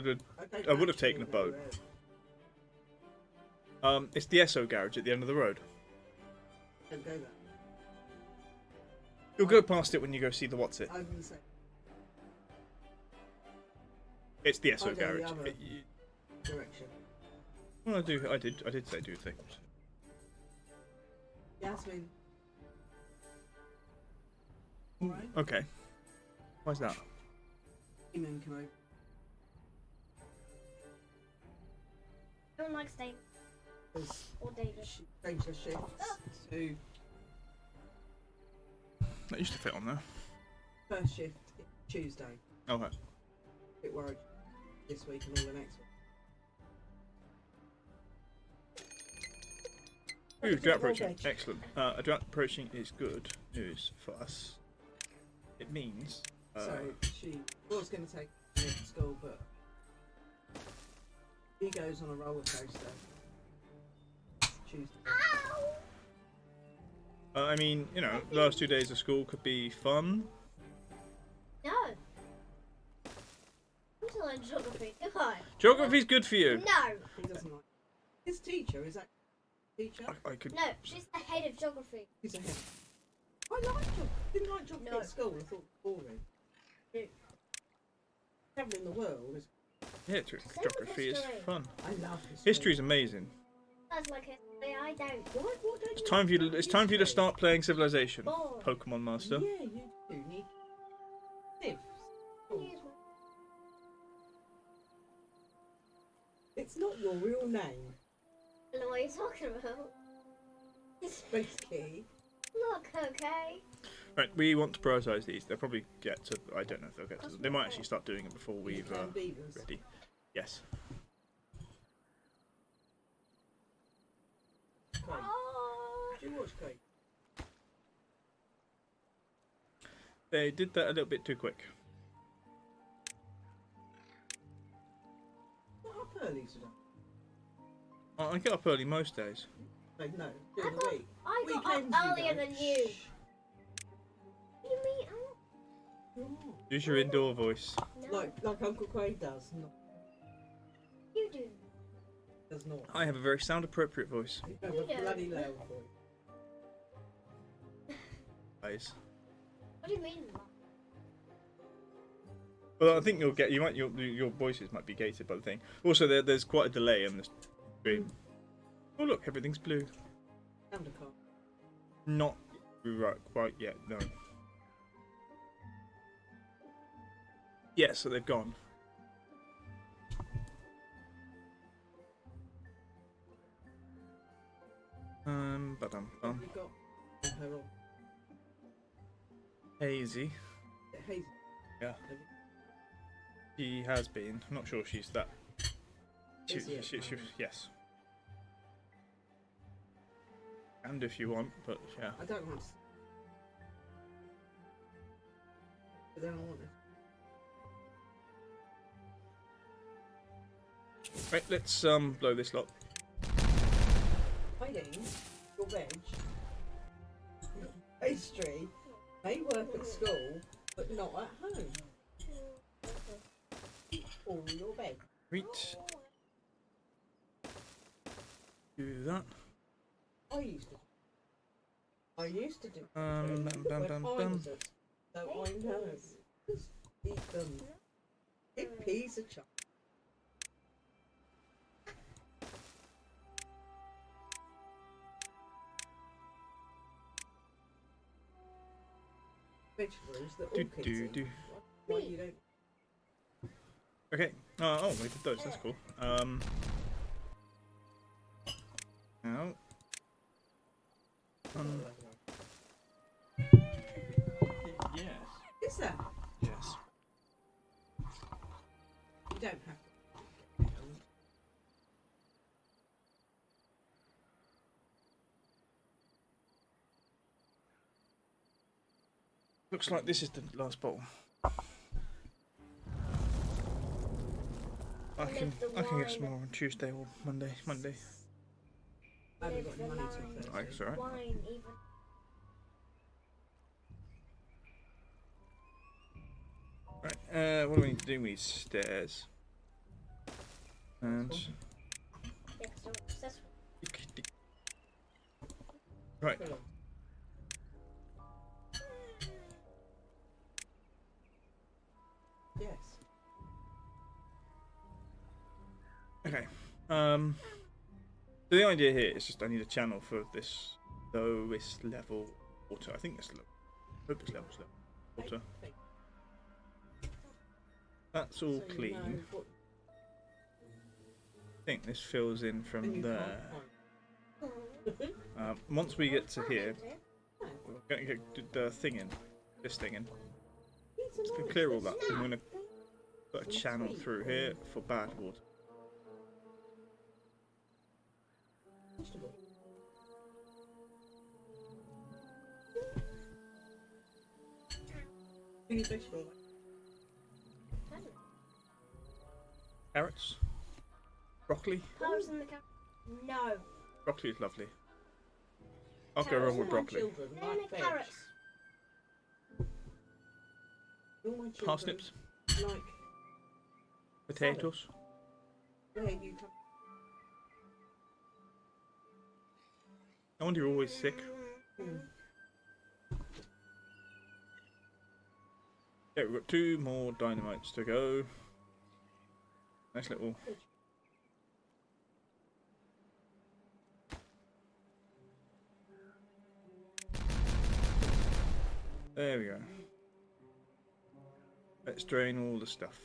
B: I would have taken a boat. It's the Esso garage at the end of the road.
E: Don't go there.
B: You'll go past it when you go see the what's it.
E: I wouldn't say.
B: It's the
E: I'll
B: Esso
E: go the
B: garage.
E: other direction.
B: Well, I did say do things.
E: Yasmin.
B: Mm,
E: Alright.
B: okay. Why's that?
E: Eamon come over.
F: I don't like steak
E: Because
F: or David.
E: she changed her shifts to
B: That used to fit on there.
E: first shift Tuesday.
B: Okay.
E: A bit worried this week and all the next week.
B: Ooh, drought approaching. Excellent. A drought approaching is good news for us. It means.
E: So she was going to take me to school, but he goes on a roller coaster Tuesday.
B: I mean, you know, the last 2 days of school could be fun.
F: No. I'm still in geography. Goodbye.
B: Geography's good for you.
F: No.
E: He doesn't like his teacher. Is that teacher?
B: I could.
F: No, she's the head of geography.
E: He's a him. I liked geography. Didn't like geography
F: No.
E: at school. I thought it was boring. Travelling the world is.
B: Yeah, geography is
F: history.
B: fun.
E: I love history.
B: History's amazing.
F: That's like history. I don't.
E: What don't
B: It's
E: you
B: time for you.
E: like
B: It's time for you to
E: history?
B: start playing Civilization,
F: Bored.
B: Pokemon Master.
E: Yeah, you do. Need tips. It's not your real name.
F: I don't know what you're talking about.
E: Space Key.
F: Look, okay.
B: Right, we want to prioritise these. They'll probably get to. I don't know if they'll get to. They might actually start doing it before we've
E: Beavers.
B: ready. Yes.
E: Craig.
F: Oh.
E: Do you watch Craig?
B: They did that a little bit too quick.
E: Not up early today.
B: I get up early most days.
E: Like, no, during the week.
F: I got
E: Weekends
F: up
E: you
F: earlier
E: don't.
F: than you. What do you mean?
B: Use your indoor voice.
F: No,
E: Like Uncle Craig does. No,
F: you do.
E: does not.
B: I have a very sound appropriate voice.
E: You have
F: You
E: a
F: don't.
E: bloody loud voice.
B: Guys.
F: What do you mean?
B: Well, I think you'll get. You might. Your voices might be gated by the thing. Also, there's quite a delay on this stream. Oh look, everything's blue.
E: Sound a car.
B: Not right quite yet. No. Yeah, so they've gone. Ba-dum, bum.
E: You got her on.
B: Hazy.
E: Hazel.
B: Yeah. She has been. I'm not sure she's that.
E: Is he at the moment?
B: Yes. And if you want, but yeah.
E: I don't want to. But then I want it.
B: Right, let's blow this lot.
E: Hiding your veg, pastry, may work at school, but not at home. Eat all your veg.
B: Reach. Do that.
E: I used to do.
B: Bam, bam,
E: when
B: bam,
E: I
B: bam.
E: was at- So I know. Just eat them. Eat peas of chocolate. Vegetables that all
B: Do,
E: kids
B: do,
E: eat.
B: do.
E: Why you don't?
B: Okay. Oh, we did those. That's cool. Now. Yes.
E: Is that?
B: Yes.
E: You don't have to.
B: Looks like this is the last bottle. I can get some more on Tuesday or Monday.
E: I haven't got any money till Thursday.
B: Oh, it's alright.
F: Wine even.
B: Right, what do we need to do? We need stairs. And
F: Yeah, 'cause I'm obsessed with
B: right.
E: Fill 'em. Yes.
B: Okay. So the idea here is just I need a channel for this lowest level water. I think it's low. Hope it's level water. That's all
E: So you
B: clean.
E: know what-
B: I think this fills in
E: and
B: from
E: you
B: there.
E: can't find.
B: Once we get to here,
E: No.
B: we're going to get the thing in. This thing in.
E: It's a
B: Let's
E: nice-
B: clear all that. I'm going to
E: They-
B: put a channel through here for bad water.
E: vegetable. Any vegetable.
B: Carrots. Broccoli.
F: Clothes in the car. No.
B: Broccoli is lovely. I'll go wrong with
E: All my
B: broccoli.
E: children
F: They're in
E: like
F: the
E: veg.
F: carrots.
E: All my children
B: Parsnips.
E: like
B: Potatoes.
E: where you come.
B: I wonder you're always sick.
E: Mm.
B: Okay, we've got 2 more dynamites to go. Nice little. There we go. Let's drain all the stuff.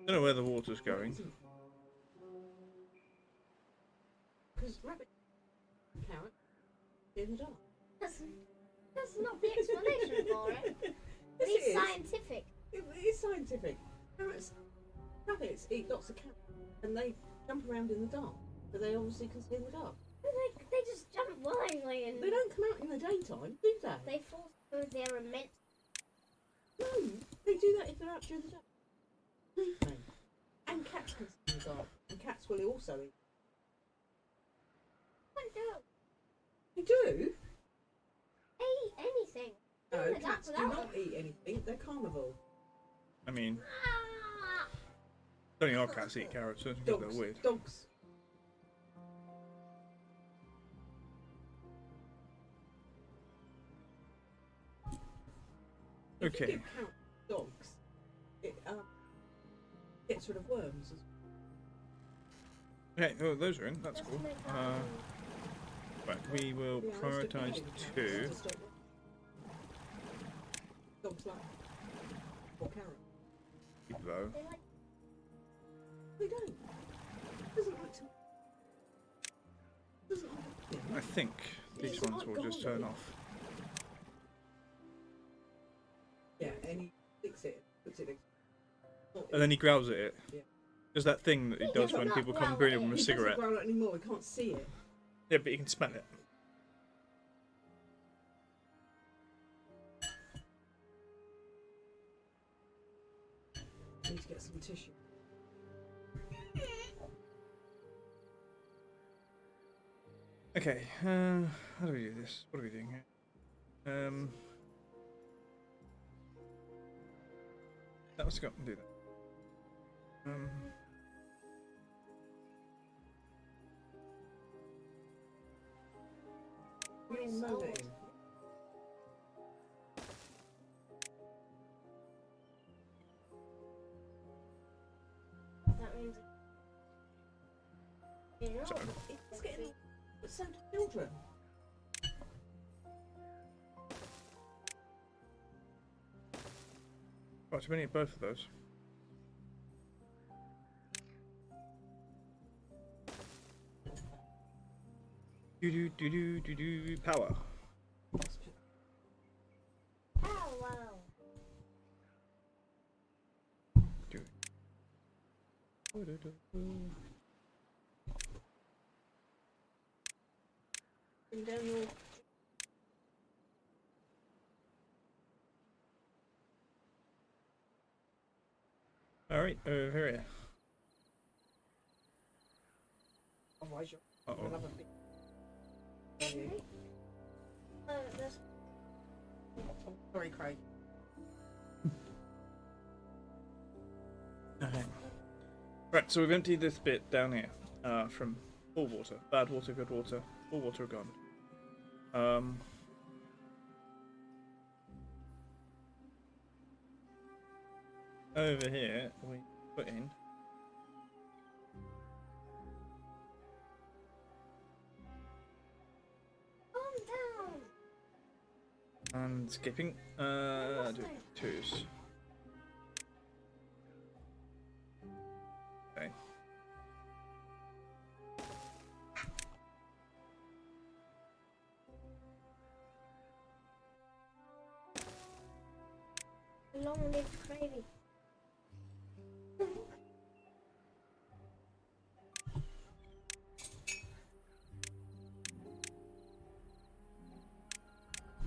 B: Don't know where the water's going.
E: Because rabbit, carrot, in the dark.
F: That's not the explanation for it.
E: Yes,
F: It's
E: it is.
F: scientific.
E: It is scientific. Rabbits eat lots of carrots, and they jump around in the dark, but they obviously can see in the dark.
F: They just jump willingly and
E: They don't come out in the daytime, do they?
F: they fall through their immense.
E: No, they do that if they're out during the day. Don't they? And cats can see in the dark, and cats will also eat. They do?
F: Eat anything.
E: No,
F: in the dark
E: cats do
F: without
E: not
F: them.
E: eat anything. They're carnivore.
B: I mean,
F: Ah!
B: only our cats eat carrots, so I think they're
E: Dogs.
B: weird.
E: Dogs. If
B: Okay.
E: you give carrots to dogs, it gets rid of worms.
B: Okay, oh, those are in. That's cool. Right, we will
E: Yeah, I still
B: prioritise
E: give carrots
B: 2.
E: to stop worms. Dogs like or carrot.
B: Though.
F: They like
E: They don't. Doesn't like to. Doesn't like to.
B: I think these ones will just turn off.
E: Yeah, and he licks it, puts it.
B: And then he growls at it.
E: Yeah.
B: Does that thing that he does when
F: not
B: people come
F: growl
B: bring
F: at
B: him a
E: He
B: cigarette.
E: doesn't growl anymore. We can't see it.
B: Yeah, but you can smell it.
E: I need to get some tissue.
B: Okay, how do we do this? What are we doing here? That was got to do that.
E: We all know that.
F: that means. You know,
B: So-
E: It's getting. It's so to children.
B: Right, so we need both of those. Do power.
F: oh wow.
B: Do.
E: Bring down your.
B: Right over here.
E: Otherwise, you're
B: Uh-oh.
E: another thing.
F: That's
E: Oh, sorry, Craig.
B: Okay. Right, so we've emptied this bit down here from full water, bad water, good water, full water gone. Over here we put in
F: calm down.
B: and skipping do twos. Okay.
F: Long live gravy.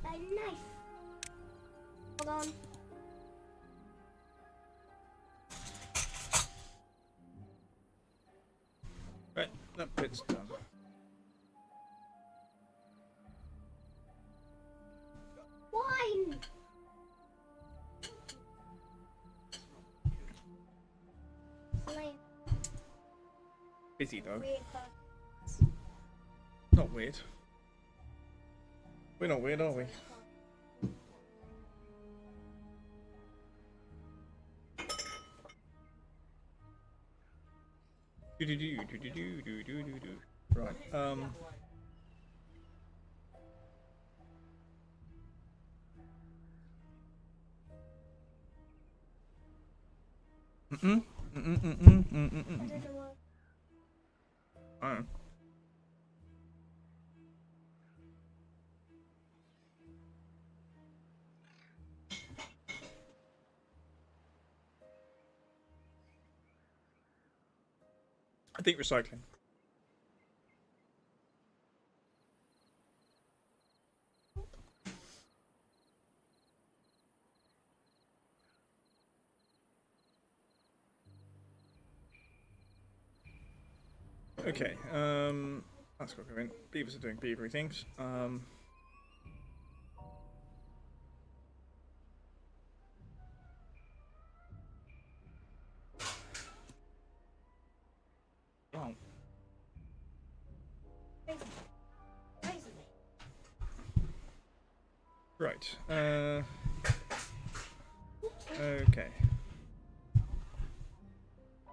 F: A knife. Hold on.
B: Right, that bit's done.
F: Wine. Slave.
B: Busy though.
F: Weird person.
B: Not weird. We're not weird, are we? Do. Right.
F: I don't know what.
B: Oh. I think recycling. Okay, that's got to go in. Beavers are doing beavery things. Wow.
F: Crazy.
B: Right. Okay.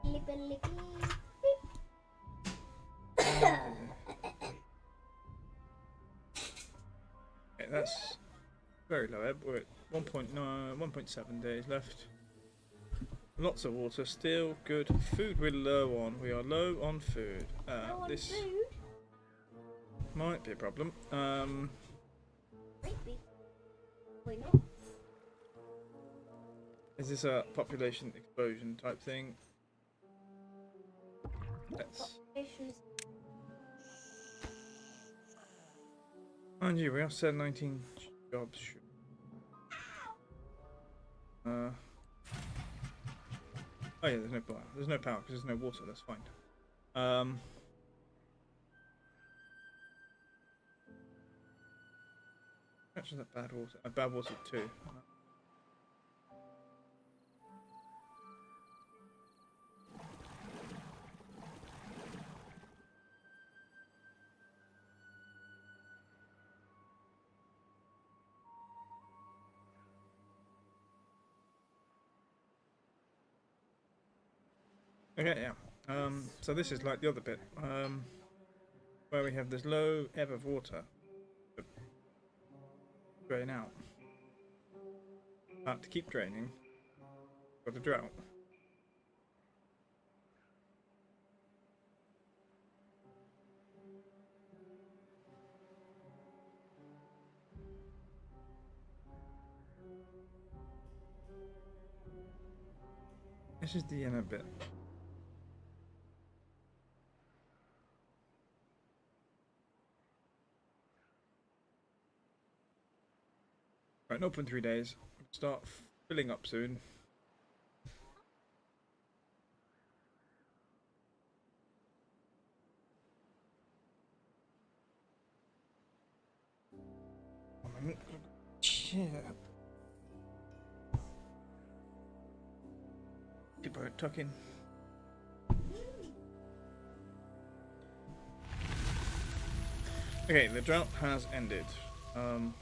F: Lippy lippy.
B: Okay, that's very low ebb. We're at 1.9, 1.7 days left. Lots of water still. Good. Food we're low on. We are low on food.
F: No one
B: This
F: food.
B: might be a problem.
F: Might be. Why not?
B: Is this a population explosion type thing? Let's.
F: Population's
B: Mind you, we are set 19 jobs. Oh yeah, there's no power. There's no power because there's no water. That's fine. Actually, that bad water. Bad water too. Okay, yeah. So this is like the other bit, where we have this low ebb of water to drain out. To keep draining, got a drought. This is the inner bit. Right, 0.3 days. Start filling up soon. shit. People are talking. Okay, the drought has ended. Now.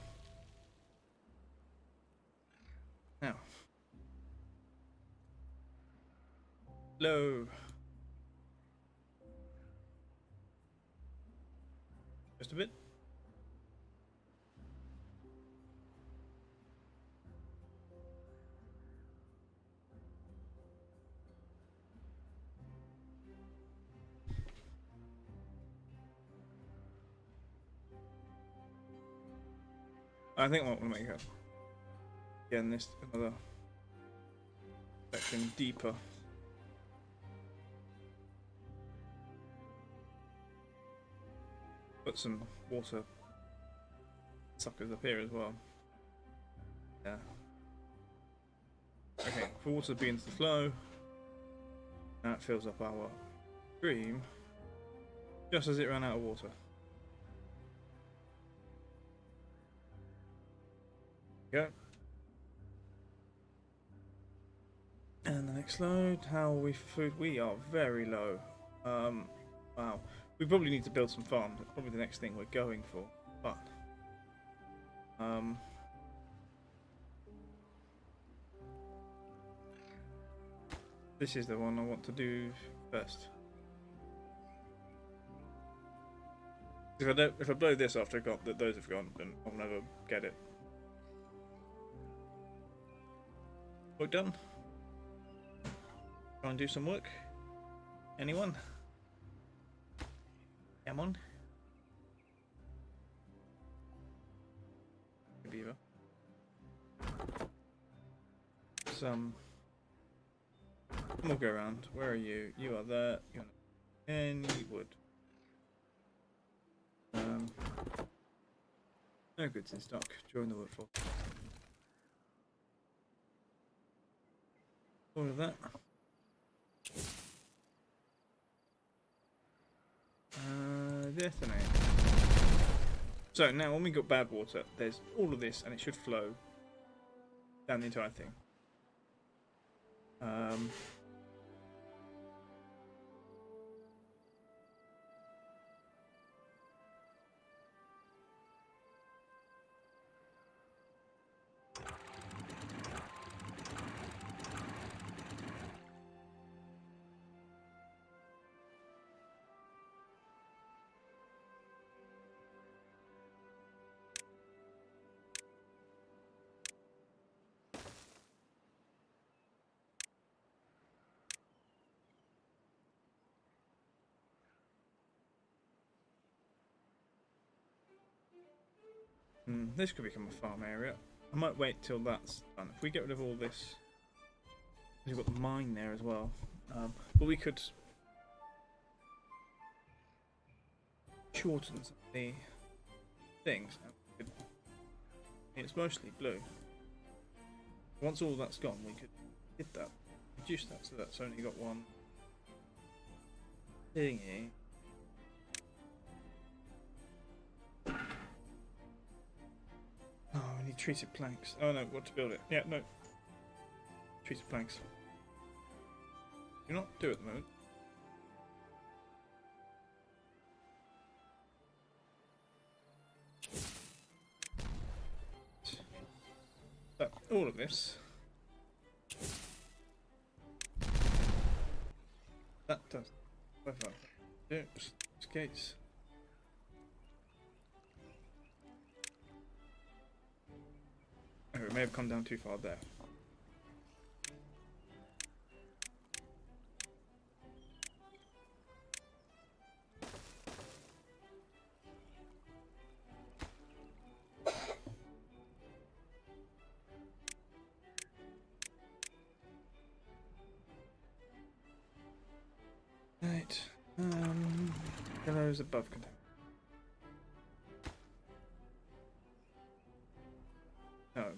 B: Low. Just a bit. I think I want to make it again this another section deeper. Put some water suckers up here as well. Yeah. Okay, for water begins to flow. Now it fills up our stream just as it ran out of water. Go. And the next load, how are we for food? We are very low. Wow. We probably need to build some farms. That's probably the next thing we're going for. But this is the one I want to do first. If I blow this after those have gone, then I'll never get it. Work done? Try and do some work? Anyone? Come on. Beaver. We'll go around. Where are you? You are there. You're not any wood. No goods in stock. Join the workforce. All of that. Detonate. So now when we got bad water, there's all of this and it should flow down the entire thing. This could become a farm area. I might wait till that's done. If we get rid of all this, we've got the mine there as well. But we could shorten some of the things. It's mostly blue. Once all that's gone, we could hit that, reduce that, so that's only got one thingy. Oh, we need treated planks. Oh no, what to build it? Yeah, no. Treated planks. Do not do it at the moment. So, all of this. That does. Oops, skates. Oh, we may have come down too far there. Right. Yellow's above container. No.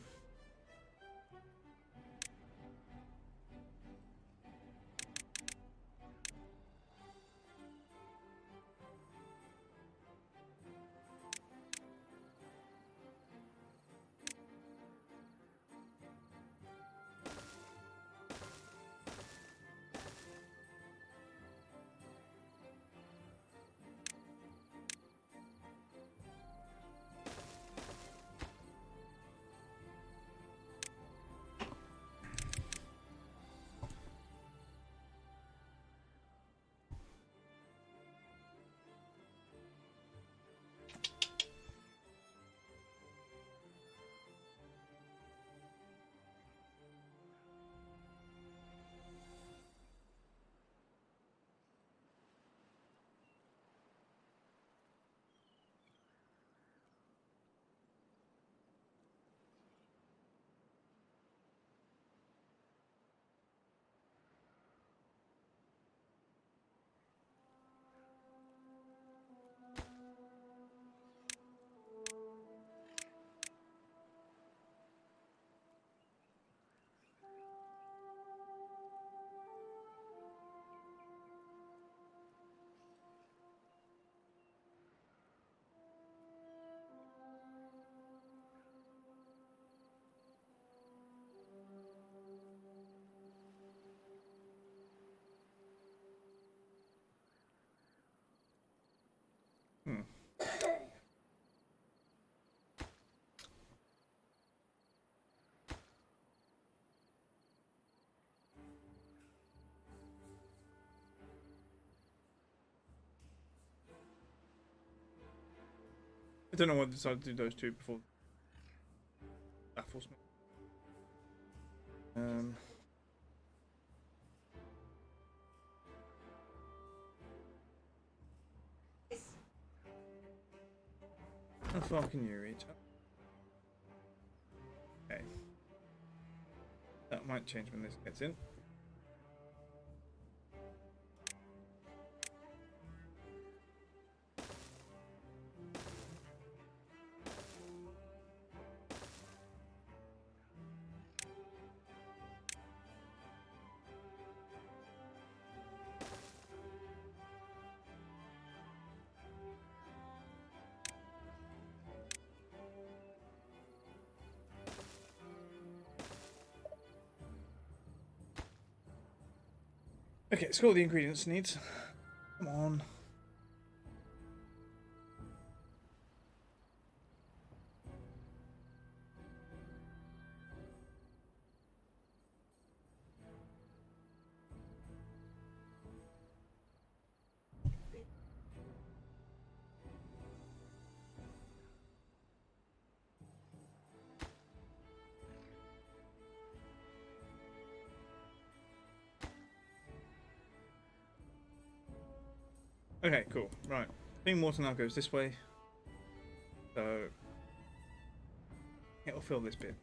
B: Hmm. I don't know why I decided to do those two before. Baffles me. How far can you reach? Okay. That might change when this gets in. Okay, it's got all the ingredients it needs. Come on. Okay, cool. Right. Clean water now goes this way. So it'll fill this bit.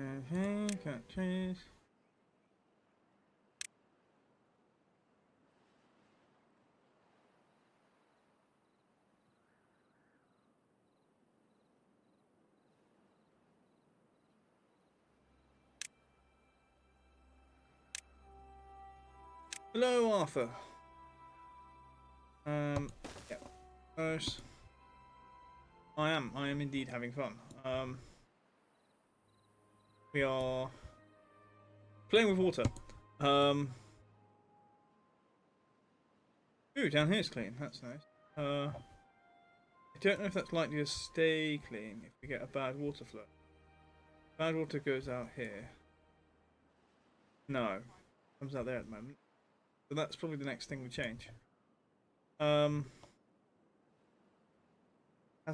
B: Okay, can't change. Hello, Arthur. Yeah. First, I am indeed having fun. We are playing with water. Ooh, down here is clean. That's nice. I don't know if that's likely to stay clean if we get a bad water flow. Bad water goes out here. No, comes out there at the moment. So that's probably the next thing we change. Has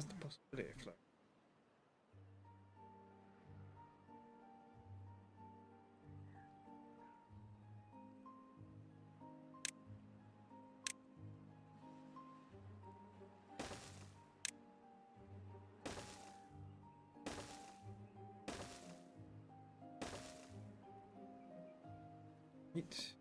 B: the possibility of flow. Right.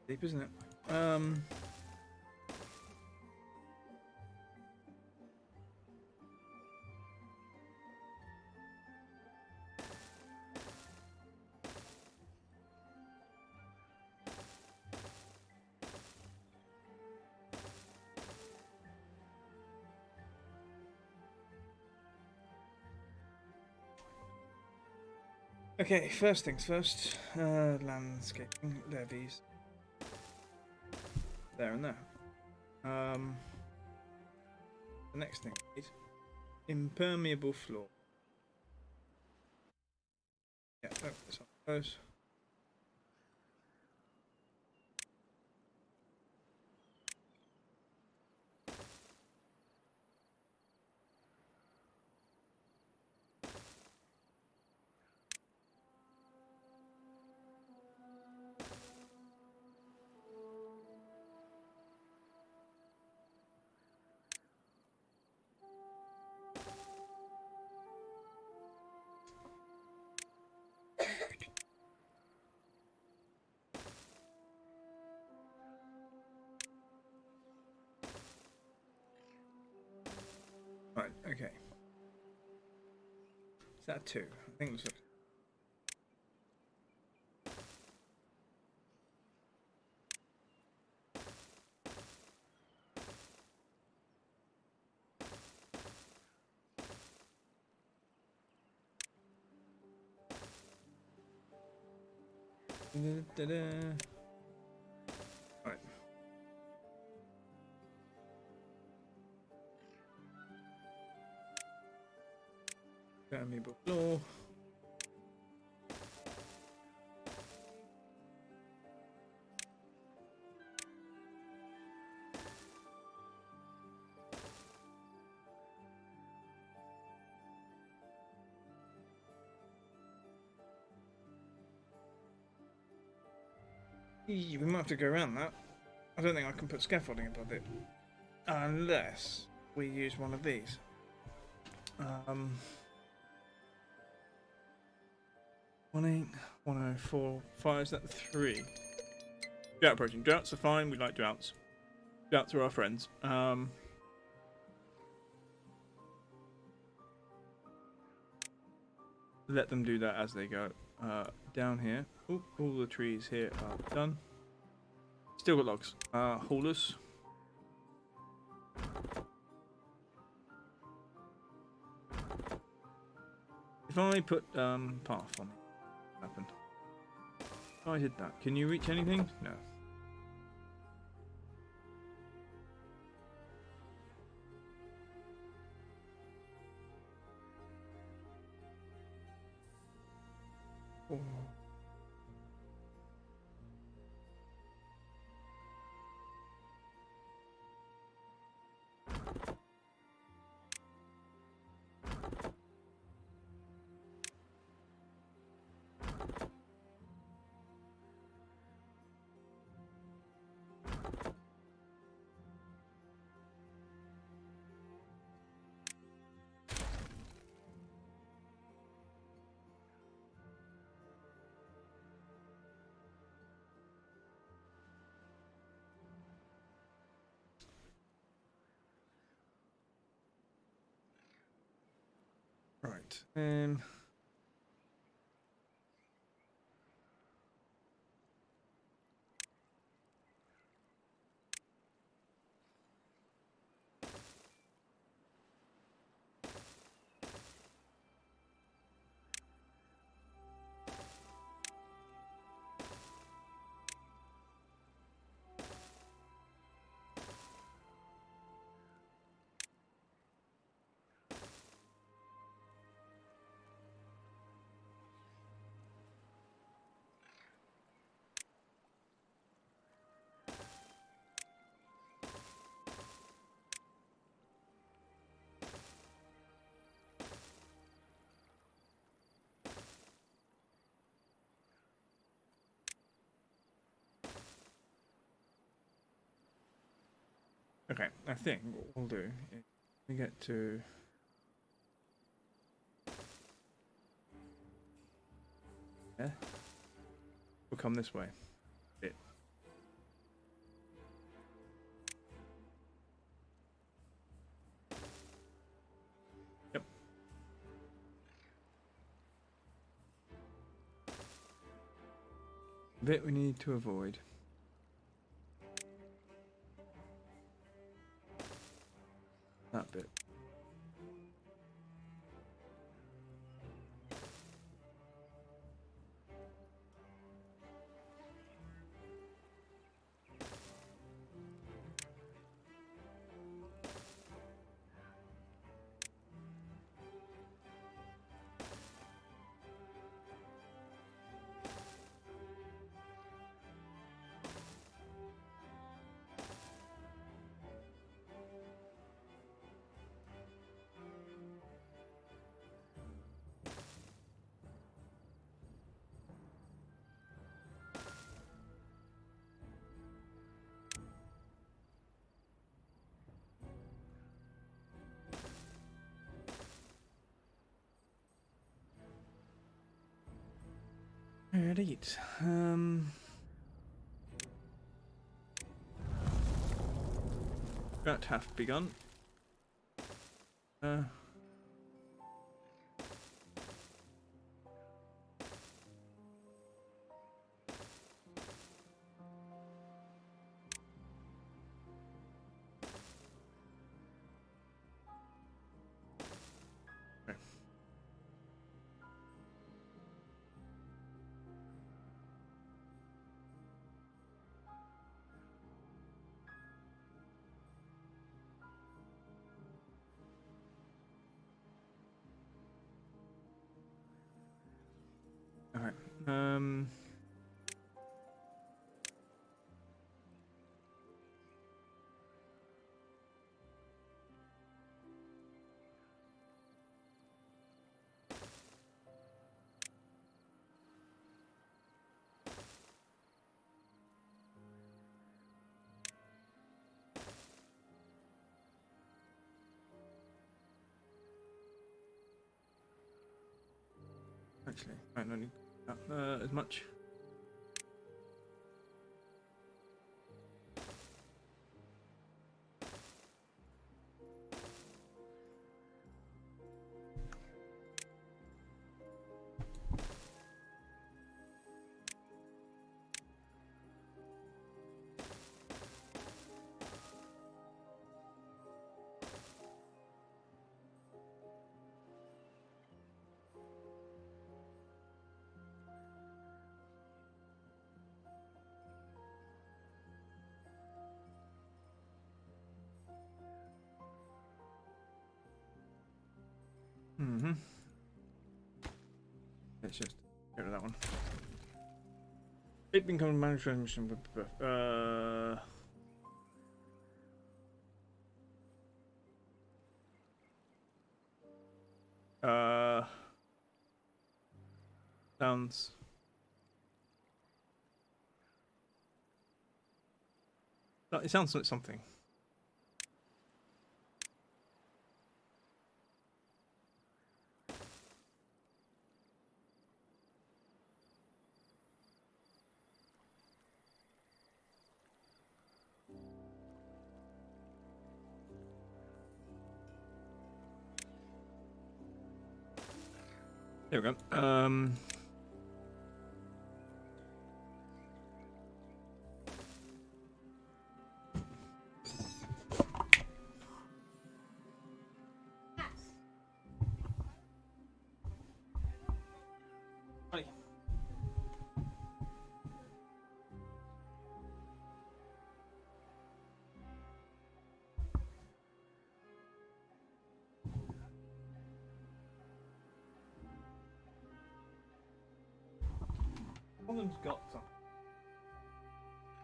B: Deep, isn't it? Okay, first things first. Landscaping levies. There and there. The next thing is impermeable floor. Yeah, oh, this one goes. that 2? I think it's. Right. Permeable floor. We might have to go around that. I don't think I can put scaffolding above it. Unless we use one of these. 1 8, 104, 5, is that 3? Drought approaching. Droughts are fine, we like droughts. Droughts are our friends. Let them do that as they go. Down here. Ooh, all the trees here are done. Still got logs. Haulers. If I put path on it, what happened? Oh, I did that. Can you reach anything? No. Oh. Right. Okay, I think what we'll do is we get to we'll come this way. Bit. Yep. Bit we need to avoid. That bit. Right. That have begun. Alright. Actually, I don't need that as much. Mm-hmm. Let's just get rid of that one. It become managed transmission. Sounds. It sounds like something. There we go. Hi. One of them's got some.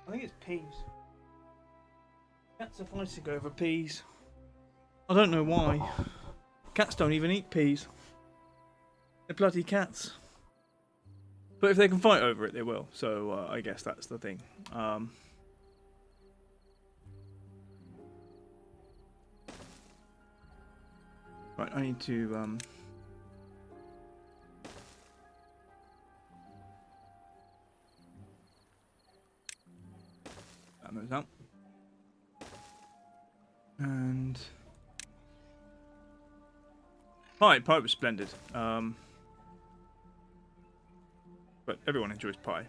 B: I think it's peas. Cats are fighting over peas. I don't know why. Cats don't even eat peas. They're bloody cats. But if they can fight over it, they will. So I guess that's the thing. Right, I need to that moves out. And pie was splendid. But everyone enjoys pie.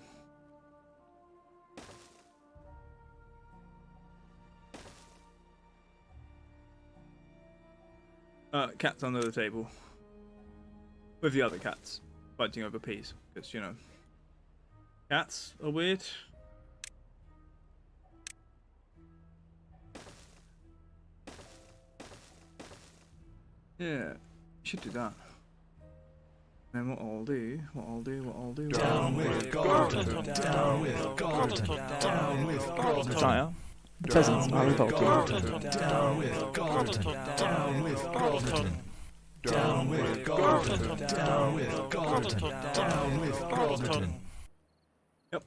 B: Cats under the table with the other cats fighting over peas because you know cats are weird. Yeah, should do that. And what I'll do.
D: Down with Gordon, down with Gordon, down with Gordon.
G: Sire, the peasants are revolting.
D: Down with Gordon, down with Gordon. Down with Gordon, down with Gordon, down with Gordon.
B: Yep.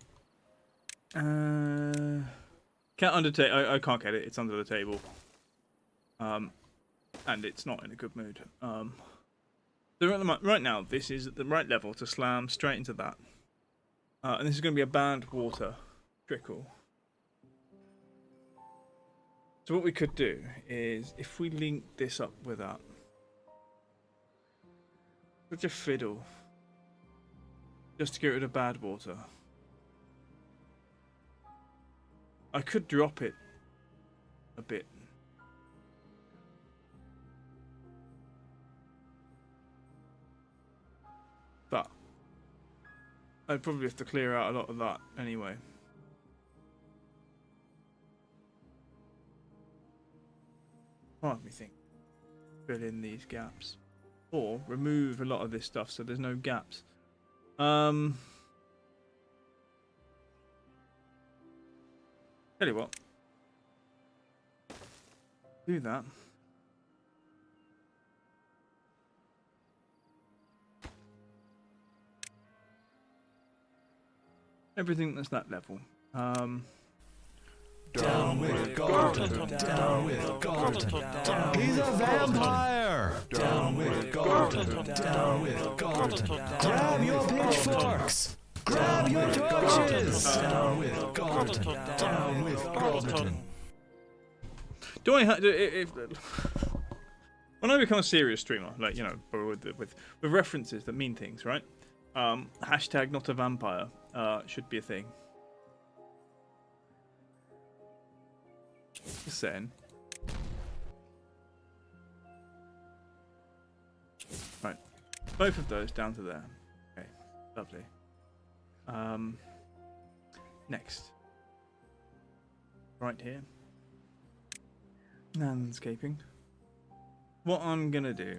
B: Cat under table. I can't get it. It's under the table. And it's not in a good mood. So right now, this is at the right level to slam straight into that. And this is going to be a banned water trickle. So what we could do is, if we link this up with that, such a fiddle, just to get rid of bad water. I could drop it a bit. But I'd probably have to clear out a lot of that anyway. Part of me think fill in these gaps or remove a lot of this stuff so there's no gaps. Tell you what. Do that. Everything that's that level.
D: Down with Gordon, down with Gordon, he's a vampire! Down with Gordon, down with Gordon, grab your pitchforks! Grab your torches! Down with Gordon, down with Gordon.
B: Do I have if when I become a serious streamer, like with references that mean things, right? Hashtag not a vampire should be a thing. Just saying. Right, both of those down to there. Okay, lovely. Next, right here. Landscaping. What I'm gonna do,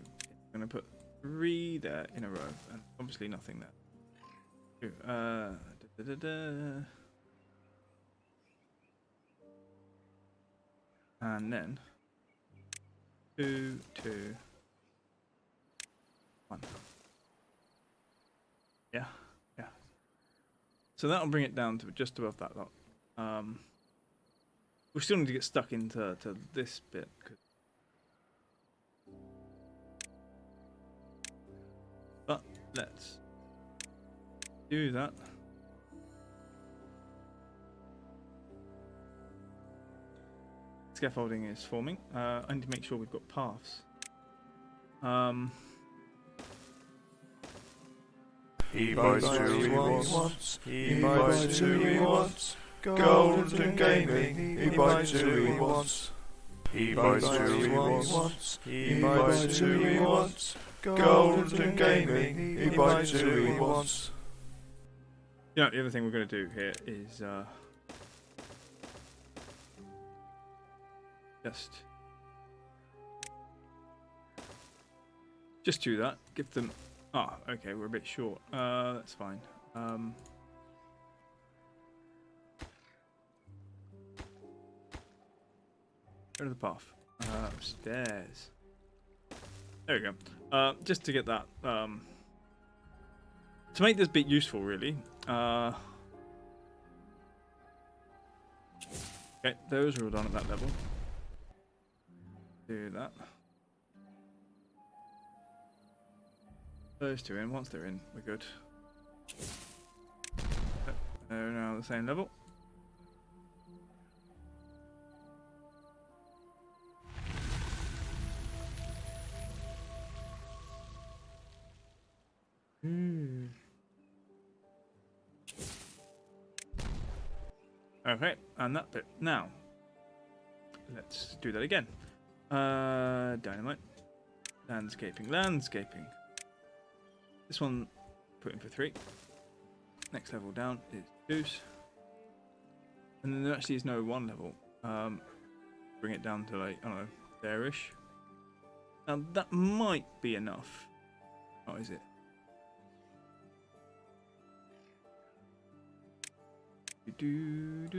B: I'm gonna put 3 there in a row, and obviously nothing there. And then 2, 2, 1. Yeah. So that'll bring it down to just above that lot. We still need to get stuck into this bit. But let's do that. Scaffolding is forming. I need to make sure we've got paths.
A: He buys who he wants. He buys who he wants. Golden Gaming. He buys who he wants. He buys who he wants. He buys who he wants. Golden Gaming. He buys who he wants.
B: You know, the other thing we're going to do here is just do that. Give them. Ah, okay, we're a bit short. That's fine. Go to the path. Upstairs. There we go. Just to get that. To make this bit useful, really. Okay, those are all done at that level. Do that. Those 2 in. Once they're in, we're good. They're now the same level. Okay, and that bit. Now, let's do that again. Dynamite. Landscaping. This one, put in for 3. Next level down is Goose. And then there actually is no 1 level. Bring it down to, like, I don't know, there-ish. Now, that might be enough. Oh, is it? Do.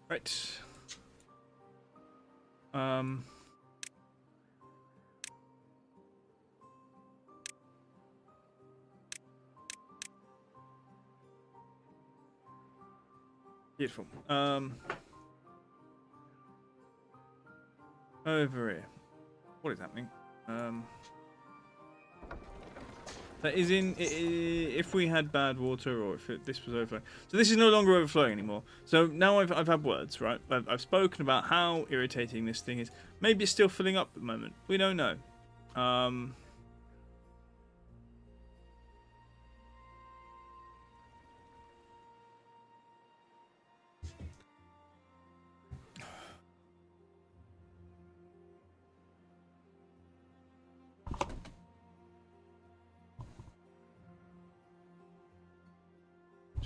B: Right. Beautiful. Over here. What is happening? That is if we had bad water or if this was overflowing. So this is no longer overflowing anymore. So now I've had words, right? I've spoken about how irritating this thing is. Maybe it's still filling up at the moment. We don't know.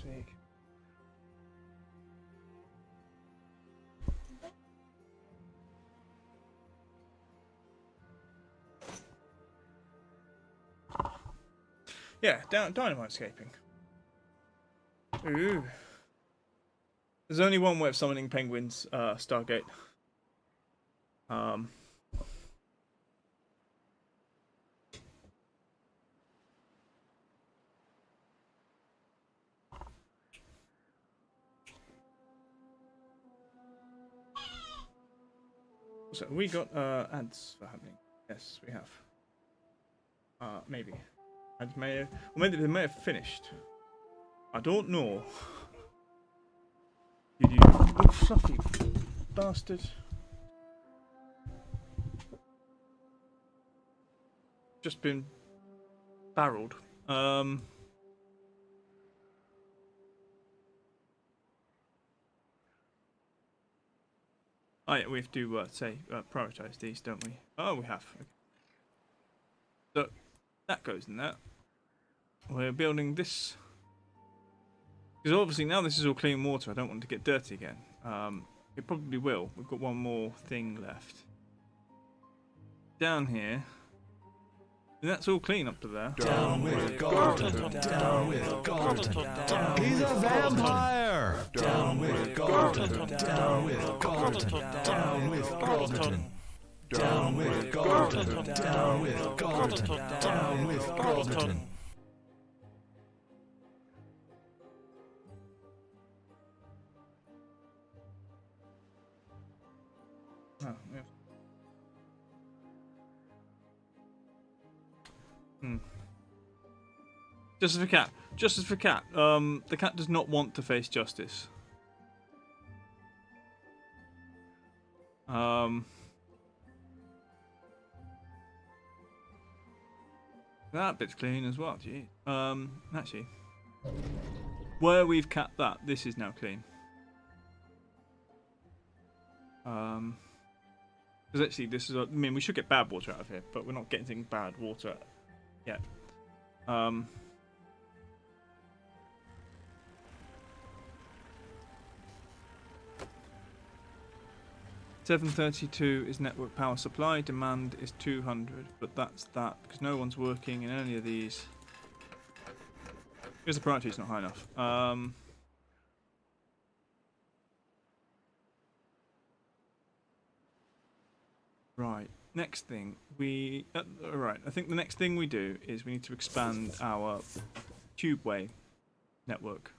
B: sake. Yeah, dynamite escaping. Ooh. There's only one way of summoning penguins, Stargate. So we got ads for happening. Yes, we have. Maybe. Ads may have, or maybe they may have finished. I don't know. Did you? Oh, fluffy bastard! Just been barreled. Oh yeah, we have to prioritize these, don't we? Oh, we have. Okay. So that goes in that. We're building this because obviously now this is all clean water. I don't want it to get dirty again. It probably will. We've got one more thing left down here. And that's all clean up to there.
D: Down with Gordon. Down with Gordon. He's a vampire. Down with Gordon. Down with Gordon. Down with Gordon. Down with Gordon. Down with Gordon. Down with Gordon.
B: Oh, yeah. Justice for cat. Justice for cat. The cat does not want to face justice. That bit's clean as well. Gee. Actually, where we've capped that, this is now clean. Because actually, this is. I mean, we should get bad water out of here, but we're not getting bad water yet. 732 is network power supply. Demand is 200, but that's that because no one's working in any of these. Because the priority is not high enough. Right. Next thing we. Right. I think the next thing we do is we need to expand our tubeway network.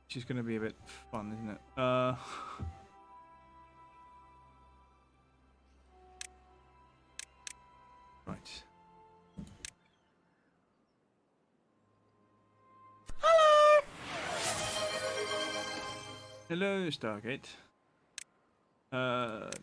B: Which is going to be a bit fun, isn't it? Right. Hello, Stargate. Right.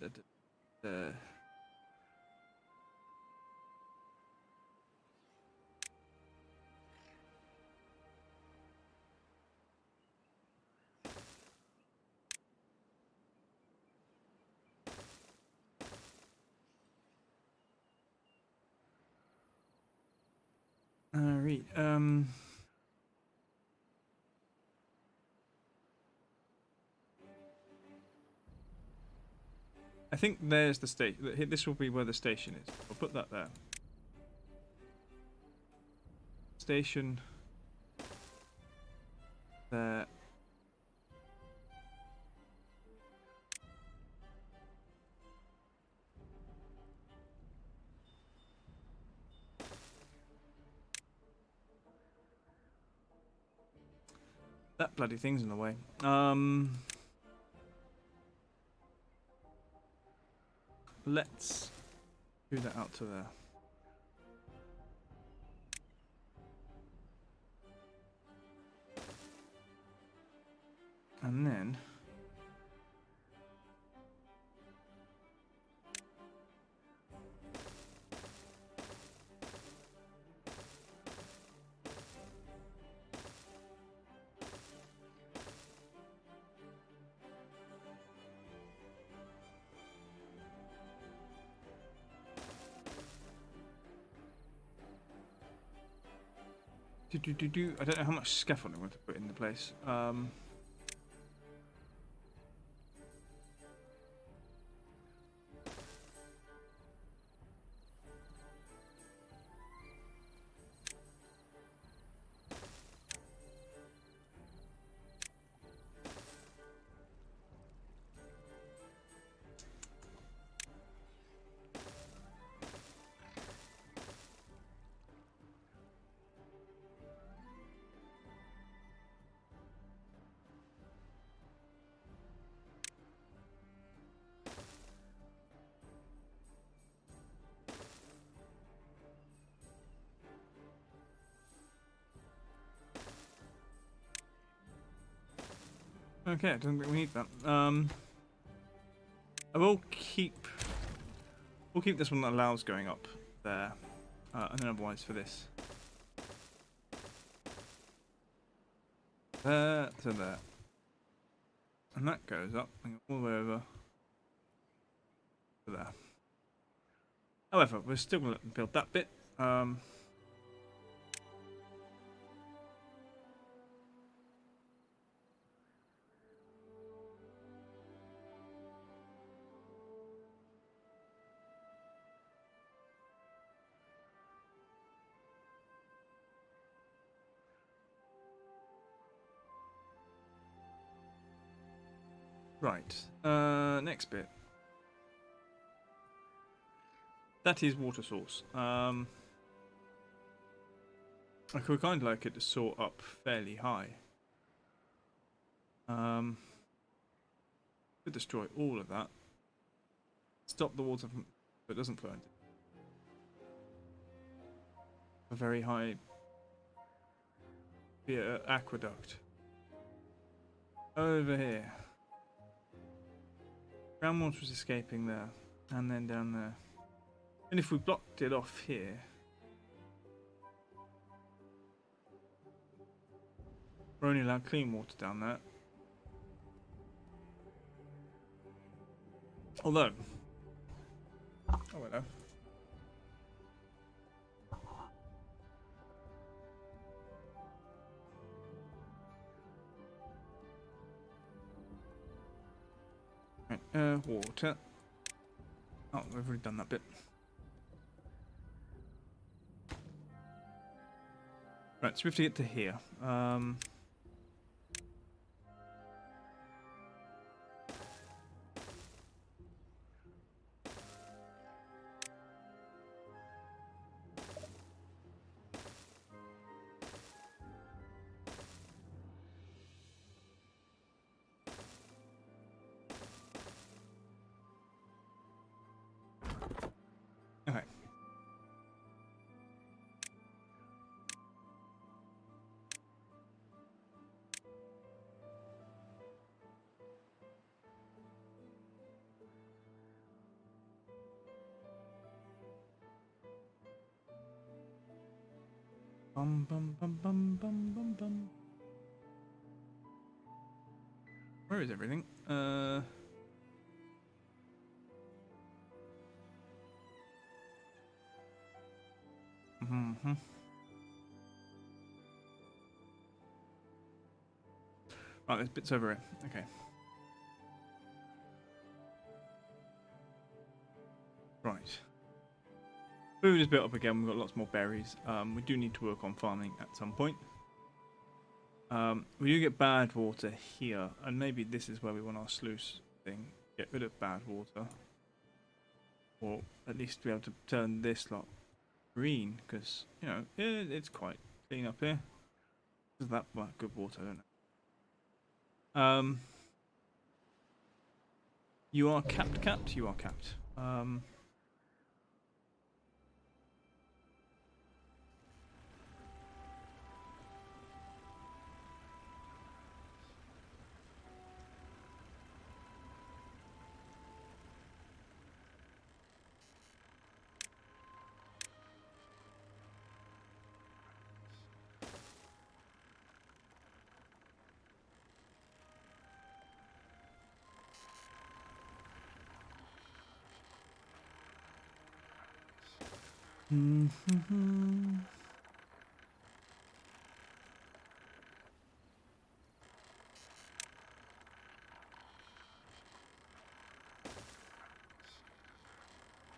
B: I think there's the station. This will be where the station is. I'll put that there. Station. There. That bloody thing's in the way. Let's do that out to there. And then I don't know how much scaffolding I want to put in the place. Okay, I don't think we need that. I will keep. We'll keep this one that allows going up there, and then otherwise for this. There to there, and that goes up all the way over to there. However, we're still going to let them build that bit. Right. Next bit. That is water source. I could kind of like it to soar up fairly high. Could destroy all of that. Stop the water from so it doesn't flow into a very high aqueduct. Over here. Groundwater is escaping there, and then down there. And if we blocked it off here, we're only allowed clean water down there. Although, oh hello. Right, water. Oh, we've already done that bit. Right, so we have to get to here. Okay. Bum bum bum bum bum bum bum. Where is everything? Mm-hmm. Right, there's bits over here. Okay. Right. Food is built up again. We've got lots more berries. We do need to work on farming at some point. We do get bad water here, and maybe this is where we want our sluice thing. Get rid of bad water, or at least be able to turn this lot green, because you know it's quite clean up here. Is that good water? I don't know. You are capped. You are capped.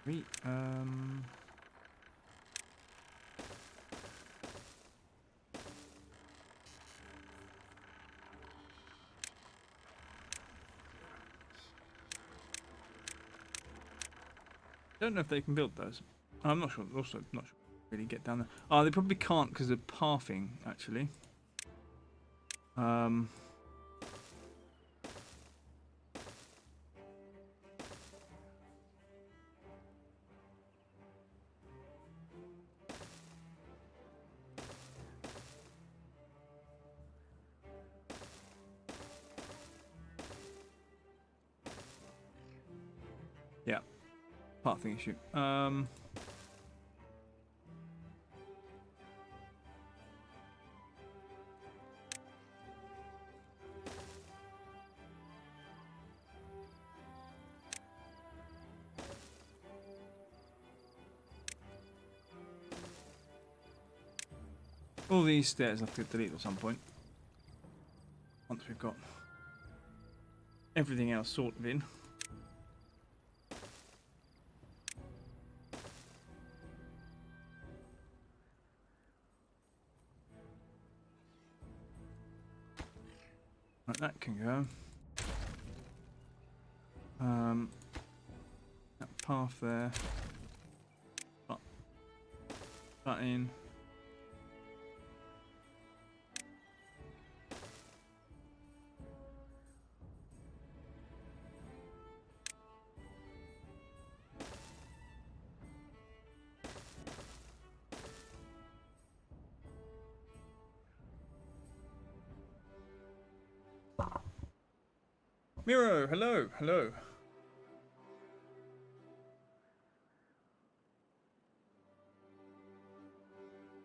B: Sweet. Don't know if they can build those. I'm not sure. Also, not sure. Really get down there. Oh, they probably can't because of pathing. Actually. Yeah. Pathing issue. All these stairs have to get deleted at some point. Once we've got everything else sort of in. Right, that can go. That path there. Put that in. Miro, hello, hello.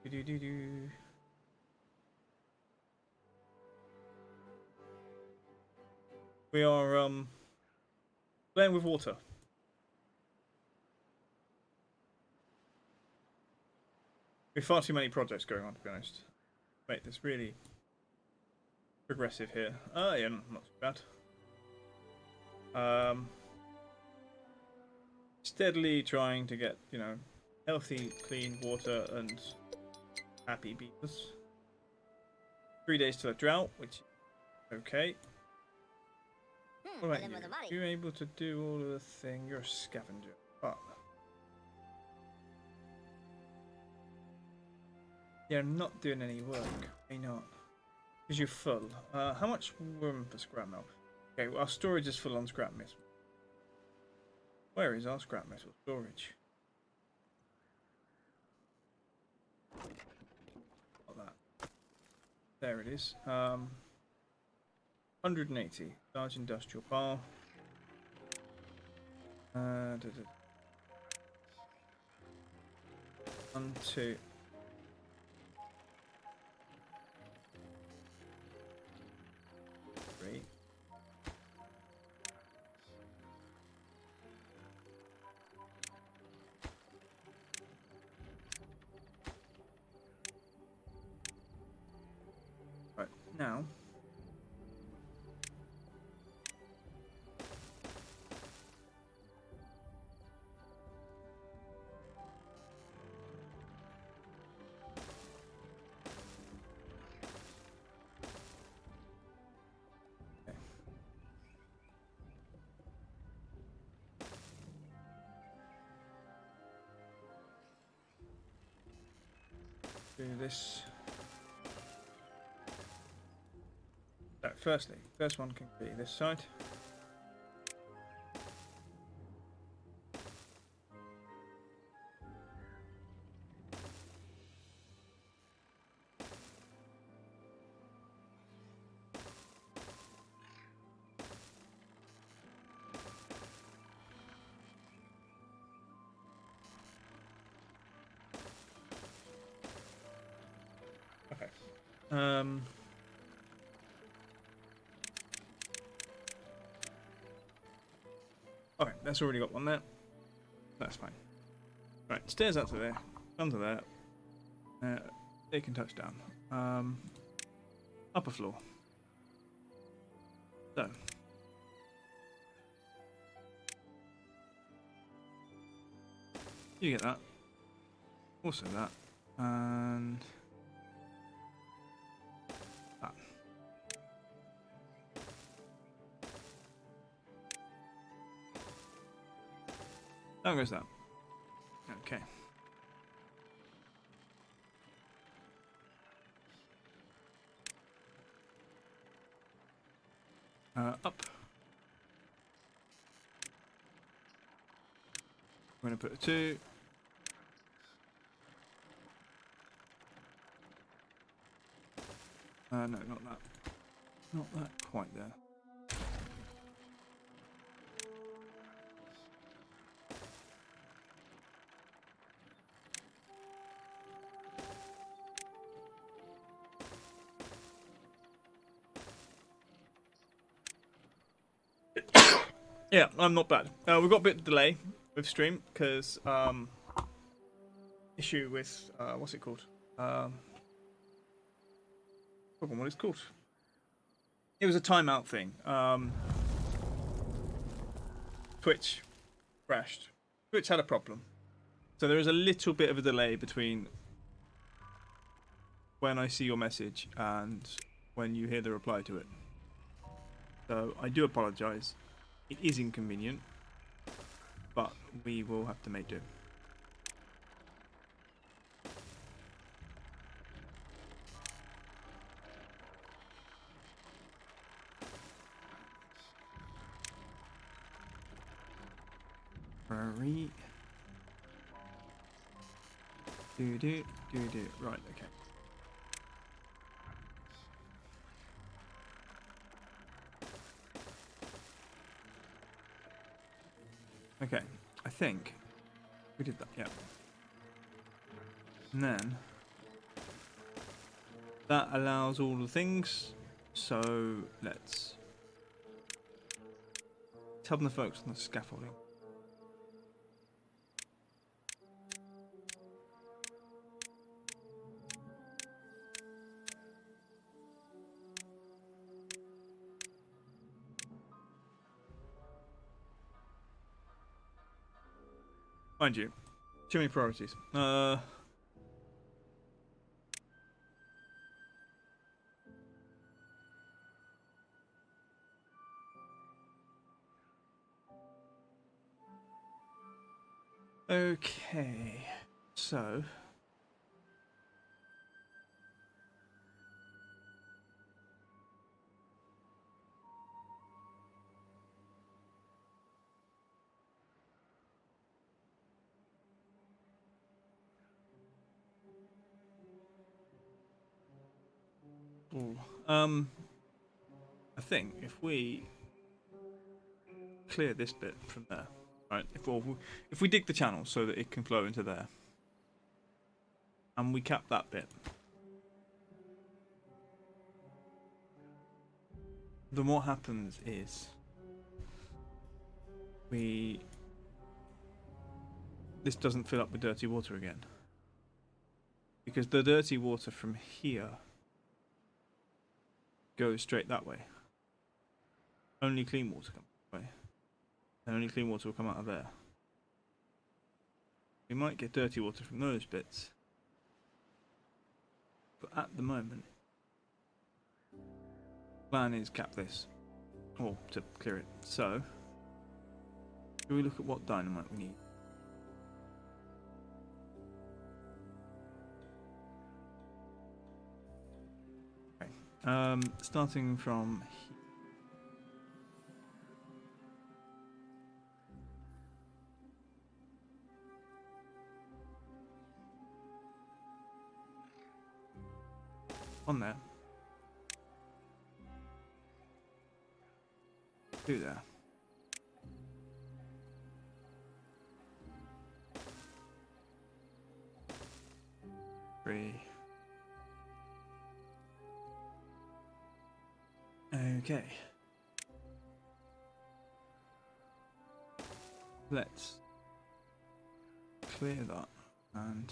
B: Do-do-do-do. We are playing with water. We have far too many projects going on, to be honest. Make this really progressive here. Yeah, not too bad. Steadily trying to get, you know, healthy, clean water and happy beavers. 3 days to a drought, which is okay. What about you? Are you able to do all of the thing? You're a scavenger. But you're not doing any work. Why not? Because you're full. How much room for scrap metal? Okay, well, our storage is full on scrap metal. Where is our scrap metal storage? Not that. There it is. 180. Large industrial pile. 1, 2. Right, now do this. So, firstly, first one can be this side. Okay. Okay, that's already got one there. That's fine. Right, stairs up to there, under there. They can touch down. Upper floor. So. You get that. Also that. And that. Down goes that. Okay. Up. I'm going to put a 2. No, not that. Not that quite there. Yeah, I'm not bad. We've got a bit of delay with stream because issue with what's it called? Forgotten what it's called. It was a timeout thing. Twitch crashed. Twitch had a problem, so there is a little bit of a delay between when I see your message and when you hear the reply to it. So I do apologise. It is inconvenient, but we will have to make do. Right, okay. Okay, I think we did that, yeah. And then that allows all the things, so let's tell them the folks on the scaffolding. Mind you, too many priorities. Okay, so ooh, I think if we clear this bit from there, right? If we dig the channel so that it can flow into there, and we cap that bit, then what happens is this doesn't fill up with dirty water again, because the dirty water from here goes straight that way. Only clean water comes that way, and only clean water will come out of there. We might get dirty water from those bits, but at the moment, plan is cap this, or to clear it. So, do we look at what dynamite we need? Okay. Starting from here. On there. Do there. Three. Okay. Let's clear that and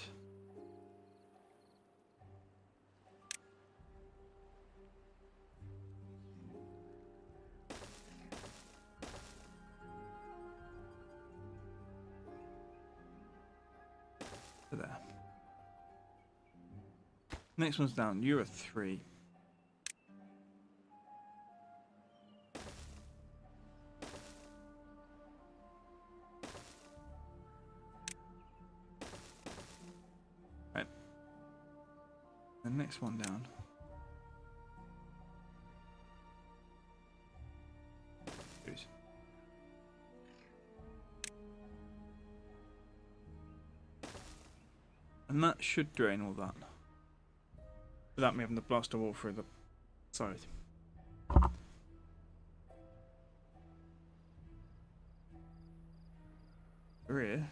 B: Next one's down. You're a 3. Right. The next one down. Oops. And that should drain all that. Without me having to blast a wall through the side. Rear.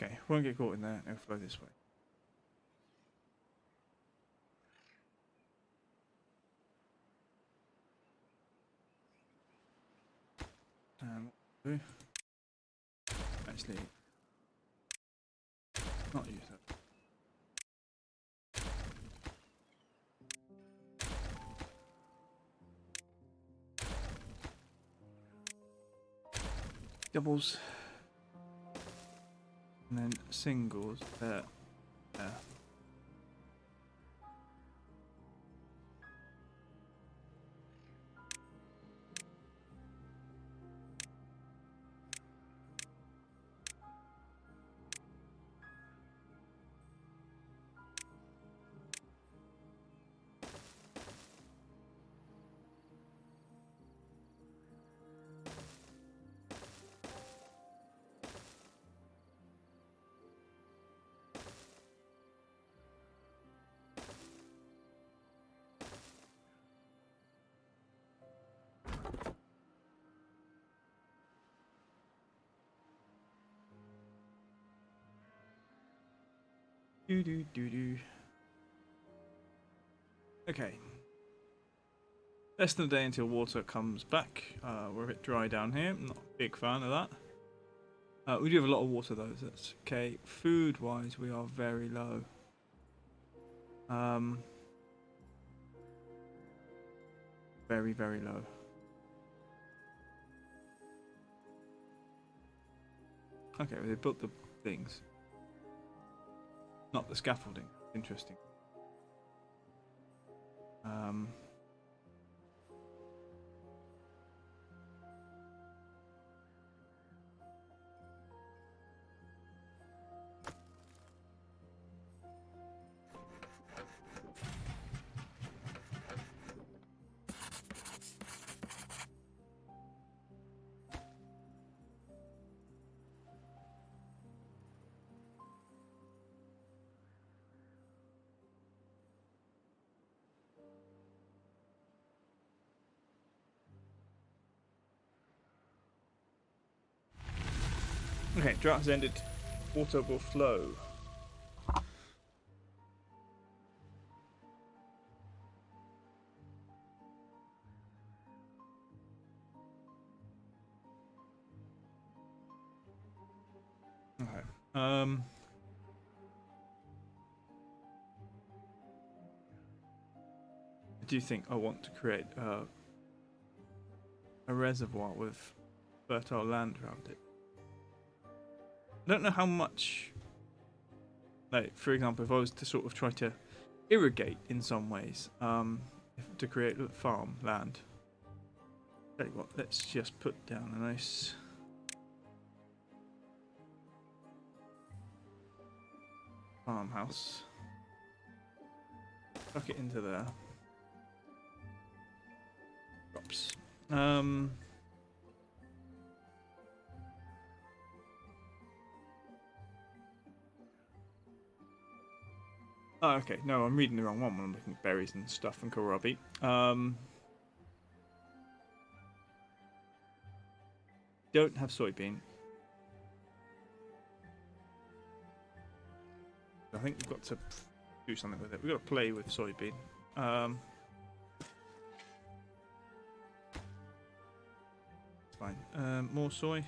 B: Okay, won't get caught in there. It'll flow this way. What do? Actually, not use that. Doubles. And then singles there. There. Do. Okay. Less than a day until water comes back. We're a bit dry down here. I'm not a big fan of that. We do have a lot of water though, so that's okay. Food wise, we are very low. Very, very low. Okay, well, they built the things. Not the scaffolding. Interesting. Okay, drought has ended. Water will flow. Okay. I do think I want to create a reservoir with fertile land around it. I don't know how much, like for example, if I was to sort of try to irrigate in some ways, to create farm land. Tell you what, let's just put down a nice farmhouse. Tuck it into there. Crops. Oh, okay. No, I'm reading the wrong one when I'm looking at berries and stuff and kohlrabi. Don't have soybean. I think we've got to do something with it. We've got to play with soybean. It's fine. More soy.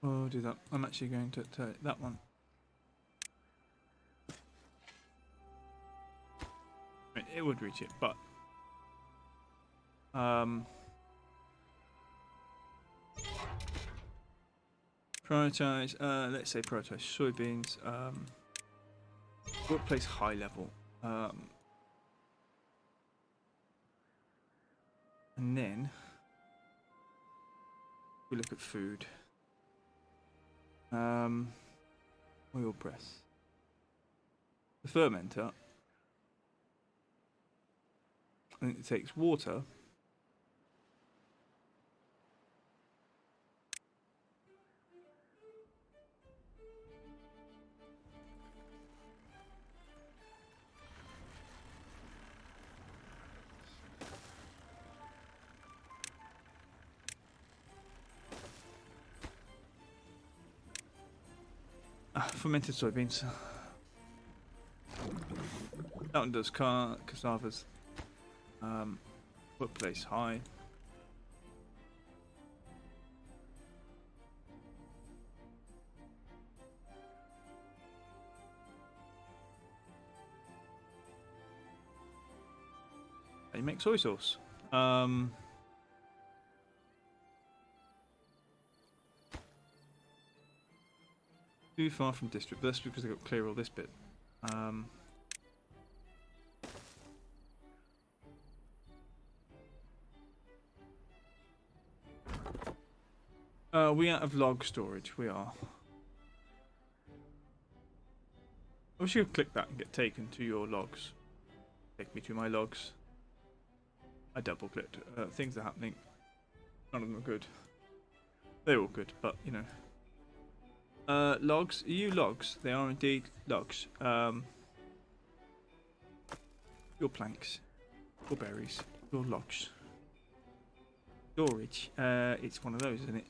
B: I'll do that. I'm actually going to that one. I mean, it would reach it, but prioritize. Let's say prioritize soybeans. Workplace high level. And then we look at food. Oil press. The fermenter. I think it takes water. Fermented soybeans. That one does cassavas. Workplace high. You make soy sauce. Too far from district, but that's because I got to clear all this bit. We out of log storage. We are. I wish you could click that and get taken to your logs. Take me to my logs. I double clicked. Things are happening. None of them are good. They're all good, but you know. Logs. Are you logs? They are indeed logs. Your planks. Your berries. Your logs. Storage. It's one of those, isn't it?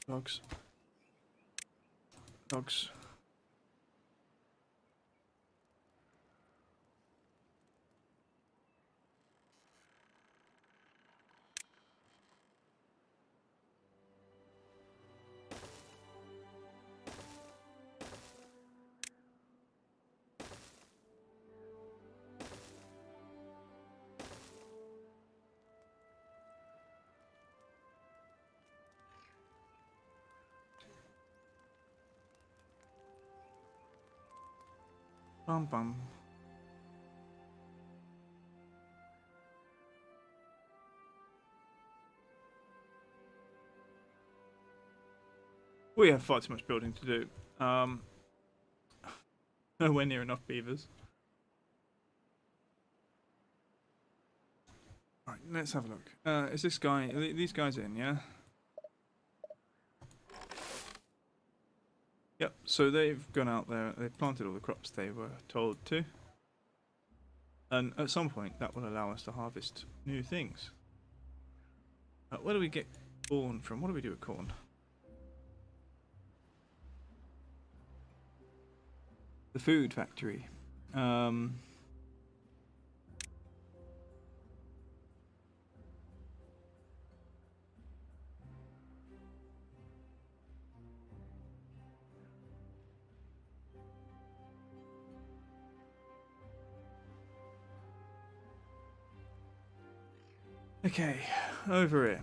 B: Logs. Logs. Bum bum. We have far too much building to do. Nowhere near enough beavers. Right, let's have a look. Is this guy? Are these guys in? Yeah. Yep. So they've gone out there. They've planted all the crops they were told to. And at some point, that will allow us to harvest new things. Where do we get corn from? What do we do with corn? The food factory. Okay, over here.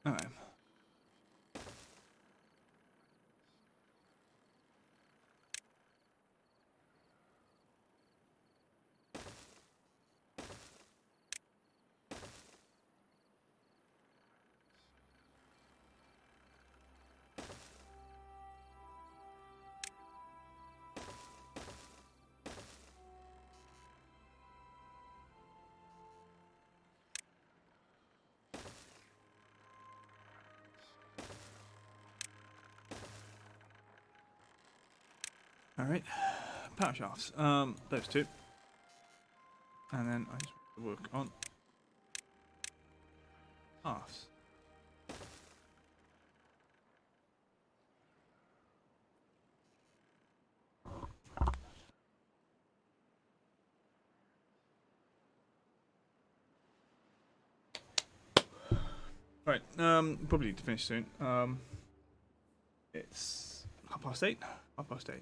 B: Alright. Alright, power shafts. Those two. And then I just want to work on halves. Right, probably need to finish soon. It's 8:30. 8:30.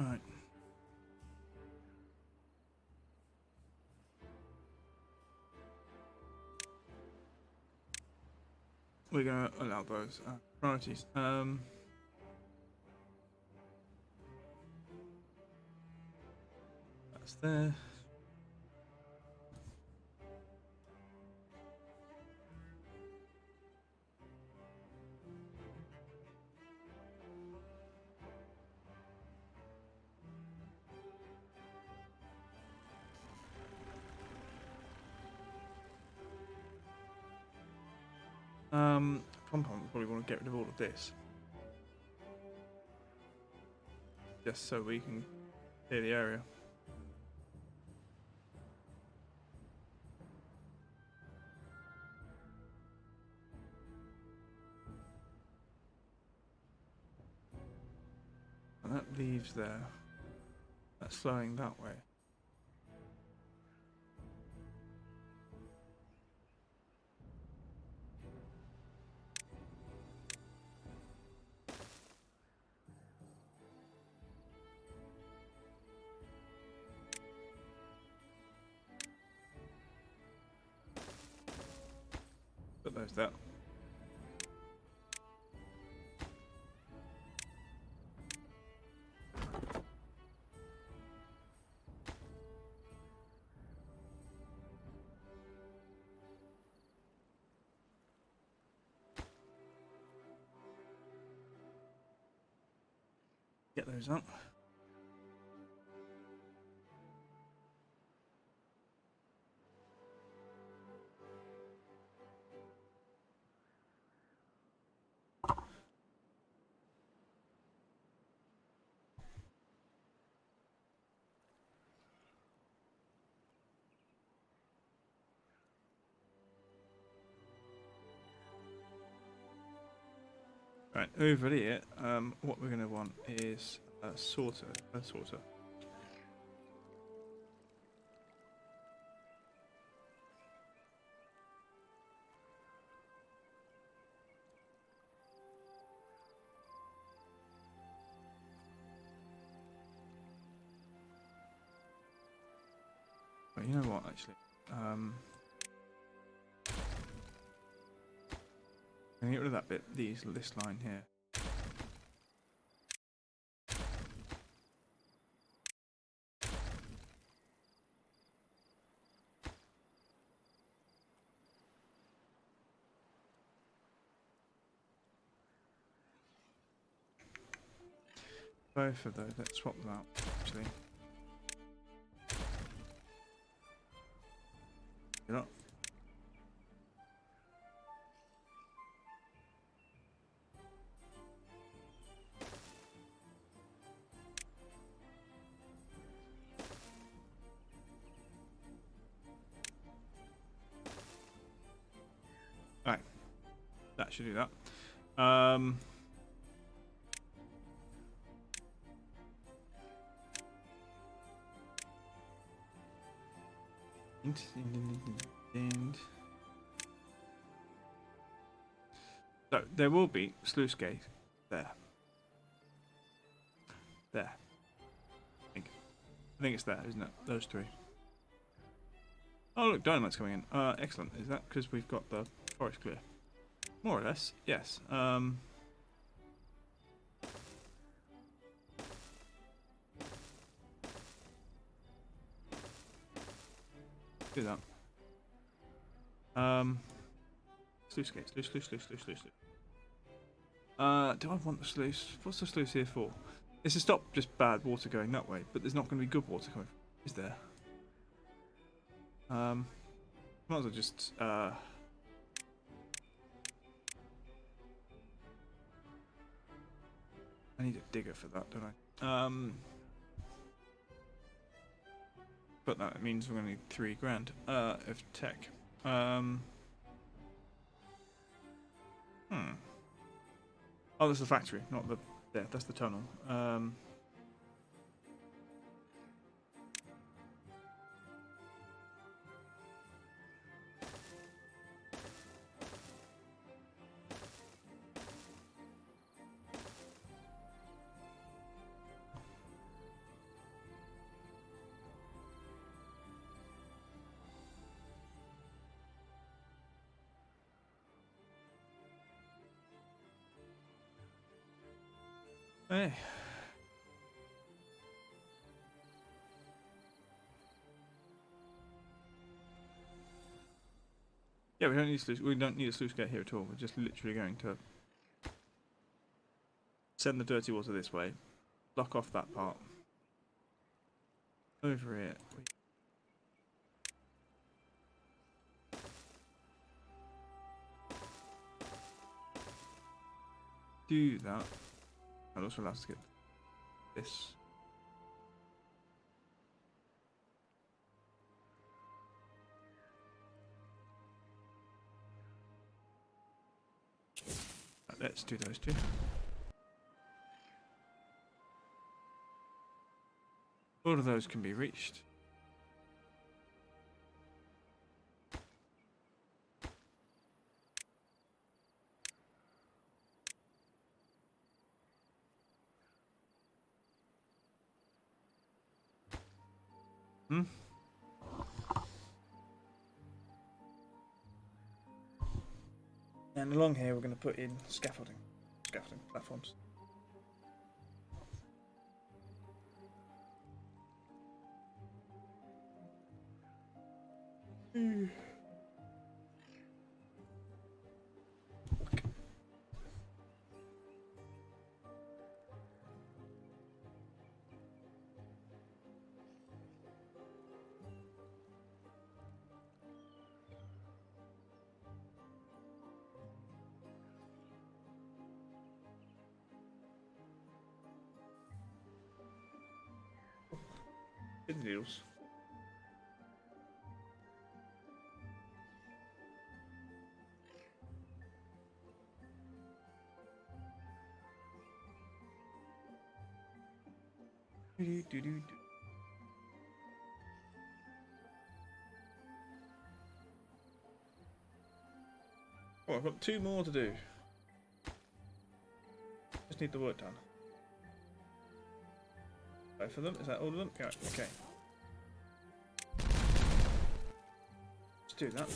B: Alright. We're gonna allow those priorities. That's there. Compound, we probably want to get rid of all of this. Just so we can clear the area. And that leaves there. That's flowing that way. Put those there. Get those up. Right, over here, what we're going to want is a sorter. But you know what, actually? I'm going to get rid of that bit, this line here. Both of those. Let's swap them out, actually. You know. Right. That should do that. And so there will be sluice gate there. There. I think it's there, isn't it? Those three. Oh look, dynamite's coming in. Excellent. Is that because we've got the forest clear? More or less, yes. Do that. Sluice gate, sluice. Do I want the sluice? What's the sluice here for? It's to stop just bad water going that way, but there's not going to be good water coming. Is there? Might as well just I need a digger for that, don't I? But that means we're going to need 3 grand of tech. Oh, that's the factory, not the. There, that's the tunnel. Hey. Yeah, we don't need a sluice gate here at all. We're just literally going to send the dirty water this way, block off that part. Over here. Do that. I'll also allow us to get this. Let's do those two. All of those can be reached. And along here we're going to put in scaffolding platforms. Pin needles. Oh, I've got 2 more to do. Just need the work done. Both of them? Is that all of them? Yeah, okay. Let's do that.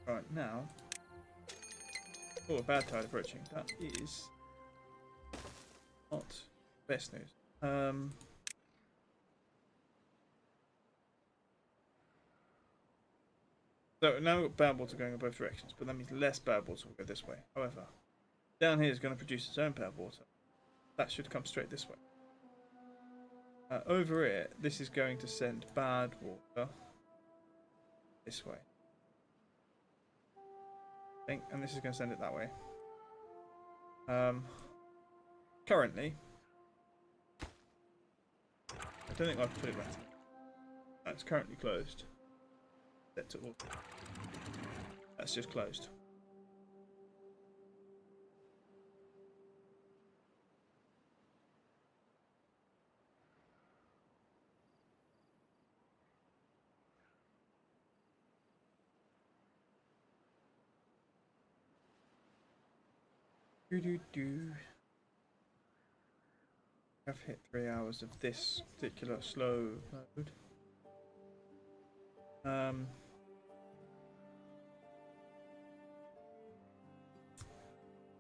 B: Right, now. Oh, a bad tide approaching. That is not best news. So now we've got bad water going in both directions, but that means less bad water will go this way. However, Down here is going to produce its own pale water. That should come straight this way. Over it, this is going to send bad water this way. I think, and this is going to send it that way. Currently, I don't think I've put it right. That's currently closed. Set to auto. That's just closed. I've hit 3 hours of this particular slow mode.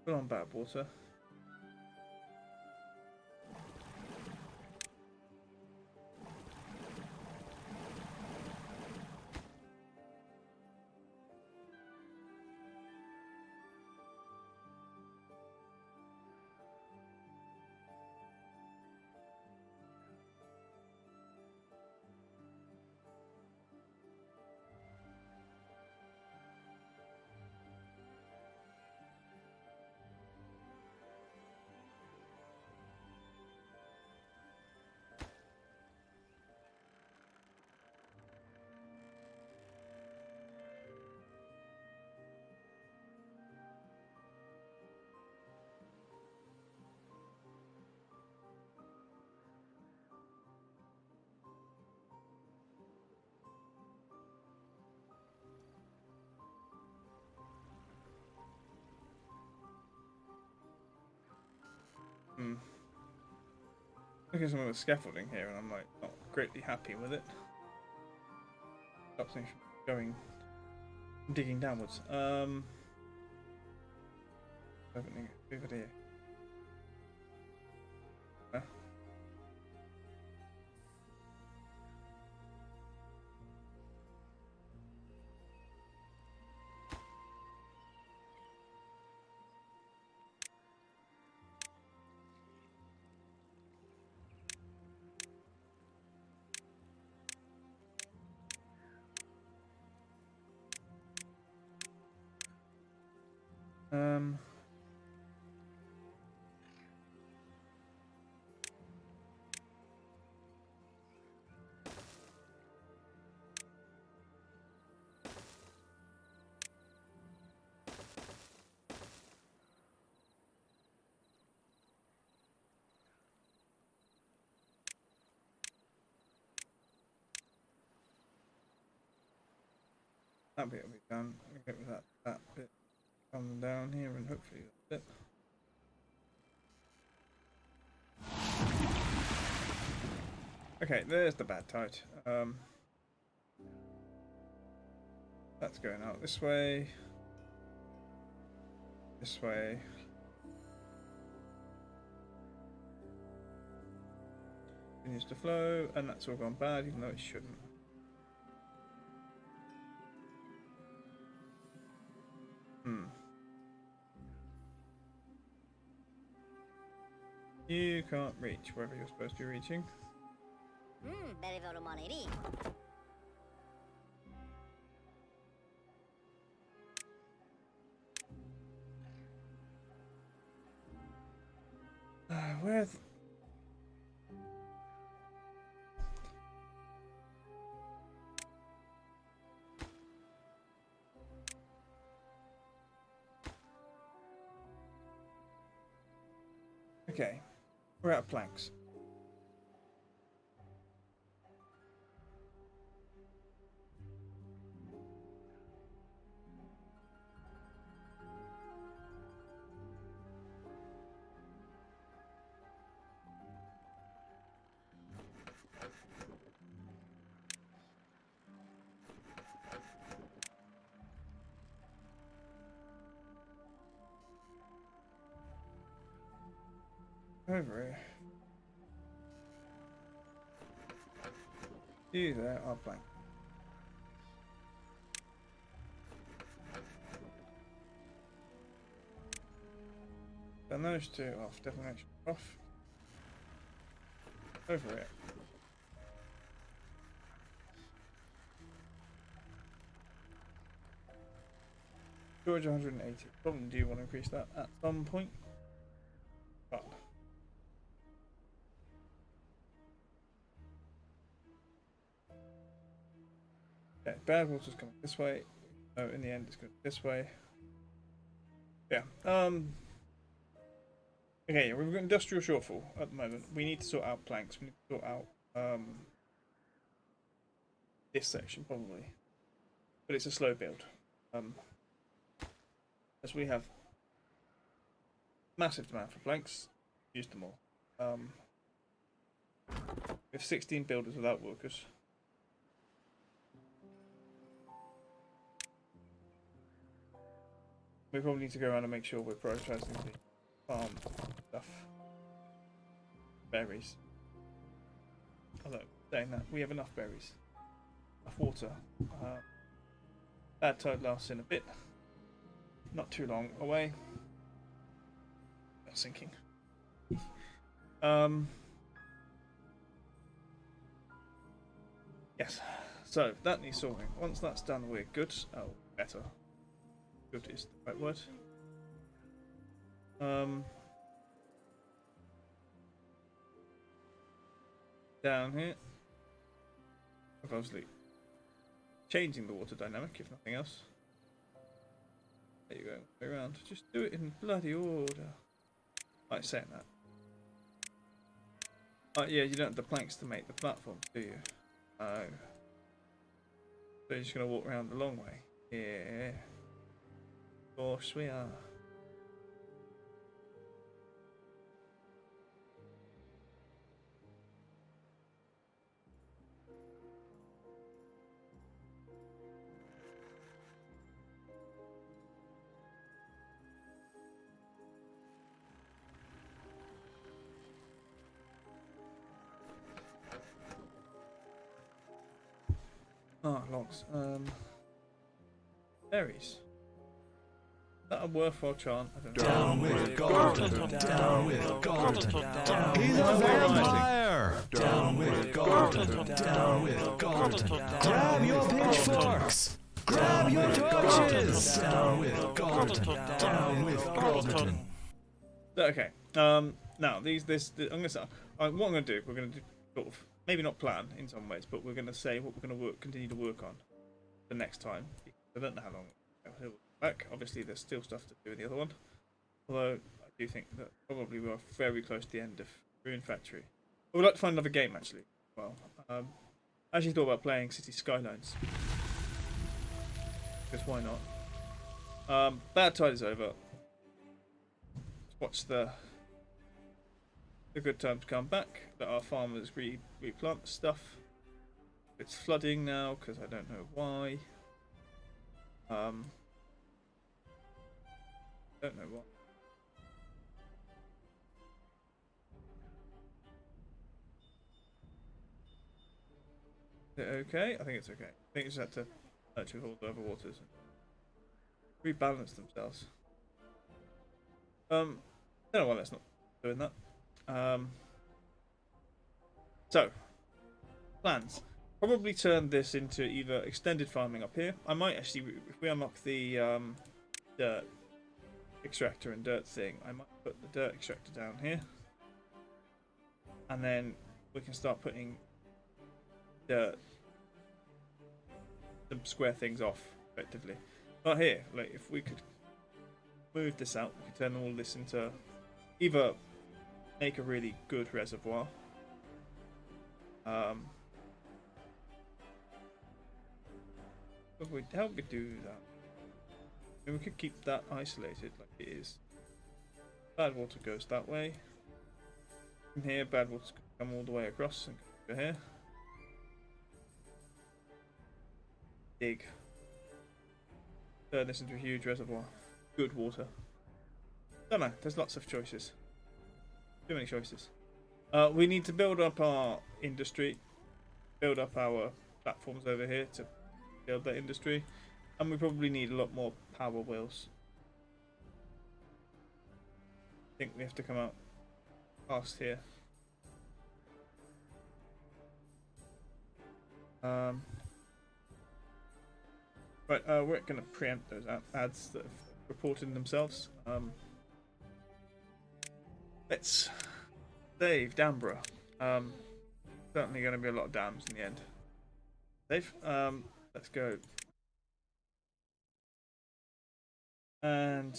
B: Put on bad water. Look at some of the scaffolding here, and I'm like not greatly happy with it. Stops me from going digging downwards. Opening it over here. That bit will be done. We'll get with that bit coming down here, and hopefully that bit. Okay, there's the bad tide. That's going out this way. This way. Continues to flow, and that's all gone bad, even though it shouldn't. You can't reach wherever you're supposed to be reaching. Where's... Okay, we're out of planks. Over here. You there are blank. Then those two off, definition off. Over it. Storage 180. Probably do want to increase that at some point. But okay, bad water's coming this way. Oh, in the end it's going this way. Yeah. Okay, we've got industrial shortfall at the moment. We need to sort out planks. We need to sort out this section probably, but it's a slow build. As we have massive demand for planks, use them all. We have 16 builders without workers. We probably need to go around and make sure we're prioritizing the farm stuff. Berries. Although, saying that, we have enough berries. Enough water. Bad tide lasts in a bit. Not too long away. Sinking. Yes. So that needs sorting. Once that's done, we're good. Oh, better. Good is the right word. Down here. Obviously changing the water dynamic, if nothing else. There you go, way around. Just do it in bloody order. Like saying that. Oh yeah, you don't have the planks to make the platforms, do you? Oh. So you're just gonna walk around the long way? Yeah. Of course we are. Ah, logs. Berries. Is that a worthwhile chant? I don't know.
D: Down with Gordon, down with Gordon, he's a vampire! Down with Gordon, down with Gordon, grab your pitchforks! Grab your torches! Down with Gordon, down with Gordon.
B: Okay. Now I'm gonna say what I'm gonna do. We're gonna do sort of maybe not plan in some ways, but we're gonna say what we're gonna continue to work on the next time. I don't know how long he'll be back. Obviously, there's still stuff to do in the other one. Although I do think that probably we are very close to the end of Ruin Factory. I would like to find another game actually. Well, I actually thought about playing City Skylines. Because why not? Bad tide is over. Let's watch the good times come back. Let our farmers replant stuff. It's flooding now because I don't know why. Don't know what. Is it okay? I think it's okay. I think it's had to actually hold the other waters and rebalance themselves. Don't know why that's not doing that. So plans. Probably turn this into either extended farming up here. I might actually, if we unlock the dirt extractor and dirt thing, I might put the dirt extractor down here, and then we can start putting dirt, some square things off effectively. But here, like if we could move this out, we could turn all this into either make a really good reservoir. How would we do that? I mean, we could keep that isolated like it is. Bad water goes that way. From here, bad water can come all the way across and go here. Dig. Turn this into a huge reservoir. Good water. Don't know, there's lots of choices. Too many choices. We need to build up our industry. Build up our platforms over here to build that industry. And we probably need a lot more power wheels. think we have to come out past here. Right, we're going to preempt those ads that have reported themselves. Let's save Danborough. Certainly going to be a lot of dams in the end. Save. Let's go. And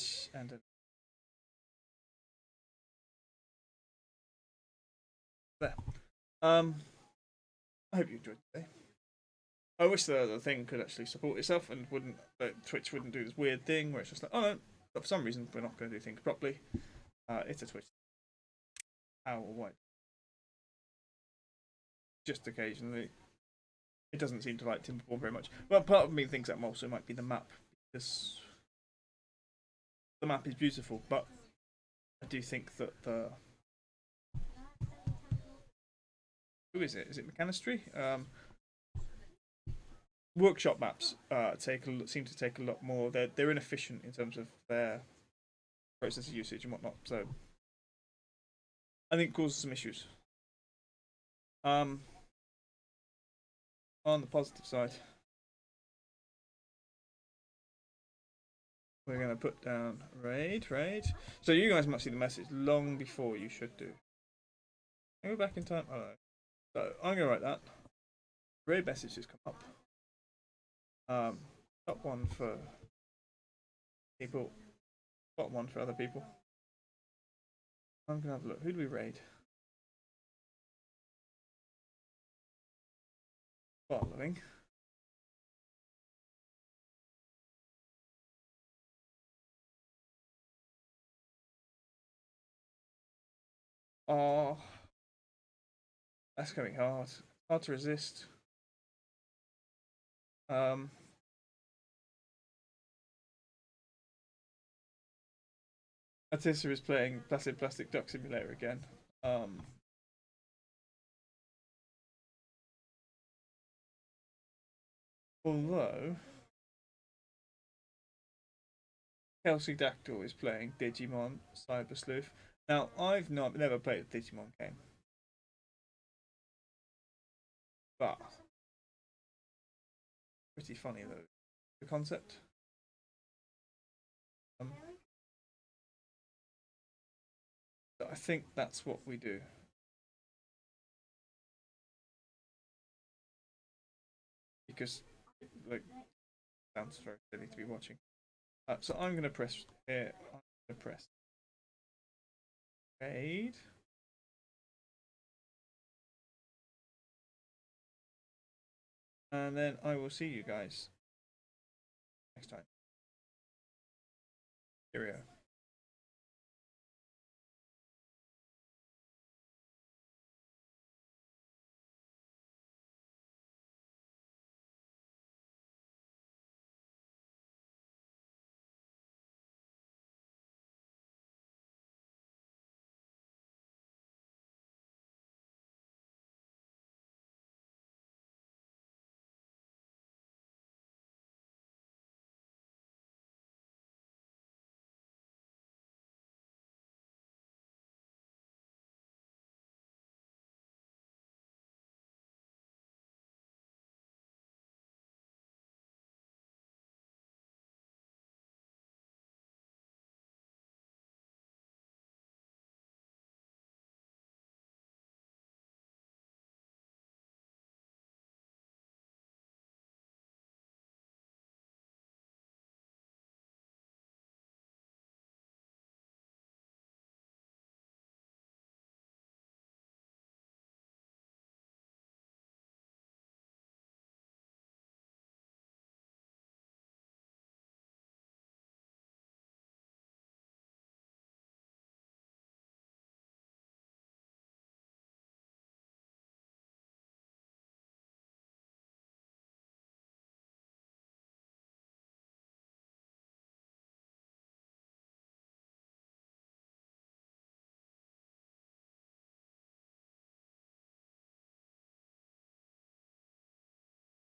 B: there. I hope you enjoyed today. I wish the thing could actually support itself and wouldn't, Twitch wouldn't do this weird thing where it's just like, oh no, but for some reason we're not going to do things properly. It's a Twitch. How or why? Just occasionally. It doesn't seem to like Timberborn very much. Well, part of me thinks that also might be the map, because the map is beautiful, but I do think that the... Who is it? Is it Mechanistry? Workshop maps seem to take a lot more. They're inefficient in terms of their processor usage and whatnot. So I think it causes some issues. On the positive side, we're gonna put down raid. So you guys must see the message long before you should do. Can I go back in time? I don't know. So I'm gonna write that. Raid messages come up. Top one for people, bottom one for other people. I'm gonna have a look. Who do we raid? Following. Oh, that's gonna be hard. Hard to resist. Atissa is playing Placid Plastic Duck Simulator again. Although Kelsey Dactyl is playing Digimon Cyber Sleuth. Now I've never played a Digimon game, but pretty funny though the concept. So I think that's what we do. Because like sounds very silly to be watching. So I'm gonna press here. I'm gonna press raid. And then I will see you guys next time. Cheerio.